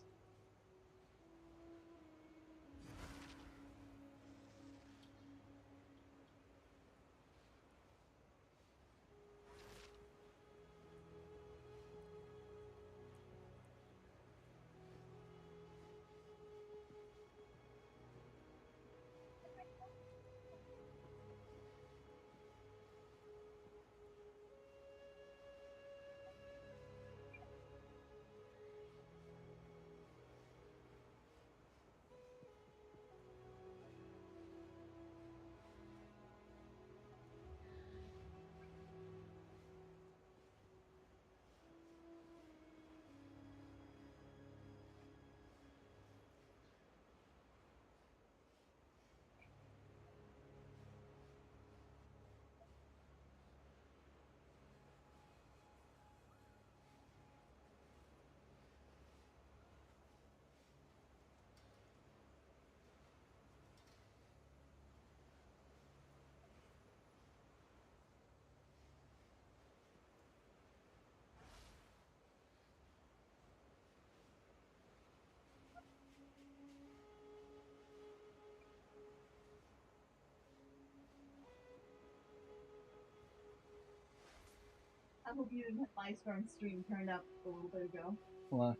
I hope you didn't have my storm stream turned up a little bit ago. Why?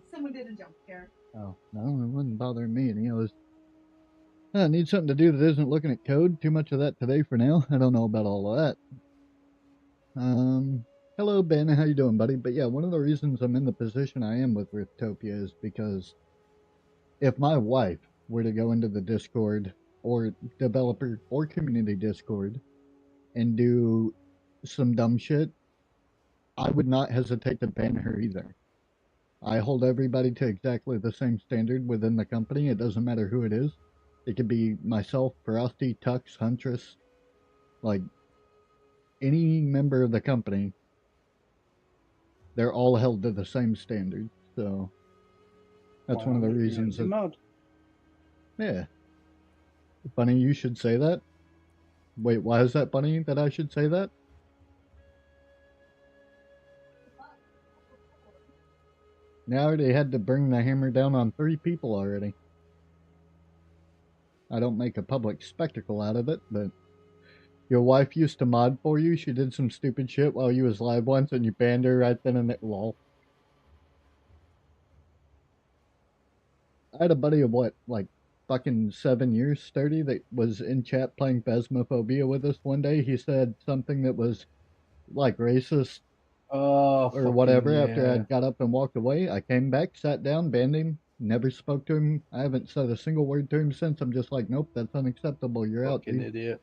Someone did a jump scare. Oh, no, it wasn't bothering me. And, I need something to do that isn't looking at code. Too much of that today for now. I don't know about all of that. Hello, Ben. How you doing, buddy? But yeah, one of the reasons I'm in the position I am with Riftopia is because if my wife were to go into the Discord or developer or community Discord and do some dumb shit, I would not hesitate to ban her either. I hold everybody to exactly the same standard within the company. It doesn't matter who it is. It could be myself, Frosty, Tux, Huntress, like any member of the company. They're all held to the same standard. So that's one of the reasons. Yeah. Funny you should say that. Wait, why is that funny that I should say that? Now I already had to bring the hammer down on 3 people already. I don't make a public spectacle out of it, but your wife used to mod for you. She did some stupid shit while you was live once, and you banned her right then and there. Lol. I had a buddy of like fucking 7 years, sturdy, that was in chat playing Phasmophobia with us one day. He said something that was like racist or whatever after I got up and walked away. I came back, sat down, banned him, never spoke to him. I haven't said a single word to him since. I'm just like, nope, that's unacceptable. You're out, dude. Idiot.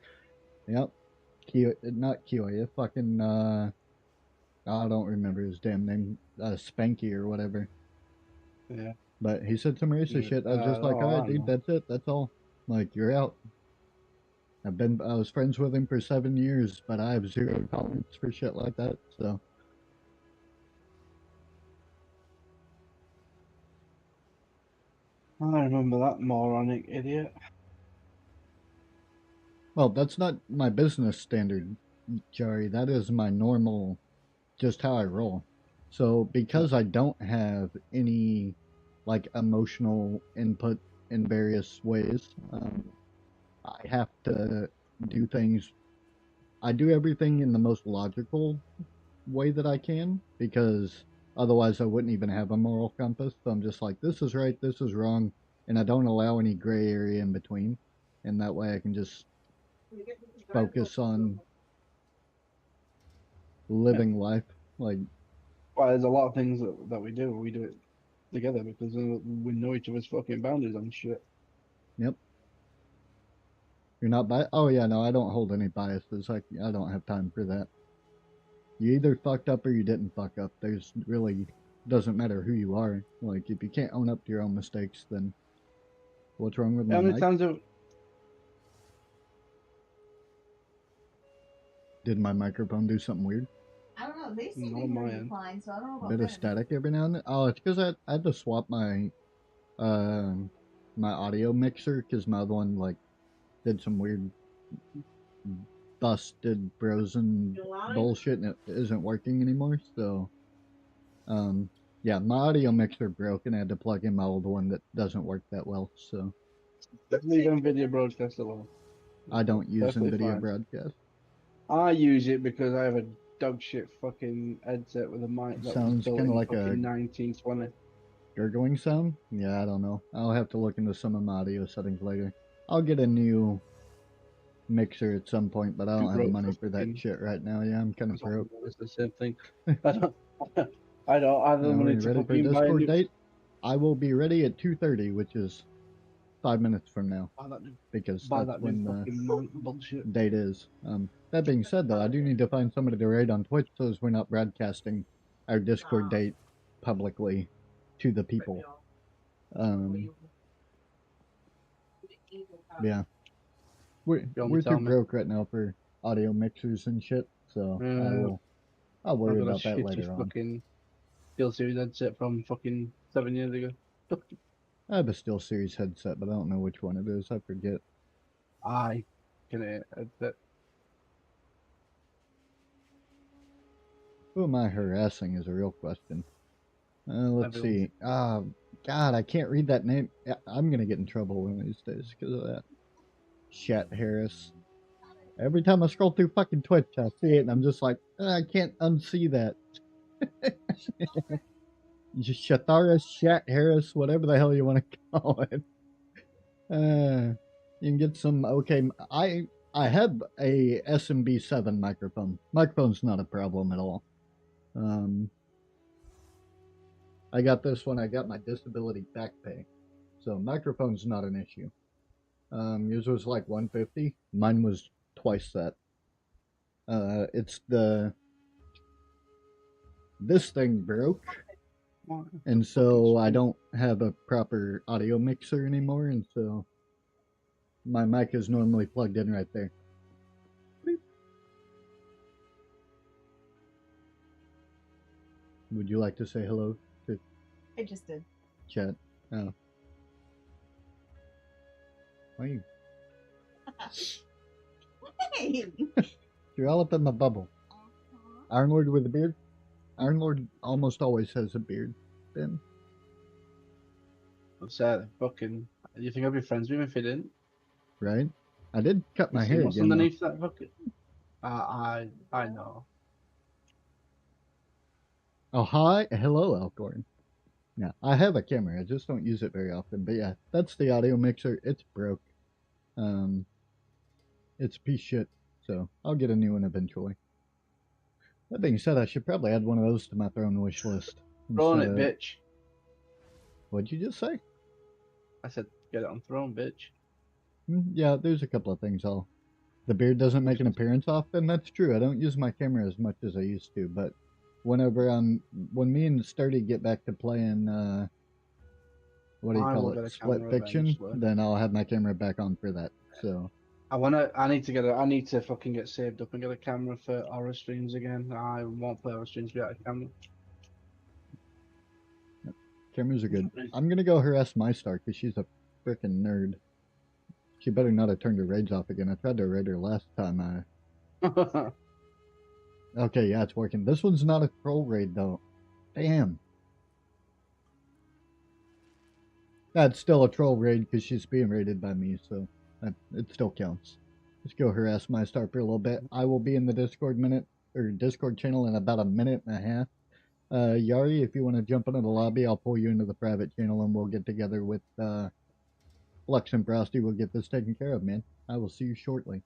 Yep. Not Kiyoya, fucking, I don't remember his damn name. Spanky or whatever. Yeah. But he said some racist shit. I was just like, alright, dude, that's it. That's all. Like, you're out. I was friends with him for 7 years, but I have zero tolerance for shit like that, so. I remember that moronic idiot. Well, that's not my business standard, Jari. That is my normal, just how I roll. So, because I don't have any, like, emotional input in various ways, I have to do things. I do everything in the most logical way that I can, because otherwise I wouldn't even have a moral compass. So I'm just like, this is right, this is wrong, and I don't allow any gray area in between. And that way I can just focus on living life. Like, Well, there's a lot of things that we do it together because we know each other's fucking boundaries on shit. yep. You're not oh yeah, no, I don't hold any biases. I don't have time for that. You either fucked up or you didn't fuck up. There's really doesn't matter who you are. Like, if you can't own up to your own mistakes, then what's wrong with my How many mic? times have Did my microphone do something weird? I don't know. They seem Not to on hear my you end. fine, so I don't know A about bit of them. static every now and then. Oh, it's because I had to swap my my audio mixer because my other one like did some weird busted frozen bullshit and it isn't working anymore. So yeah, my audio mixer broke and I had to plug in my old one that doesn't work that well. So leave NVIDIA broadcast alone? I don't use Perfectly NVIDIA fine. broadcast. I use it because I have a dog shit fucking headset with a mic that was Sounds built kind of in like a fucking 1920. gurgling sound. Yeah, I don't know. I'll have to look into some of my audio settings later. I'll get a new mixer at some point, but I Too don't have the broke money for for that fucking. shit right now. Yeah, I'm kind of broke. It's the same thing. I don't. I don't have the Are money you to ready for a fucking buy a Discord new. date? I will be ready at 2:30, which is 5 minutes from now, because Buy that's that when new the fucking mic bullshit. date is. That being said, though, I do need to find somebody to raid on Twitch so as we're not broadcasting our Discord date publicly to the people. Yeah, we're too tell me. broke right now for audio mixers and shit, so I'll worry I've got a about that shitty later on. fucking SteelSeries headset from fucking 7 years ago. I have a SteelSeries headset, but I don't know which one it is. I forget. I can headset. Who am I harassing is a real question. Let's Everyone. see. God, I can't read that name. Yeah, I'm gonna get in trouble one of these days because of that. Shat Harris. Every time I scroll through fucking Twitch, I see it, and I'm just like, I can't unsee that. Just Shatara Shat Harris, whatever the hell you want to call it. You can get some. Okay, I have a SMB7 microphone. Microphone's not a problem at all. I got this when I got my disability back pay, so microphone's not an issue. Yours was like 150. Mine was twice that. It's this thing broke, and so I don't have a proper audio mixer anymore, and so my mic is normally plugged in right there. Would you like to say hello to I just did. chat? Oh. Why are you? Hey! You're all up in my bubble. Iron Lord with a beard? Iron Lord almost always has a beard, Ben. I'm sad. Fucking. You think I'd be friends with him if he didn't? Right? I did cut my You see hair what's again. underneath that fucking. I know. Oh, hi. Hello, Alcorn. Yeah, I have a camera. I just don't use it very often. But yeah, that's the audio mixer. It's broke. It's a piece of shit. So I'll get a new one eventually. That being said, I should probably add one of those to my throne wish list. Throne it, bitch. What'd you just say? I said, get it on throne, bitch. Yeah, there's a couple of things I'll... The beard doesn't make an appearance often. That's true. I don't use my camera as much as I used to, but whenever when me and Sturdy get back to playing, what do you I call will it, get a Split camera Fiction, eventually. then I'll have my camera back on for that. So I need to fucking get saved up and get a camera for horror streams again. I won't play horror streams without a camera. Cameras are good. I'm gonna go harass my star because she's a freaking nerd. She better not have turned her raids off again. I tried to raid her last time. Okay, yeah, it's working. This one's not a troll raid though. Damn. That's still a troll raid because she's being raided by me, so it still counts. Let's go harass my star for a little bit. I will be in the Discord channel in about a minute and a half. Yari, if you want to jump into the lobby, I'll pull you into the private channel and we'll get together with Lux and Frosty. We'll get this taken care of, man. I will see you shortly.